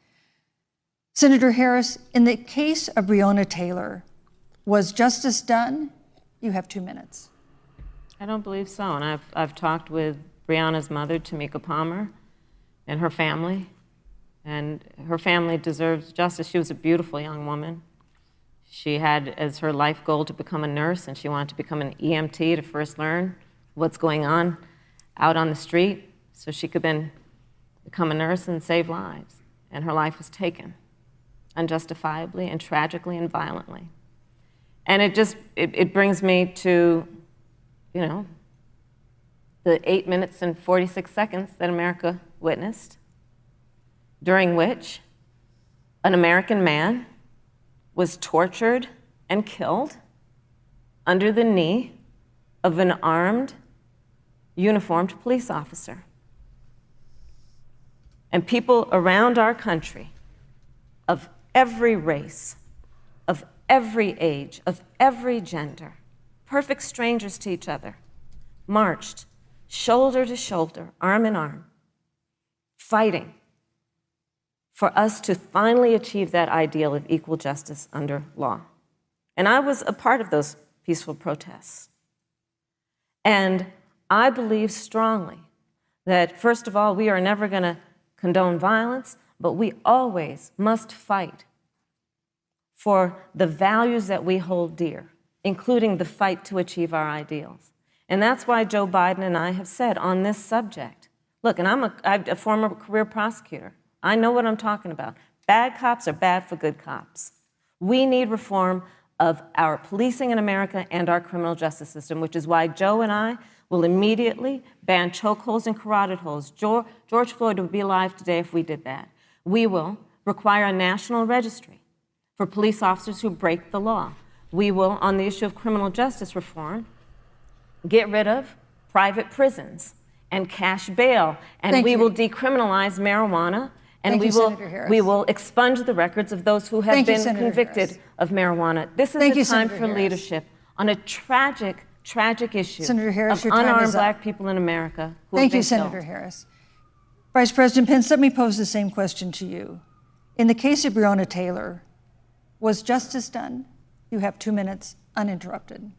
[SPEAKER 3] Senator Harris, in the case of Breonna Taylor, was justice done? You have 2 minutes.
[SPEAKER 5] I don't believe so. And I've talked with Breonna's mother, Tamika Palmer, and her family. And her family deserves justice. She was a beautiful young woman. She had as her life goal to become a nurse, and she wanted to become an EMT to first learn what's going on out on the street so she could then become a nurse and save lives. And her life was taken unjustifiably and tragically and violently. And it brings me to, the 8 minutes and 46 seconds that America witnessed, during which an American man was tortured and killed under the knee of an armed, uniformed police officer. And people around our country of every race, of every age, of every gender, perfect strangers to each other, marched shoulder to shoulder, arm in arm, fighting for us to finally achieve that ideal of equal justice under law. And I was a part of those peaceful protests. And I believe strongly that, first of all, we are never going to condone violence, but we always must fight for the values that we hold dear, including the fight to achieve our ideals. And that's why Joe Biden and I have said on this subject, look, and I'm a former career prosecutor. I know what I'm talking about. Bad cops are bad for good cops. We need reform of our policing in America and our criminal justice system, which is why Joe and I will immediately ban chokeholds and carotid holds. George Floyd would be alive today if we did that. We will require a national registry for police officers who break the law. We will, on the issue of criminal justice reform, get rid of private prisons and cash bail, and we will decriminalize marijuana, and we will expunge the records of those who have been convicted of marijuana. This is a time for leadership on a tragic, tragic issue of unarmed black people in America who have been killed.
[SPEAKER 3] Thank you, Senator Harris. Vice President Pence, let me pose the same question to you. In the case of Breonna Taylor, was justice done? You have 2 minutes, uninterrupted.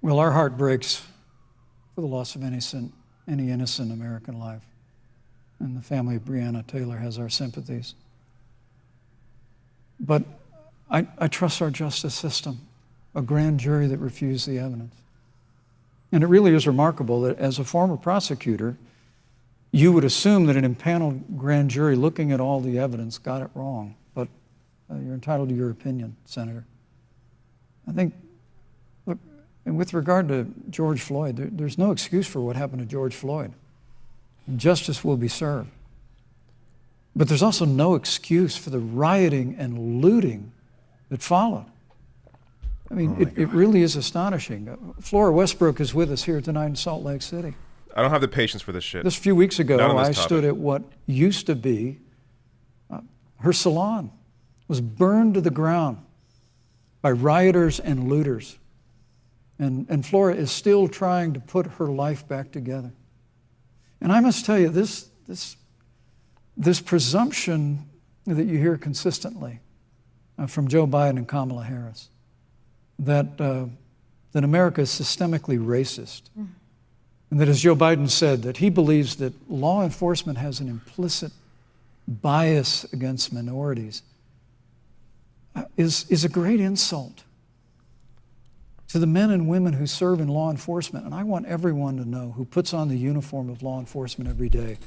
[SPEAKER 4] Well, our heart breaks for the loss of any innocent American life. And the family of Breonna Taylor has our sympathies. But I trust our justice system, a grand jury that refused the evidence. And it really is remarkable that as a former prosecutor, you would assume that an impaneled grand jury looking at all the evidence got it wrong. But you're entitled to your opinion, Senator. I think, look, and with regard to George Floyd, there's no excuse for what happened to George Floyd. Justice will be served. But there's also no excuse for the rioting and looting that followed. I mean, it really is astonishing. Flora Westbrook is with us here tonight in Salt Lake City.
[SPEAKER 1] I don't have the patience for this shit.
[SPEAKER 4] Just a few weeks ago, I
[SPEAKER 1] topic.
[SPEAKER 4] stood at what used to be her salon. Was burned to the ground by rioters and looters. And Flora is still trying to put her life back together. And I must tell you, this presumption that you hear consistently from Joe Biden and Kamala Harris, that America is systemically racist. And that, as Joe Biden said, that he believes that law enforcement has an implicit bias against minorities is a great insult to the men and women who serve in law enforcement. And I want everyone to know who puts on the uniform of law enforcement every day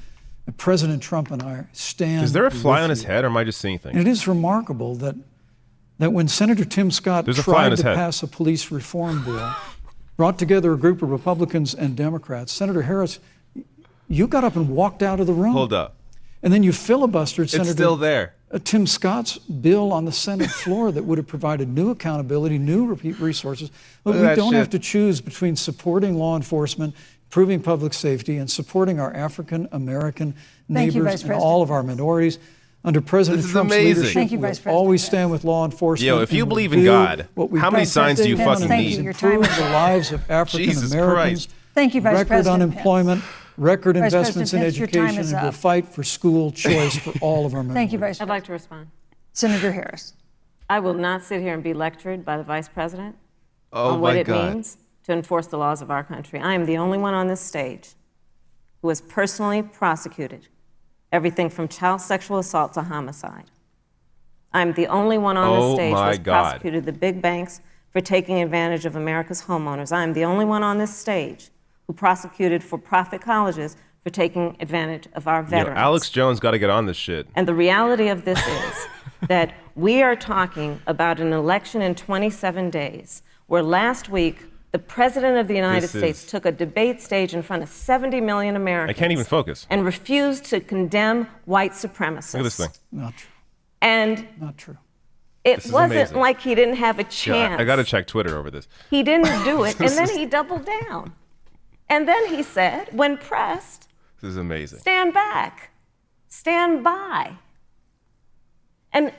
[SPEAKER 4] that President Trump and I stand.
[SPEAKER 1] Is there a fly
[SPEAKER 4] with
[SPEAKER 1] on his
[SPEAKER 4] you.
[SPEAKER 1] head, or am I just seeing things?
[SPEAKER 4] And it is remarkable that when Senator Tim Scott
[SPEAKER 1] There's a fly on
[SPEAKER 4] tried
[SPEAKER 1] his
[SPEAKER 4] to
[SPEAKER 1] head.
[SPEAKER 4] pass a police reform bill, brought together a group of Republicans and Democrats, Senator Harris, you got up and walked out of the room.
[SPEAKER 1] Hold up.
[SPEAKER 4] And then you filibustered Senator
[SPEAKER 1] It's still there.
[SPEAKER 4] Tim Scott's bill on the Senate floor that would have provided new accountability, new resources. But
[SPEAKER 1] Look at
[SPEAKER 4] we
[SPEAKER 1] that
[SPEAKER 4] don't
[SPEAKER 1] shit.
[SPEAKER 4] have to choose between supporting law enforcement, improving public safety, and supporting our African American
[SPEAKER 3] Thank you,
[SPEAKER 4] neighbors
[SPEAKER 3] Vice
[SPEAKER 4] and
[SPEAKER 3] President.
[SPEAKER 4] all of our minorities. Under President
[SPEAKER 1] This is
[SPEAKER 4] Trump's
[SPEAKER 1] amazing.
[SPEAKER 4] leadership,
[SPEAKER 3] Thank you,
[SPEAKER 4] we'll
[SPEAKER 3] Vice President
[SPEAKER 4] always
[SPEAKER 3] Pence.
[SPEAKER 4] stand with law enforcement.
[SPEAKER 1] Yo, if you
[SPEAKER 4] and
[SPEAKER 1] believe in
[SPEAKER 4] do
[SPEAKER 1] God,
[SPEAKER 4] what we
[SPEAKER 1] how many
[SPEAKER 4] Vice
[SPEAKER 1] signs do you
[SPEAKER 4] President
[SPEAKER 1] fucking
[SPEAKER 4] Pence
[SPEAKER 1] need?
[SPEAKER 3] Your time
[SPEAKER 4] improve
[SPEAKER 3] is
[SPEAKER 4] the
[SPEAKER 3] up.
[SPEAKER 4] lives of African
[SPEAKER 1] Jesus
[SPEAKER 4] Americans.
[SPEAKER 1] Christ.
[SPEAKER 3] Thank you, Vice
[SPEAKER 4] Record
[SPEAKER 3] President
[SPEAKER 4] unemployment, record
[SPEAKER 3] Vice
[SPEAKER 4] investments in
[SPEAKER 3] President Pence, your time
[SPEAKER 4] education,
[SPEAKER 3] is
[SPEAKER 4] and we'll
[SPEAKER 3] up.
[SPEAKER 4] fight for school choice for all of our minorities.
[SPEAKER 3] Thank you, Vice
[SPEAKER 5] I'd
[SPEAKER 3] President.
[SPEAKER 5] like to respond.
[SPEAKER 3] Senator Harris.
[SPEAKER 5] I will not sit here and be lectured by the Vice President
[SPEAKER 1] Oh
[SPEAKER 5] on what
[SPEAKER 1] my
[SPEAKER 5] it
[SPEAKER 1] God.
[SPEAKER 5] means to enforce the laws of our country. I am the only one on this stage who has personally prosecuted everything from child sexual assault to homicide. I'm the only one on
[SPEAKER 1] Oh
[SPEAKER 5] this stage who
[SPEAKER 1] my
[SPEAKER 5] has
[SPEAKER 1] God.
[SPEAKER 5] prosecuted the big banks for taking advantage of America's homeowners. I'm the only one on this stage who prosecuted for-profit colleges for taking advantage of our
[SPEAKER 1] Yo,
[SPEAKER 5] veterans.
[SPEAKER 1] Alex Jones got to get on this shit.
[SPEAKER 5] And the reality of this is that we are talking about an election in 27 days, where last week the President of the United
[SPEAKER 1] This
[SPEAKER 5] States
[SPEAKER 1] is-
[SPEAKER 5] took a debate stage in front of 70 million
[SPEAKER 1] I
[SPEAKER 5] Americans.
[SPEAKER 1] can't even focus.
[SPEAKER 5] And refused to condemn white supremacists.
[SPEAKER 1] Look at this thing.
[SPEAKER 4] Not true.
[SPEAKER 5] And
[SPEAKER 4] Not true.
[SPEAKER 5] it
[SPEAKER 1] This is
[SPEAKER 5] wasn't
[SPEAKER 1] amazing.
[SPEAKER 5] like he didn't have a
[SPEAKER 1] Yeah,
[SPEAKER 5] chance.
[SPEAKER 1] I got to check Twitter over this.
[SPEAKER 5] He didn't do it, and then he doubled down. And then he said, when pressed,
[SPEAKER 1] This is amazing.
[SPEAKER 5] stand back, stand by. And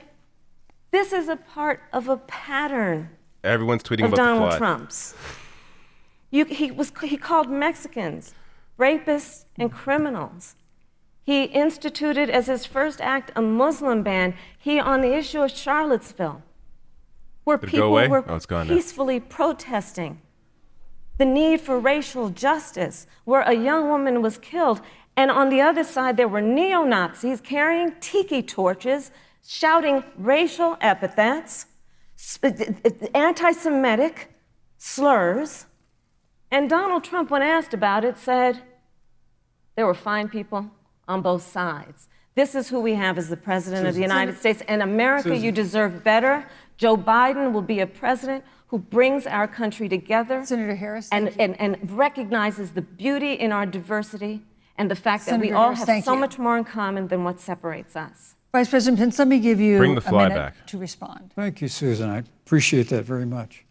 [SPEAKER 5] this is a part of a pattern
[SPEAKER 1] Everyone's tweeting
[SPEAKER 5] of
[SPEAKER 1] about the
[SPEAKER 5] Donald
[SPEAKER 1] fly.
[SPEAKER 5] Trump's. He called Mexicans rapists and criminals. He instituted as his first act a Muslim ban. He, on the issue of Charlottesville, where
[SPEAKER 1] Did it go
[SPEAKER 5] people
[SPEAKER 1] away?
[SPEAKER 5] were
[SPEAKER 1] Oh, it's gone now.
[SPEAKER 5] peacefully protesting the need for racial justice, where a young woman was killed. And on the other side, there were neo-Nazis carrying tiki torches, shouting racial epithets, anti-Semitic slurs. And Donald Trump, when asked about it, said there were fine people on both sides. This is who we have as the President of the United States. And America, you deserve better. Joe Biden will be a president who brings our country together
[SPEAKER 3] Senator Harris,
[SPEAKER 5] and,
[SPEAKER 3] thank you.
[SPEAKER 5] and recognizes the beauty in our diversity and the fact that we
[SPEAKER 3] Senator
[SPEAKER 5] all
[SPEAKER 3] Harris,
[SPEAKER 5] have
[SPEAKER 3] thank
[SPEAKER 5] so
[SPEAKER 3] you.
[SPEAKER 5] much more in common than what separates us.
[SPEAKER 3] Vice President Pence, let me give you
[SPEAKER 1] Bring the
[SPEAKER 3] a
[SPEAKER 1] fly
[SPEAKER 3] minute
[SPEAKER 1] back.
[SPEAKER 3] to respond.
[SPEAKER 4] Thank you, Susan. I appreciate that very much.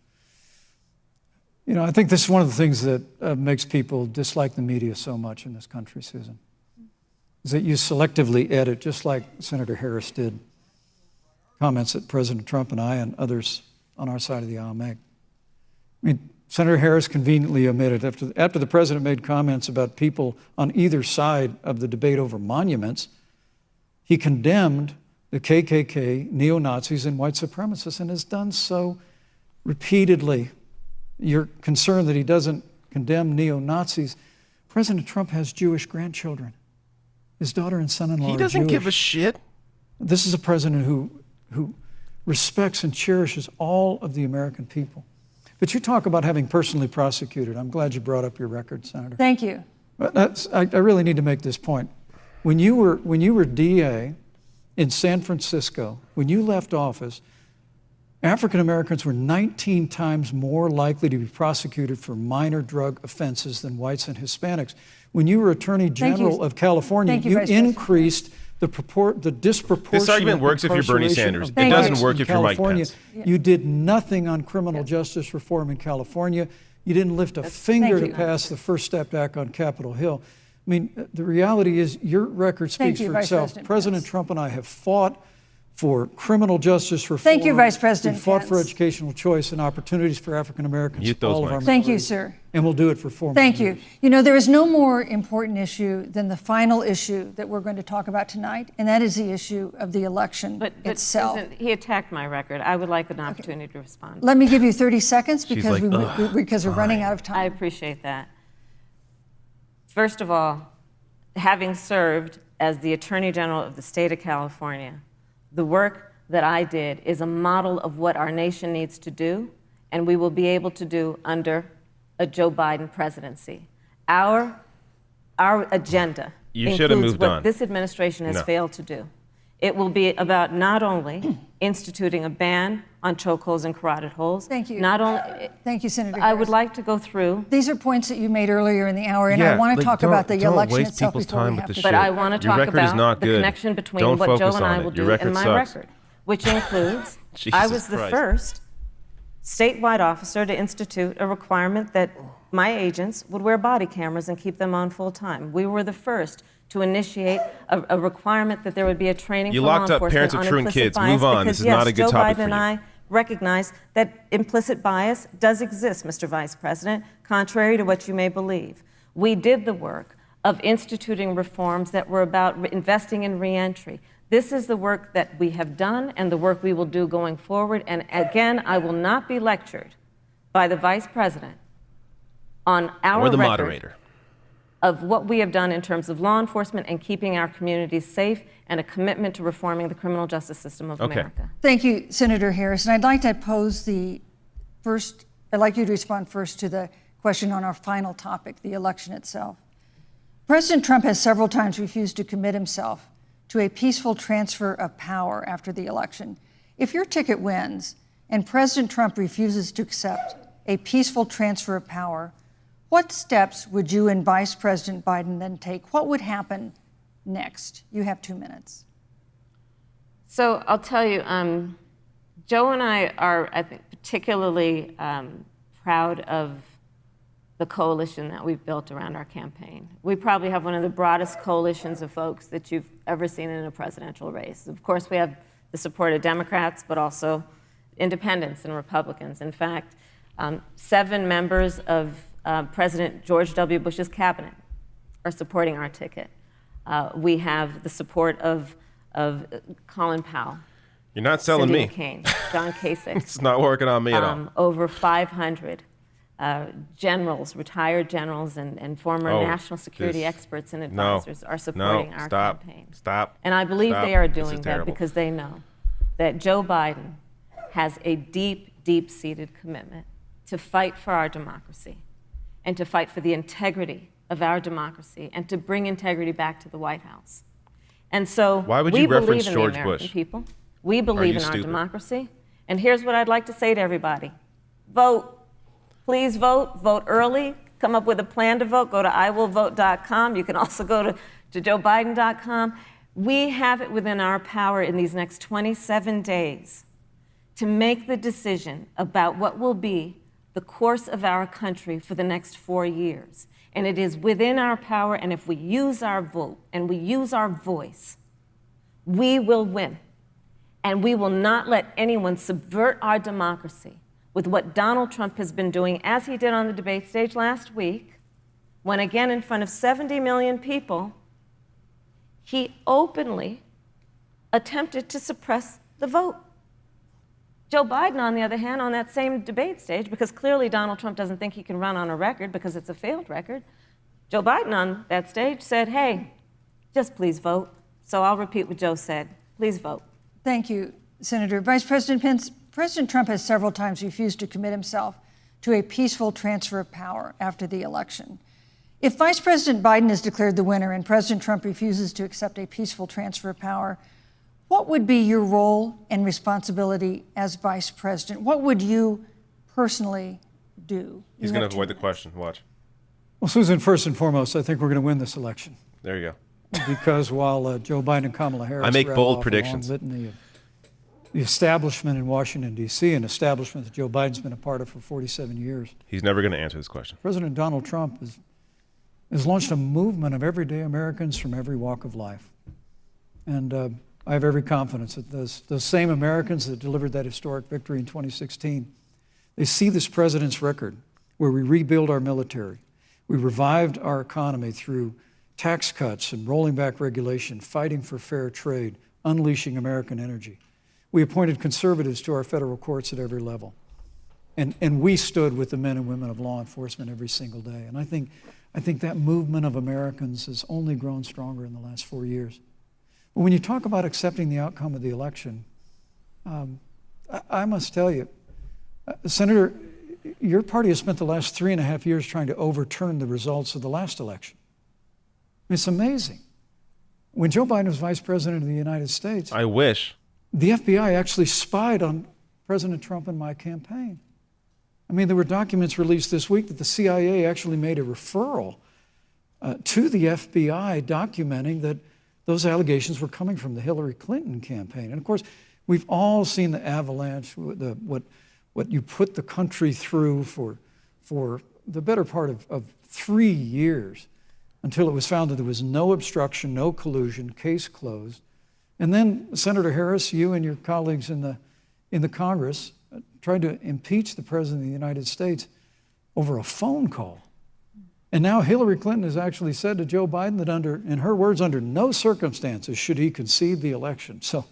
[SPEAKER 4] You know, I think this is one of the things that makes people dislike the media so much in this country, Susan, is that you selectively edit, just like Senator Harris did, comments that President Trump and I and others on our side of the aisle make. I mean, Senator Harris conveniently omitted, after the president made comments about people on either side of the debate over monuments, he condemned the KKK, neo-Nazis, and white supremacists, and has done so repeatedly. You're concerned that he doesn't condemn neo-Nazis. President Trump has Jewish grandchildren. His daughter and son-in-law
[SPEAKER 1] He
[SPEAKER 4] are
[SPEAKER 1] doesn't
[SPEAKER 4] Jewish.
[SPEAKER 1] give a shit.
[SPEAKER 4] This is a president who respects and cherishes all of the American people. But you talk about having personally prosecuted. I'm glad you brought up your record, Senator.
[SPEAKER 3] Thank you.
[SPEAKER 4] But I really need to make this point. When you were DA in San Francisco, when you left office, African Americans were 19 times more likely to be prosecuted for minor drug offenses than whites and Hispanics. When you were Attorney General of California,
[SPEAKER 3] Thank you,
[SPEAKER 4] you
[SPEAKER 3] Vice President.
[SPEAKER 4] increased the disproportionate
[SPEAKER 1] This argument works if you're Bernie
[SPEAKER 4] incarceration
[SPEAKER 1] Sanders.
[SPEAKER 4] of
[SPEAKER 3] It doesn't
[SPEAKER 4] blacks
[SPEAKER 1] work
[SPEAKER 4] in
[SPEAKER 1] if you're Mike
[SPEAKER 4] California.
[SPEAKER 1] Pence.
[SPEAKER 4] You did nothing on criminal justice reform in California. You didn't lift a finger
[SPEAKER 3] thank
[SPEAKER 4] to
[SPEAKER 3] you.
[SPEAKER 4] pass the First Step Act on Capitol Hill. I mean, the reality is your record
[SPEAKER 3] Thank
[SPEAKER 4] speaks
[SPEAKER 3] you,
[SPEAKER 4] for
[SPEAKER 3] Vice
[SPEAKER 4] itself.
[SPEAKER 3] President
[SPEAKER 4] President
[SPEAKER 3] Pence.
[SPEAKER 4] Trump and I have fought for criminal justice reform.
[SPEAKER 3] Thank you, Vice President
[SPEAKER 4] We fought for
[SPEAKER 3] Pence.
[SPEAKER 4] educational choice and opportunities for African Americans.
[SPEAKER 1] Mute those
[SPEAKER 4] all of our
[SPEAKER 1] mics.
[SPEAKER 3] Thank you,
[SPEAKER 4] minorities.
[SPEAKER 3] sir.
[SPEAKER 4] And we'll do it for 4 more
[SPEAKER 3] Thank you.
[SPEAKER 4] years.
[SPEAKER 3] You know, there is no more important issue than the final issue that we're going to talk about tonight, and that is the issue of the election
[SPEAKER 5] But
[SPEAKER 3] itself.
[SPEAKER 5] Susan, he attacked my record. I would like an opportunity to respond.
[SPEAKER 3] Let me give you 30 seconds because,
[SPEAKER 1] like, "Ugh,
[SPEAKER 3] because we're running out of
[SPEAKER 5] I
[SPEAKER 3] time.
[SPEAKER 5] appreciate that. First of all, having served as the Attorney General of the state of California, the work that I did is a model of what our nation needs to do, and we will be able to do under a Joe Biden presidency. Our agenda
[SPEAKER 1] You should have
[SPEAKER 5] includes
[SPEAKER 1] moved
[SPEAKER 5] what
[SPEAKER 1] on.
[SPEAKER 5] this administration has
[SPEAKER 1] No.
[SPEAKER 5] failed to do. It will be about not only instituting a ban on chokeholds and carotid holes.
[SPEAKER 3] Thank you.
[SPEAKER 5] Not only,
[SPEAKER 3] Thank you, Senator
[SPEAKER 5] I would
[SPEAKER 3] Harris.
[SPEAKER 5] like to go through.
[SPEAKER 3] These are points that you made earlier in the hour, and I
[SPEAKER 1] Yeah,
[SPEAKER 3] want to
[SPEAKER 1] like,
[SPEAKER 3] talk about the
[SPEAKER 1] don't
[SPEAKER 3] election
[SPEAKER 1] waste
[SPEAKER 3] itself
[SPEAKER 1] people's
[SPEAKER 3] before we
[SPEAKER 1] time with
[SPEAKER 3] have
[SPEAKER 1] the
[SPEAKER 3] to.
[SPEAKER 1] shit.
[SPEAKER 5] But I want to
[SPEAKER 1] Your
[SPEAKER 5] talk
[SPEAKER 1] record is
[SPEAKER 5] about
[SPEAKER 1] not
[SPEAKER 5] the
[SPEAKER 1] good.
[SPEAKER 5] connection between
[SPEAKER 1] Don't
[SPEAKER 5] what Joe
[SPEAKER 1] focus
[SPEAKER 5] and
[SPEAKER 1] on
[SPEAKER 5] I
[SPEAKER 1] it.
[SPEAKER 5] will
[SPEAKER 1] Your
[SPEAKER 5] do
[SPEAKER 1] record
[SPEAKER 5] and my
[SPEAKER 1] sucks.
[SPEAKER 5] record, which includes I
[SPEAKER 1] Jesus
[SPEAKER 5] was the
[SPEAKER 1] Christ.
[SPEAKER 5] first statewide officer to institute a requirement that my agents would wear body cameras and keep them on full time. We were the first to initiate a requirement that there would be a training
[SPEAKER 1] You
[SPEAKER 5] for law
[SPEAKER 1] locked up
[SPEAKER 5] enforcement
[SPEAKER 1] parents of
[SPEAKER 5] on
[SPEAKER 1] truant
[SPEAKER 5] implicit
[SPEAKER 1] kids.
[SPEAKER 5] bias
[SPEAKER 1] Move on.
[SPEAKER 5] because,
[SPEAKER 1] This is
[SPEAKER 5] yes,
[SPEAKER 1] not a good
[SPEAKER 5] Joe
[SPEAKER 1] topic
[SPEAKER 5] Biden
[SPEAKER 1] for
[SPEAKER 5] and
[SPEAKER 1] you.
[SPEAKER 5] I recognize that implicit bias does exist, Mr. Vice President, contrary to what you may believe. We did the work of instituting reforms that were about investing in reentry. This is the work that we have done and the work we will do going forward. And again, I will not be lectured by the Vice President on our
[SPEAKER 1] Or the
[SPEAKER 5] record
[SPEAKER 1] moderator.
[SPEAKER 5] of what we have done in terms of law enforcement and keeping our communities safe and a commitment to reforming the criminal justice system of
[SPEAKER 1] Okay.
[SPEAKER 5] America.
[SPEAKER 3] Thank you, Senator Harris. And I'd like to pose I'd like you to respond first to the question on our final topic, the election itself. President Trump has several times refused to commit himself to a peaceful transfer of power after the election. If your ticket wins and President Trump refuses to accept a peaceful transfer of power, what steps would you and Vice President Biden then take? What would happen next? You have 2 minutes.
[SPEAKER 5] So I'll tell you, Joe and I are, I think, particularly proud of the coalition that we've built around our campaign. We probably have one of the broadest coalitions of folks that you've ever seen in a presidential race. Of course, we have the support of Democrats, but also independents and Republicans. In fact, 7 members of President George W. Bush's cabinet are supporting our ticket. We have the support of Colin Powell,
[SPEAKER 1] You're not selling
[SPEAKER 5] Cindy
[SPEAKER 1] me.
[SPEAKER 5] McCain, John Kasich,
[SPEAKER 1] It's not working on me at all.
[SPEAKER 5] over 500 generals, retired generals, and former
[SPEAKER 1] Oh,
[SPEAKER 5] national security
[SPEAKER 1] this-
[SPEAKER 5] experts and
[SPEAKER 1] No.
[SPEAKER 5] advisors are supporting our
[SPEAKER 1] Stop.
[SPEAKER 5] campaign.
[SPEAKER 1] Stop.
[SPEAKER 5] And I believe
[SPEAKER 1] Stop.
[SPEAKER 5] they are
[SPEAKER 1] This is
[SPEAKER 5] doing that
[SPEAKER 1] terrible.
[SPEAKER 5] because they know that Joe Biden has a deep, deep-seated commitment to fight for our democracy and to fight for the integrity of our democracy and to bring integrity back to the White House. And so
[SPEAKER 1] Why would
[SPEAKER 5] we
[SPEAKER 1] you reference
[SPEAKER 5] believe in
[SPEAKER 1] George
[SPEAKER 5] the American
[SPEAKER 1] Bush?
[SPEAKER 5] people. We believe
[SPEAKER 1] you
[SPEAKER 5] in our
[SPEAKER 1] stupid?
[SPEAKER 5] democracy. And here's what I'd like to say to everybody. Vote. Please vote. Vote early. Come up with a plan to vote. Go to iwillvote.com. You can also go to joebiden.com. We have it within our power in these next 27 days to make the decision about what will be the course of our country for the next 4 years. And it is within our power, and if we use our vote and we use our voice, we will win. And we will not let anyone subvert our democracy with what Donald Trump has been doing, as he did on the debate stage last week, when again in front of 70 million people, he openly attempted to suppress the vote. Joe Biden, on the other hand, on that same debate stage, because clearly Donald Trump doesn't think he can run on a record because it's a failed record, Joe Biden on that stage said, hey, just please vote. So I'll repeat what Joe said. Please vote.
[SPEAKER 3] Thank you, Senator. Vice President Pence, President Trump has several times refused to commit himself to a peaceful transfer of power after the election. If Vice President Biden is declared the winner and President Trump refuses to accept a peaceful transfer of power, what would be your role and responsibility as Vice President? What would you personally do?
[SPEAKER 1] He's
[SPEAKER 3] You
[SPEAKER 1] going
[SPEAKER 3] have
[SPEAKER 1] to
[SPEAKER 3] 2
[SPEAKER 1] avoid the
[SPEAKER 3] minutes.
[SPEAKER 1] question. Watch.
[SPEAKER 4] Well, Susan, first and foremost, I think we're going to win this election.
[SPEAKER 1] There you go.
[SPEAKER 4] Because while Joe Biden and Kamala Harris
[SPEAKER 1] I make
[SPEAKER 4] rattle
[SPEAKER 1] bold
[SPEAKER 4] off a
[SPEAKER 1] predictions.
[SPEAKER 4] long litany of the establishment in Washington, D.C., an establishment that Joe Biden's been a part of for 47 years,
[SPEAKER 1] He's never going to answer this question.
[SPEAKER 4] President Donald Trump has launched a movement of everyday Americans from every walk of life. And I have every confidence that those same Americans that delivered that historic victory in 2016, they see this president's record where we rebuild our military, we revived our economy through tax cuts and rolling back regulation, fighting for fair trade, unleashing American energy. We appointed conservatives to our federal courts at every level. And we stood with the men and women of law enforcement every single day. And I think that movement of Americans has only grown stronger in the last 4 years. But when you talk about accepting the outcome of the election, I must tell you, Senator, your party has spent the last 3.5 years trying to overturn the results of the last election. It's amazing. When Joe Biden was vice president of the United States,
[SPEAKER 1] I wish.
[SPEAKER 4] The FBI actually spied on President Trump and my campaign. I mean, there were documents released this week that the CIA actually made a referral to the FBI documenting that those allegations were coming from the Hillary Clinton campaign. And of course, we've all seen the avalanche, what you put the country through for the better part of 3 years until it was found that there was no obstruction, no collusion, case closed. And then Senator Harris, you and your colleagues in the Congress tried to impeach the President of the United States over a phone call. And now Hillary Clinton has actually said to Joe Biden that in her words, under no circumstances should he concede the election. So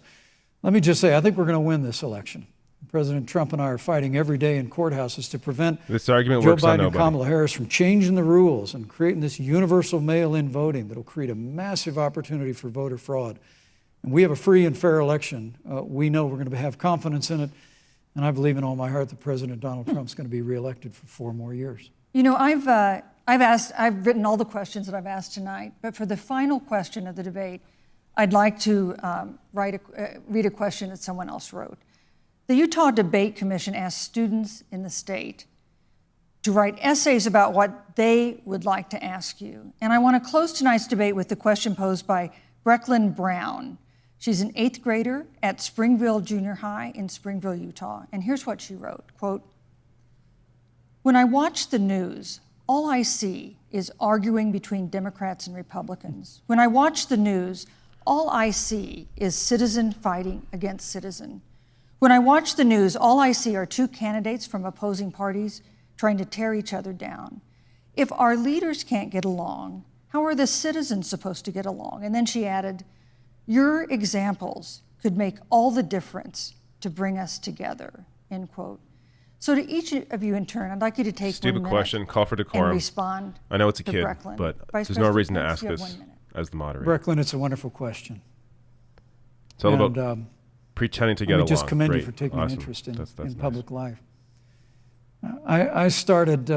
[SPEAKER 4] let me just say, I think we're going to win this election. President Trump and I are fighting every day in courthouses to prevent
[SPEAKER 1] This argument
[SPEAKER 4] Joe
[SPEAKER 1] works on
[SPEAKER 4] Biden and
[SPEAKER 1] nobody.
[SPEAKER 4] Kamala Harris from changing the rules and creating this universal mail-in voting that will create a massive opportunity for voter fraud. And we have a free and fair election. We know we're going to have confidence in it. And I believe in all my heart that President Donald Trump's going to be reelected for 4 more years.
[SPEAKER 3] You know, I've written all the questions that I've asked tonight, but for the final question of the debate, I'd like to read a question that someone else wrote. The Utah Debate Commission asked students in the state to write essays about what they would like to ask you. And I want to close tonight's debate with the question posed by Brecklin Brown. She's an 8th grader at Springville Junior High in Springville, Utah. And here's what she wrote, quote, "When I watch the news, all I see is arguing between Democrats and Republicans. When I watch the news, all I see is citizen fighting against citizen. When I watch the news, all I see are 2 candidates from opposing parties trying to tear each other down. If our leaders can't get along, how are the citizens supposed to get along?" And then she added, "Your examples could make all the difference to bring us together," end quote. So to each of you in turn, I'd like you to take
[SPEAKER 1] Stupid
[SPEAKER 3] 1 minute
[SPEAKER 1] question, call for decorum.
[SPEAKER 3] and respond.
[SPEAKER 1] I know it's a
[SPEAKER 3] to
[SPEAKER 1] kid,
[SPEAKER 3] Brecklin.
[SPEAKER 1] but
[SPEAKER 3] Vice
[SPEAKER 1] there's no
[SPEAKER 3] President
[SPEAKER 1] reason to
[SPEAKER 3] Pence,
[SPEAKER 1] ask
[SPEAKER 3] you have
[SPEAKER 1] this
[SPEAKER 3] 1 minute.
[SPEAKER 1] as the moderator.
[SPEAKER 4] Brecklin, it's a wonderful question.
[SPEAKER 1] It's all
[SPEAKER 4] And,
[SPEAKER 1] about pretending to get
[SPEAKER 4] Let me
[SPEAKER 1] along.
[SPEAKER 4] just commend
[SPEAKER 1] Great.
[SPEAKER 4] you for taking
[SPEAKER 1] Awesome.
[SPEAKER 4] an interest in
[SPEAKER 1] That's nice.
[SPEAKER 4] public life. I started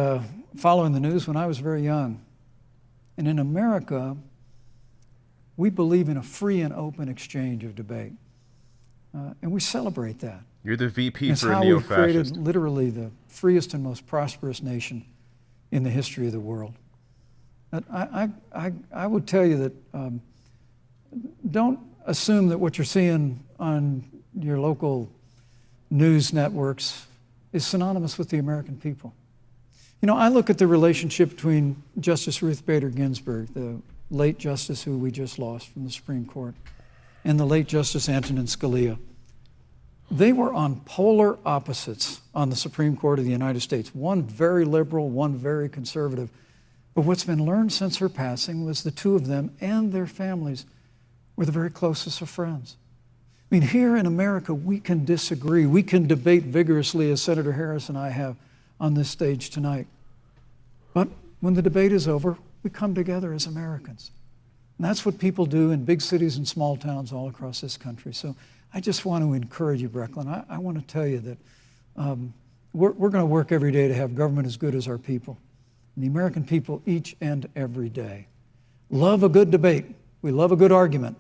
[SPEAKER 4] following the news when I was very young. And in America, we believe in a free and open exchange of debate. And we celebrate that.
[SPEAKER 1] You're the VP
[SPEAKER 4] It's
[SPEAKER 1] for a
[SPEAKER 4] how we've created
[SPEAKER 1] neo-fascist.
[SPEAKER 4] literally the freest and most prosperous nation in the history of the world. But I would tell you that don't assume that what you're seeing on your local news networks is synonymous with the American people. You know, I look at the relationship between Justice Ruth Bader Ginsburg, the late justice who we just lost from the Supreme Court, and the late Justice Antonin Scalia. They were on polar opposites on the Supreme Court of the United States, one very liberal, one very conservative. But what's been learned since her passing was the 2 of them and their families were the very closest of friends. I mean, here in America, we can disagree. We can debate vigorously, as Senator Harris and I have on this stage tonight. But when the debate is over, we come together as Americans. And that's what people do in big cities and small towns all across this country. So I just want to encourage you, Brecklin. I want to tell you that we're going to work every day to have government as good as our people. And the American people each and every day love a good debate. We love a good argument.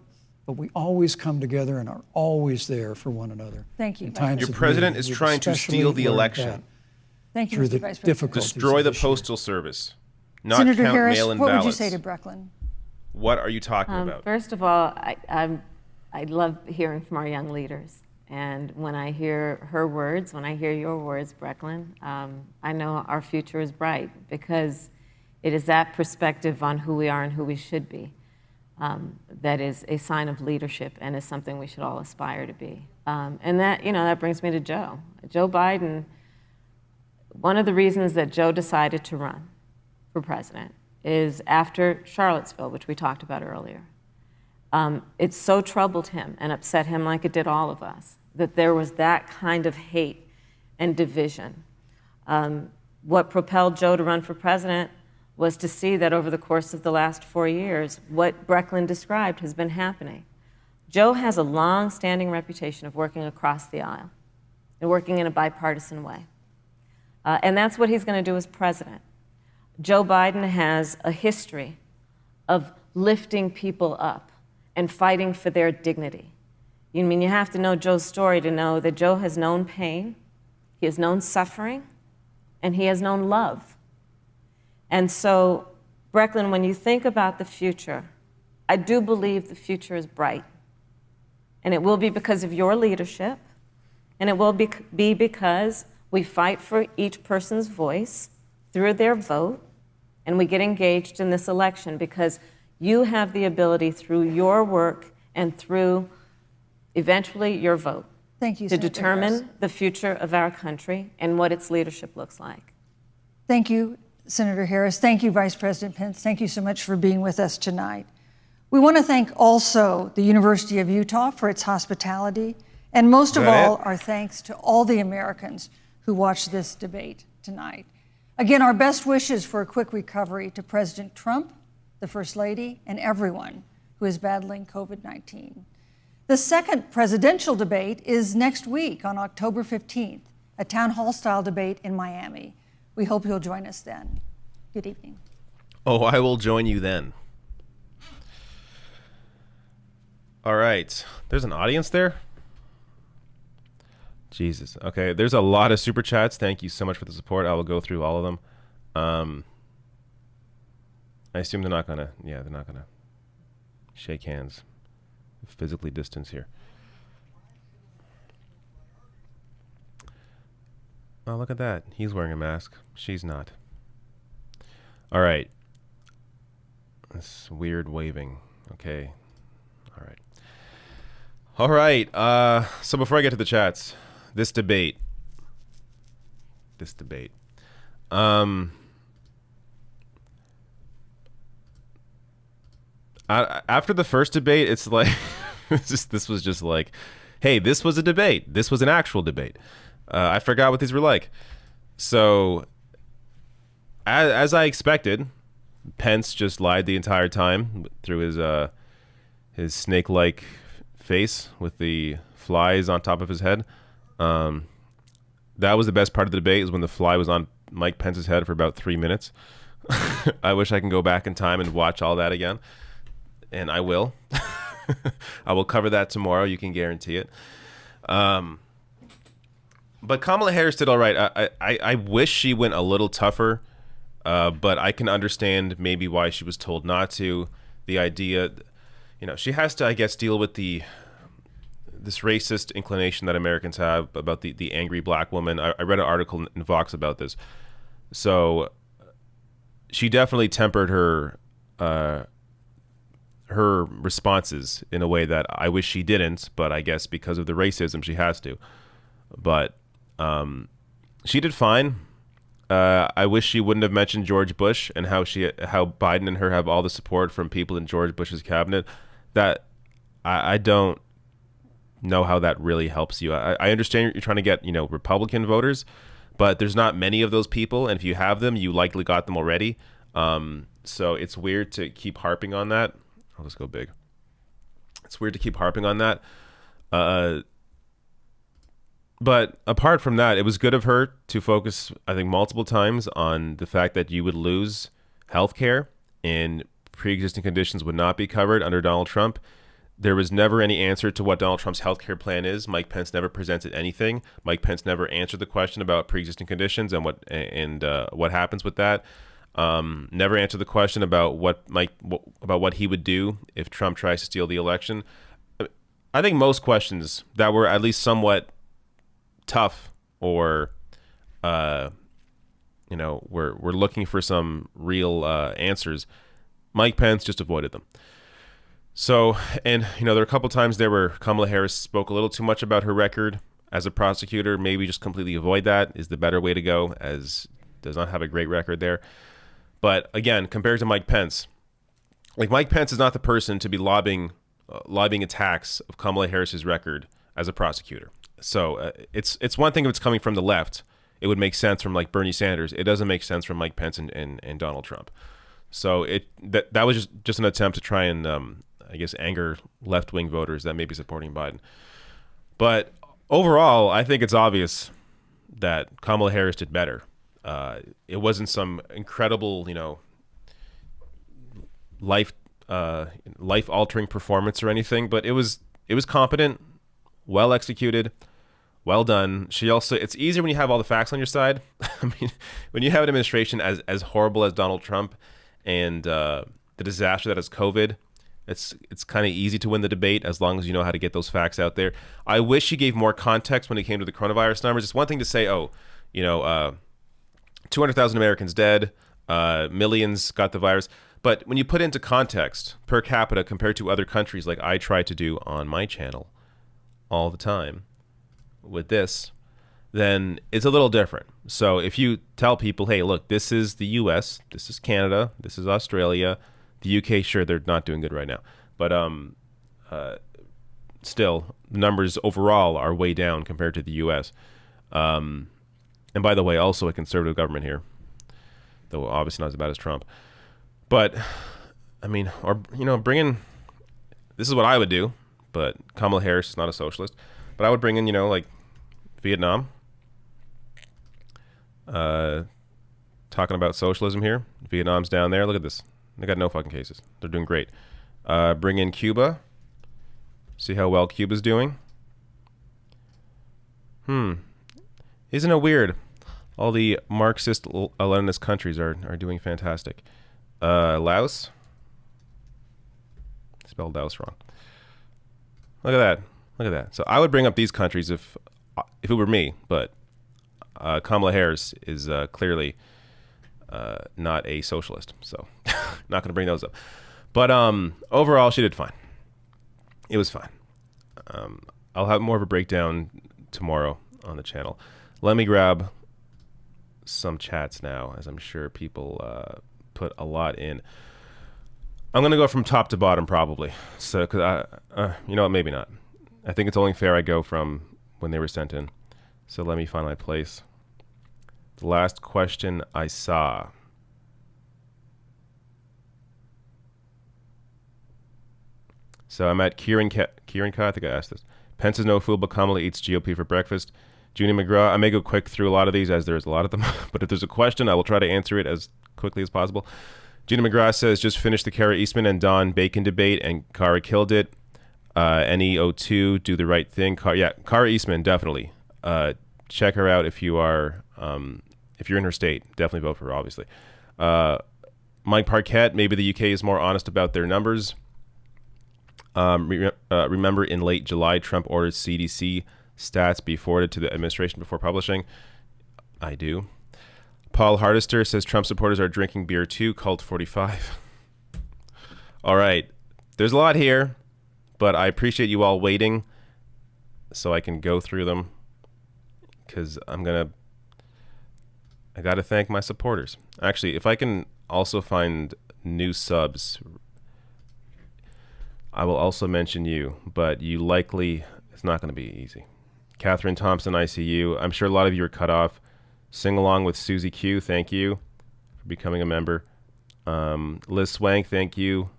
[SPEAKER 4] But we always come together and are always there for one another.
[SPEAKER 3] Thank you,
[SPEAKER 4] in
[SPEAKER 3] Vice
[SPEAKER 4] times
[SPEAKER 1] Your
[SPEAKER 4] of
[SPEAKER 1] president
[SPEAKER 4] need.
[SPEAKER 1] is
[SPEAKER 4] We've
[SPEAKER 1] trying to
[SPEAKER 4] especially
[SPEAKER 1] steal the
[SPEAKER 4] learned
[SPEAKER 1] election.
[SPEAKER 4] that
[SPEAKER 3] Thank you,
[SPEAKER 4] through
[SPEAKER 3] Mr.
[SPEAKER 4] the
[SPEAKER 3] Vice President.
[SPEAKER 4] difficulties
[SPEAKER 1] Destroy
[SPEAKER 4] of
[SPEAKER 1] the
[SPEAKER 4] this year.
[SPEAKER 1] postal service. Not
[SPEAKER 3] Senator
[SPEAKER 1] count
[SPEAKER 3] Harris,
[SPEAKER 1] mail-in
[SPEAKER 3] what
[SPEAKER 1] ballots.
[SPEAKER 3] would you say to Brecklin?
[SPEAKER 1] What are you talking about?
[SPEAKER 5] First of all, I love hearing from our young leaders. And when I hear her words, when I hear your words, Brecklin, I know our future is bright because it is that perspective on who we are and who we should be. that is a sign of leadership and is something we should all aspire to be. And that, that brings me to Joe. Joe Biden, one of the reasons that Joe decided to run for president is after Charlottesville, which we talked about earlier. It so troubled him and upset him, like it did all of us, that there was that kind of hate and division. What propelled Joe to run for president was to see that over the course of the last 4 years, what Brecklin described has been happening. Joe has a long-standing reputation of working across the aisle and working in a bipartisan way. And that's what he's going to do as president. Joe Biden has a history of lifting people up and fighting for their dignity. You have to know Joe's story to know that Joe has known pain, he has known suffering, and he has known love. And so, Brecklin, when you think about the future, I do believe the future is bright. And it will be because of your leadership, and it will be because we fight for each person's voice through their vote, and we get engaged in this election because you have the ability through your work and through eventually your vote
[SPEAKER 3] Thank you,
[SPEAKER 5] to
[SPEAKER 3] Senator
[SPEAKER 5] determine
[SPEAKER 3] Harris.
[SPEAKER 5] the future of our country and what its leadership looks like.
[SPEAKER 3] Thank you, Senator Harris. Thank you, Vice President Pence. Thank you so much for being with us tonight. We want to thank also the University of Utah for its hospitality, and most of all, our thanks to all the Americans who watched this debate tonight. Again, our best wishes for a quick recovery to President Trump, the First Lady, and everyone who is battling COVID-19. The second presidential debate is next week on October 15th, a town hall-style debate in Miami. We hope you'll join us then. Good evening.
[SPEAKER 1] Oh, I will join you then. All right. There's an audience there? Jesus. Okay. There's a lot of super chats. Thank you so much for the support. I will go through all of them. I assume they're not going to shake hands. Physically distance here. Oh, look at that. He's wearing a mask. She's not. All right. This weird waving. Okay. All right. All right. So before I get to the chats, this debate. After the first debate, it's like this was just like, hey, this was a debate. This was an actual debate. I forgot what these were like. So, as I expected, Pence just lied the entire time through his snake-like face with the flies on top of his head. That was the best part of the debate, is when the fly was on Mike Pence's head for about 3 minutes. I wish I can go back in time and watch all that again. And I will. I will cover that tomorrow. You can guarantee it. But Kamala Harris did all right. I wish she went a little tougher, but I can understand maybe why she was told not to. The idea, she has to, I guess, deal with this racist inclination that Americans have about the angry black woman. I read an article in Vox about this. So she definitely tempered her responses in a way that I wish she didn't, but I guess because of the racism she has to. But she did fine. I wish she wouldn't have mentioned George Bush and how Biden and her have all the support from people in George Bush's cabinet. That I don't know how that really helps you. I understand you're trying to get Republican voters, but there's not many of those people, and if you have them, you likely got them already. So it's weird to keep harping on that. I'll just go big. It's weird to keep harping on that. But apart from that, it was good of her to focus, I think, multiple times on the fact that you would lose health care and pre-existing conditions would not be covered under Donald Trump. There was never any answer to what Donald Trump's health care plan is. Mike Pence never presented anything. Mike Pence never answered the question about pre-existing conditions and what happens with that. Never answered the question about what he would do if Trump tries to steal the election. I think most questions that were at least somewhat tough or we're looking for some real answers, Mike Pence just avoided them. So, and there were a couple times there where Kamala Harris spoke a little too much about her record as a prosecutor. Maybe just completely avoid that is the better way to go, as does not have a great record there. But again, compared to Mike Pence, like Mike Pence is not the person to be lobbying attacks of Kamala Harris's record as a prosecutor. So it's one thing if it's coming from the left. It would make sense from like Bernie Sanders. It doesn't make sense from Mike Pence and Donald Trump. So that was just an attempt to try and I guess anger left-wing voters that may be supporting Biden. But overall, I think it's obvious that Kamala Harris did better. It wasn't some incredible, life-altering performance or anything, but it was competent, well executed, well done. It's easier when you have all the facts on your side. I mean, when you have an administration as horrible as Donald Trump and the disaster that is COVID, it's kind of easy to win the debate as long as you know how to get those facts out there. I wish she gave more context when it came to the coronavirus numbers. It's one thing to say, 200,000 Americans dead, millions got the virus. But when you put into context per capita compared to other countries, like I try to do on my channel all the time with this, then it's a little different. So if you tell people, hey, look, this is the US, this is Canada, this is Australia, the UK, sure, they're not doing good right now. But still, the numbers overall are way down compared to the US. And by the way, also a conservative government here, though obviously not as bad as Trump. But, I mean, or, bring in, this is what I would do, but Kamala Harris is not a socialist. But I would bring in, like Vietnam, talking about socialism here. Vietnam's down there. Look at this. They got no fucking cases. They're doing great. Bring in Cuba. See how well Cuba's doing. Isn't it weird? All the Marxist Leninist countries are doing fantastic. Laos. Spelled Laos wrong. Look at that. So I would bring up these countries if it were me, but Kamala Harris is clearly not a socialist, so not going to bring those up. But overall, she did fine. It was fine. I'll have more of a breakdown tomorrow on the channel. Let me grab some chats now, as I'm sure people put a lot in. I'm going to go from top to bottom probably. So, because you know what, maybe not. I think it's only fair I go from when they were sent in. So let me find my place. The last question I saw. So I'm at Kieran Ka, I think I asked this. Pence is no fool, but Kamala eats GOP for breakfast. Junie McGraw, I may go quick through a lot of these as there's a lot of them, but if there's a question, I will try to answer it as quickly as possible. Junie McGraw says, just finished the Kara Eastman and Don Bacon debate, and Kara killed it. NE02, do the right thing. Kara Eastman, definitely. Check her out if you are, if you're in her state. Definitely vote for her, obviously. Mike Parquette, maybe the UK is more honest about their numbers. Remember in late July, Trump ordered CDC stats be forwarded to the administration before publishing. I do. Paul Hardister says Trump supporters are drinking beer too. Cult 45. All right. There's a lot here, but I appreciate you all waiting so I can go through them, because I got to thank my supporters. Actually, if I can also find new subs, I will also mention you, but you likely, it's not going to be easy. Catherine Thompson, ICU. I'm sure a lot of you are cut off. Sing along with Susie Q. Thank you for becoming a member. Liz Swank, thank you.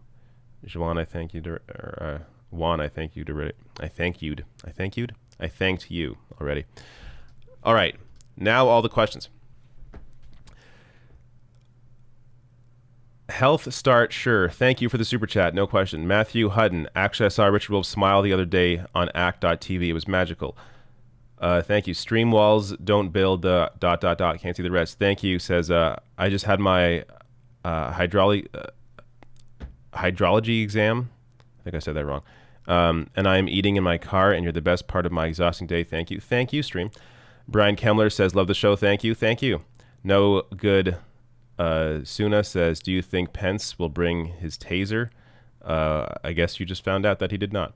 [SPEAKER 1] Juan, I thank you. Juan, I thank you. I thanked you already. All right. Now all the questions. Health Start, sure. Thank you for the super chat. No question. Matthew Hudden. Actually, I saw Richard Wolf smile the other day on act.tv. It was magical. Thank you. Stream walls don't build Can't see the rest. Thank you. Says, I just had my hydrology exam. I think I said that wrong. And I am eating in my car, and you're the best part of my exhausting day. Thank you. Thank you, Stream. Brian Kemmler says, love the show. Thank you. Thank you. No good. Suna says, do you think Pence will bring his taser? I guess you just found out that he did not.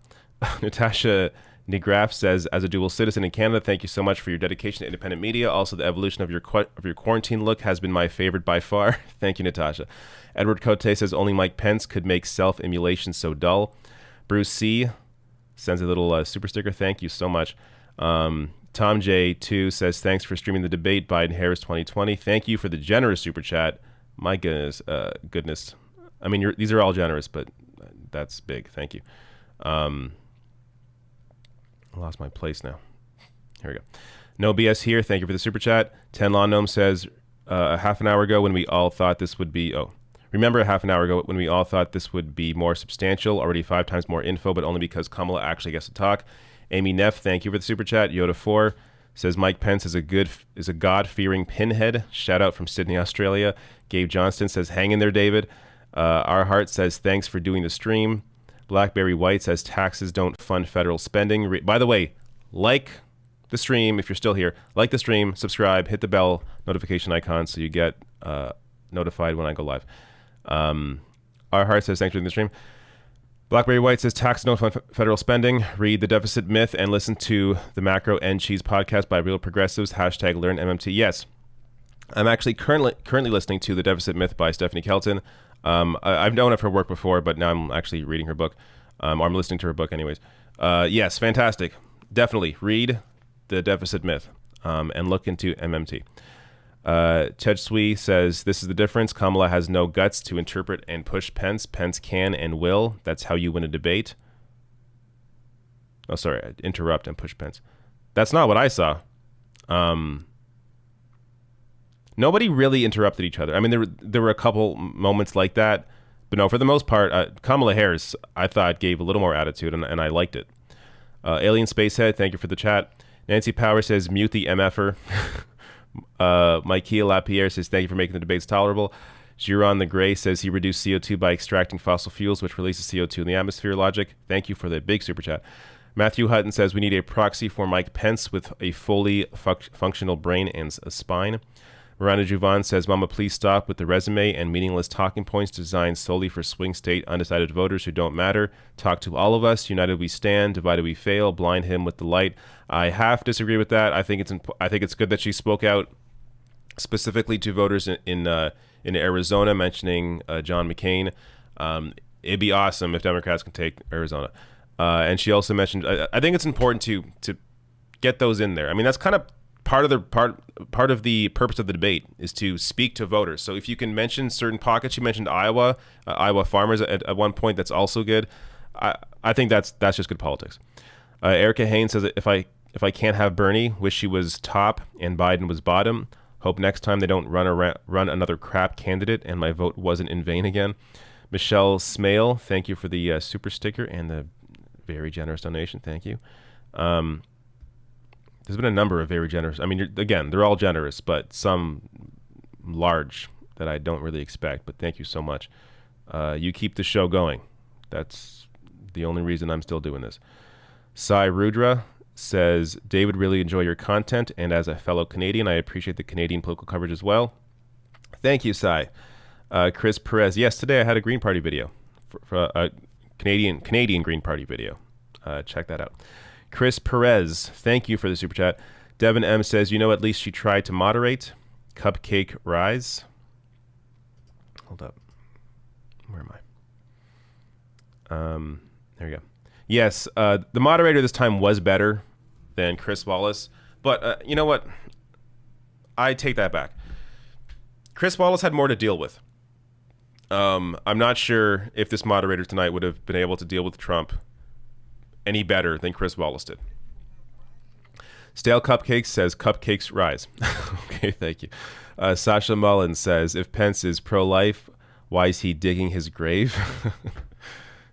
[SPEAKER 1] Natasha Negraf says, as a dual citizen in Canada, thank you so much for your dedication to independent media. Also, the evolution of your quarantine look has been my favorite by far. Thank you, Natasha. Edward Cote says, only Mike Pence could make self-immolation so dull. Bruce C. sends a little super sticker. Thank you so much. Tom J2 says, thanks for streaming the debate, Biden-Harris 2020. Thank you for the generous super chat. My goodness. I mean, these are all generous, but that's big. Thank you. I lost my place now. Here we go. No BS here. Thank you for the super chat. 10 Law Gnome says, a half an hour ago when we all thought this would be... Remember a half an hour ago when we all thought this would be more substantial, already 5 times more info, but only because Kamala actually gets to talk. Amy Neff, thank you for the super chat. Yoda4 says Mike Pence is a God-fearing pinhead. Shout out from Sydney, Australia. Gabe Johnston says, hang in there, David. Our Heart says, thanks for doing the stream. Blackberry White says, taxes don't fund federal spending. By the way, like the stream if you're still here. Like the stream, subscribe, hit the bell notification icon so you get notified when I go live. Our Heart says, thanks for doing the stream. Blackberry White says, taxes don't fund federal spending. Read The Deficit Myth and listen to the Macro and Cheese podcast by Real Progressives. #LearnMMT. Yes, I'm actually currently listening to The Deficit Myth by Stephanie Kelton. I've known of her work before, but now I'm actually reading her book. Or I'm listening to her book anyways. Yes, fantastic. Definitely read The Deficit Myth and look into MMT. Ted Swee says, this is the difference. Kamala has no guts to interpret and push Pence. Pence can and will. That's how you win a debate. Oh, sorry. Interrupt and push Pence. That's not what I saw. Nobody really interrupted each other. I mean, there were a couple moments like that. But no, for the most part, Kamala Harris, I thought, gave a little more attitude, and I liked it. Alien Spacehead, thank you for the chat. Nancy Power says, mute the MFer. Mikea Lapierre says, thank you for making the debates tolerable. Giron the Gray says he reduced CO2 by extracting fossil fuels, which releases CO2 in the atmosphere. Logic. Thank you for the big super chat. Matthew Hutton says, we need a proxy for Mike Pence with a fully functional brain and a spine. Miranda Juvan says, Mama, please stop with the resume and meaningless talking points designed solely for swing state undecided voters who don't matter. Talk to all of us. United we stand, divided we fail. Blind him with the light. I half disagree with that. I think it's good that she spoke out specifically to voters in Arizona, mentioning John McCain. It'd be awesome if Democrats can take Arizona. And she also mentioned, I think it's important to get those in there. I mean, that's kind of part of the purpose of the debate is to speak to voters. So if you can mention certain pockets, you mentioned Iowa farmers at one point. That's also good. I think that's just good politics. Erica Haynes says, if I can't have Bernie, wish she was top and Biden was bottom. Hope next time they don't run another crap candidate and my vote wasn't in vain again. Michelle Smale, thank you for the super sticker and the very generous donation. Thank you. There's been a number of very generous. I mean, again, they're all generous, but some large that I don't really expect. But thank you so much. You keep the show going. That's the only reason I'm still doing this. Sai Rudra says, David, really enjoy your content. And as a fellow Canadian, I appreciate the Canadian political coverage as well. Thank you, Sai. Chris Perez. Yes, today I had a Green Party video. For a Canadian Green Party video. Check that out. Chris Perez, thank you for the super chat. Devin M says, at least she tried to moderate. Cupcake Rise. Hold up. Where am I? There you go. Yes, the moderator this time was better than Chris Wallace. But you know what? I take that back. Chris Wallace had more to deal with. I'm not sure if this moderator tonight would have been able to deal with Trump any better than Chris Wallace did. Stale Cupcakes says, Cupcakes Rise. Okay, thank you. Sasha Mullen says, if Pence is pro-life, why is he digging his grave?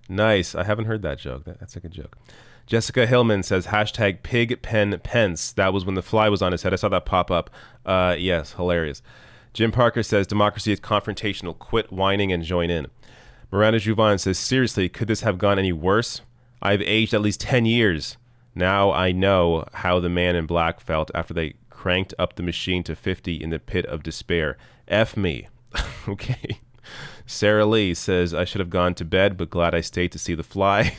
[SPEAKER 1] Nice. I haven't heard that joke. That's a good joke. Jessica Hillman says, #PigPenPence. That was when the fly was on his head. I saw that pop up. Yes, hilarious. Jim Parker says, democracy is confrontational. Quit whining and join in. Miranda Juvan says, seriously, could this have gone any worse? I've aged at least 10 years. Now I know how the man in black felt after they cranked up the machine to 50 in the pit of despair. F me. Okay. Sarah Lee says, I should have gone to bed, but glad I stayed to see The Fly.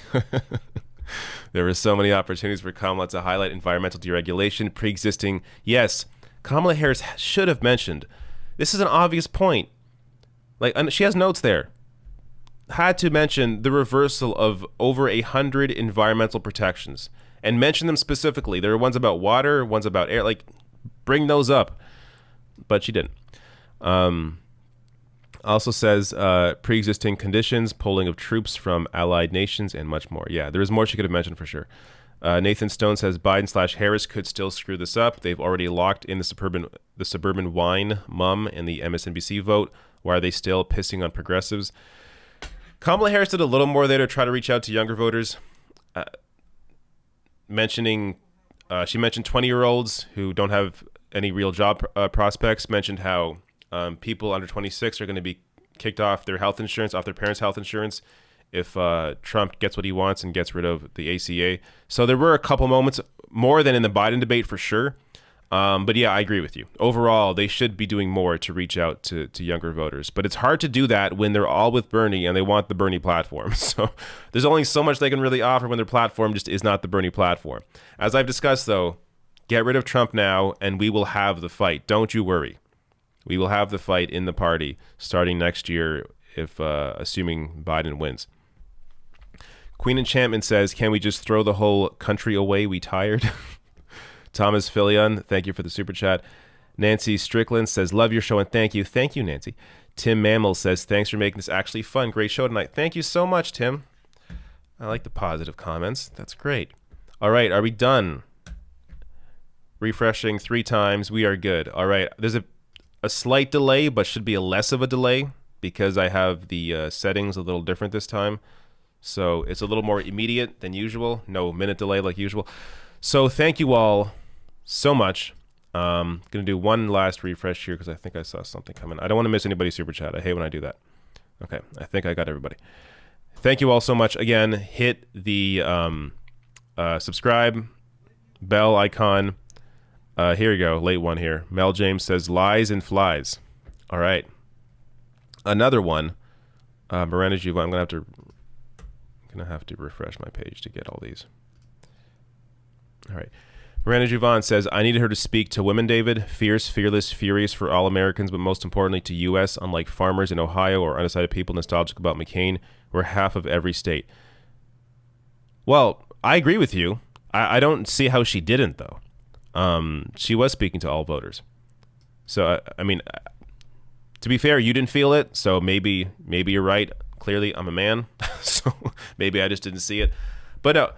[SPEAKER 1] There were so many opportunities for Kamala to highlight environmental deregulation, pre-existing. Yes, Kamala Harris should have mentioned. This is an obvious point. Like, she has notes there. Had to mention the reversal of over 100 environmental protections and mention them specifically. There are ones about water, ones about air. Like, bring those up. But she didn't. Also says pre-existing conditions, polling of troops from allied nations, and much more. Yeah, there is more she could have mentioned for sure. Nathan Stone says Biden/Harris could still screw this up. They've already locked in the suburban wine mum in the MSNBC vote. Why are they still pissing on progressives? Kamala Harris did a little more there to try to reach out to younger voters. She mentioned 20-year-olds who don't have any real job prospects. Mentioned how people under 26 are going to be kicked off their health insurance, off their parents' health insurance, if Trump gets what he wants and gets rid of the ACA. So there were a couple moments, more than in the Biden debate for sure. But yeah, I agree with you. Overall, they should be doing more to reach out to younger voters. But it's hard to do that when they're all with Bernie and they want the Bernie platform. So there's only so much they can really offer when their platform just is not the Bernie platform. As I've discussed, though, get rid of Trump now and we will have the fight. Don't you worry. We will have the fight in the party starting next year, if assuming Biden wins. Queen Enchantment says, can we just throw the whole country away? We tired? Thomas Filion, thank you for the super chat. Nancy Strickland says, love your show and thank you. Thank you, Nancy. Tim Mammal says, thanks for making this actually fun. Great show tonight. Thank you so much, Tim. I like the positive comments. That's great. All right, are we done? Refreshing 3 times. We are good. All right, there's a slight delay, but should be a less of a delay because I have the settings a little different this time. So it's a little more immediate than usual. No minute delay like usual. So thank you all so much. Going to do one last refresh here because I think I saw something coming. I don't want to miss anybody's super chat. I hate when I do that. Okay, I think I got everybody. Thank you all so much. Again, hit the subscribe bell icon. Here you go. Late one here. Mel James says lies and flies. All right. Another one. Miranda Juvan. I'm gonna have to refresh my page to get all these. All right. Miranda Juvan says, I needed her to speak to women, David. Fierce, fearless, furious for all Americans, but most importantly to U.S., unlike farmers in Ohio or undecided people nostalgic about McCain, we're half of every state. Well, I agree with you. I don't see how she didn't, though. She was speaking to all voters. So, I mean, to be fair, you didn't feel it, so maybe you're right. Clearly, I'm a man, so maybe I just didn't see it. But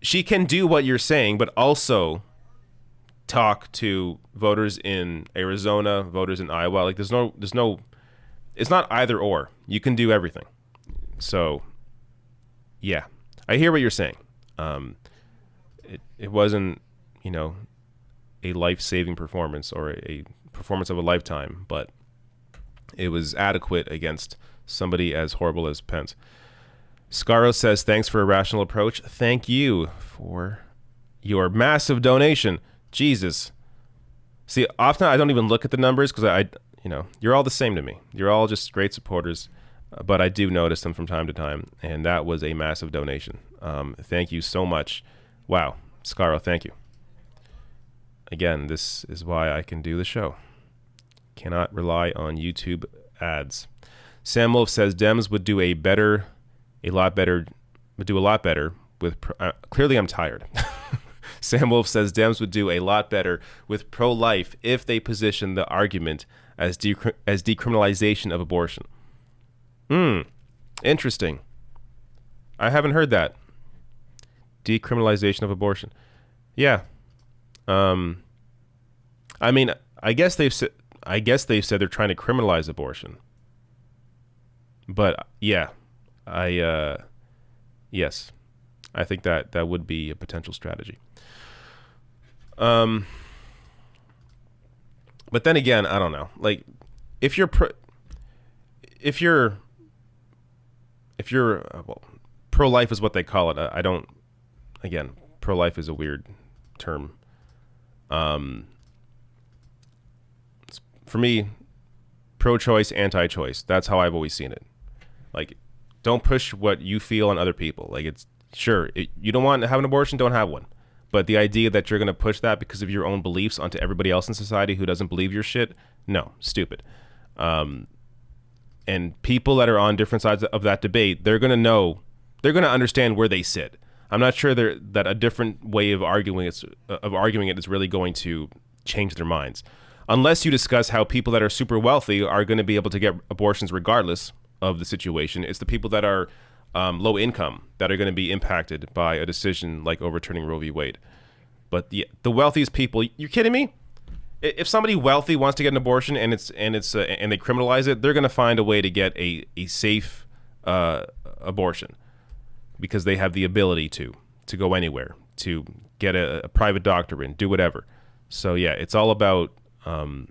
[SPEAKER 1] she can do what you're saying, but also talk to voters in Arizona, voters in Iowa. Like, there's no, it's not either or. You can do everything. So, yeah, I hear what you're saying. It wasn't, a life-saving performance or a performance of a lifetime, but it was adequate against somebody as horrible as Pence. Scaro says, thanks for a rational approach. Thank you for your massive donation. Jesus. See, often I don't even look at the numbers because you're all the same to me. You're all just great supporters, but I do notice them from time to time, and that was a massive donation. Thank you so much. Wow. Scaro, thank you. Again, this is why I can do the show. Cannot rely on YouTube ads. Sam Wolf says Dems would do a lot better with clearly I'm tired. Sam Wolf says Dems would do a lot better with pro-life if they position the argument as decriminalization of abortion. Interesting. I haven't heard that. Decriminalization of abortion. Yeah. I mean, I guess they've said they're trying to criminalize abortion. But yeah, yes, I think that would be a potential strategy. But then again, I don't know. Like, if you're pro-life is what they call it. I don't. Again, pro-life is a weird term. For me, pro-choice, anti-choice. That's how I've always seen it. Like, don't push what you feel on other people. Like, it's sure, you don't want to have an abortion, don't have one. But the idea that you're going to push that because of your own beliefs onto everybody else in society who doesn't believe your shit, no, stupid. And people that are on different sides of that debate, they're going to understand where they sit. I'm not sure that a different way of arguing it is really going to change their minds. Unless you discuss how people that are super wealthy are going to be able to get abortions regardless of the situation. It's the people that are low income that are going to be impacted by a decision like overturning Roe v. Wade. But the wealthiest people, you're kidding me? If somebody wealthy wants to get an abortion and they criminalize it, they're going to find a way to get a safe abortion because they have the ability to go anywhere, to get a private doctor in, do whatever. So yeah, it's all about the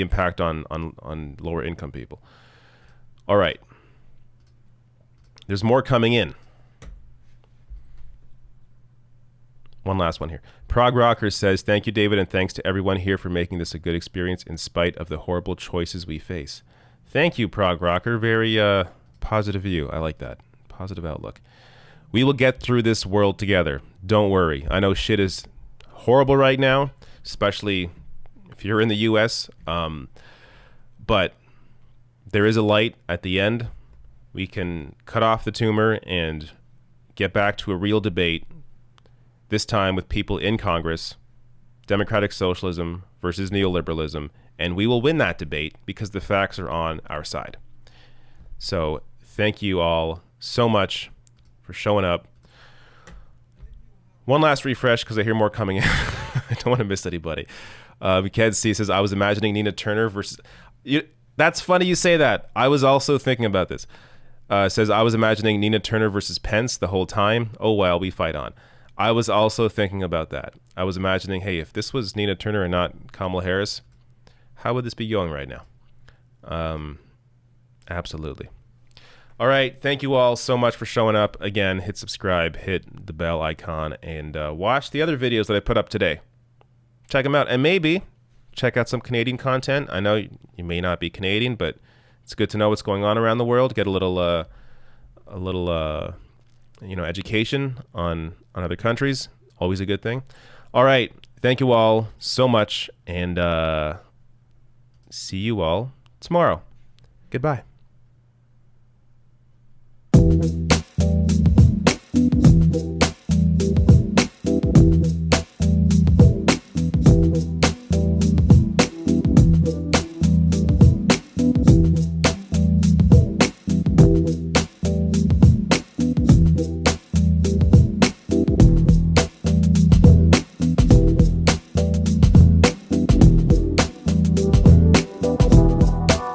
[SPEAKER 1] impact on lower income people. All right. There's more coming in. One last one here. Prog Rocker says, thank you, David, and thanks to everyone here for making this a good experience in spite of the horrible choices we face. Thank you, Prog Rocker. Very positive view. I like that. Positive outlook. We will get through this world together. Don't worry. I know shit is horrible right now, especially if you're in the U.S., but there is a light at the end. We can cut off the tumor and get back to a real debate, this time with people in Congress, democratic socialism versus neoliberalism, and we will win that debate because the facts are on our side. So thank you all so much for showing up. One last refresh because I hear more coming in. I don't want to miss anybody. Mackenzie says, I was imagining Nina Turner versus... That's funny you say that. I was also thinking about this. Says, I was imagining Nina Turner versus Pence the whole time. Oh, well, we fight on. I was also thinking about that. I was imagining, hey, if this was Nina Turner and not Kamala Harris, how would this be going right now? Absolutely. All right. Thank you all so much for showing up. Again, hit subscribe, hit the bell icon, and watch the other videos that I put up today. Check them out. And maybe check out some Canadian content. I know you may not be Canadian, but it's good to know what's going on around the world. Get a little education on other countries. Always a good thing. All right. Thank you all so much, and see you all tomorrow. Goodbye.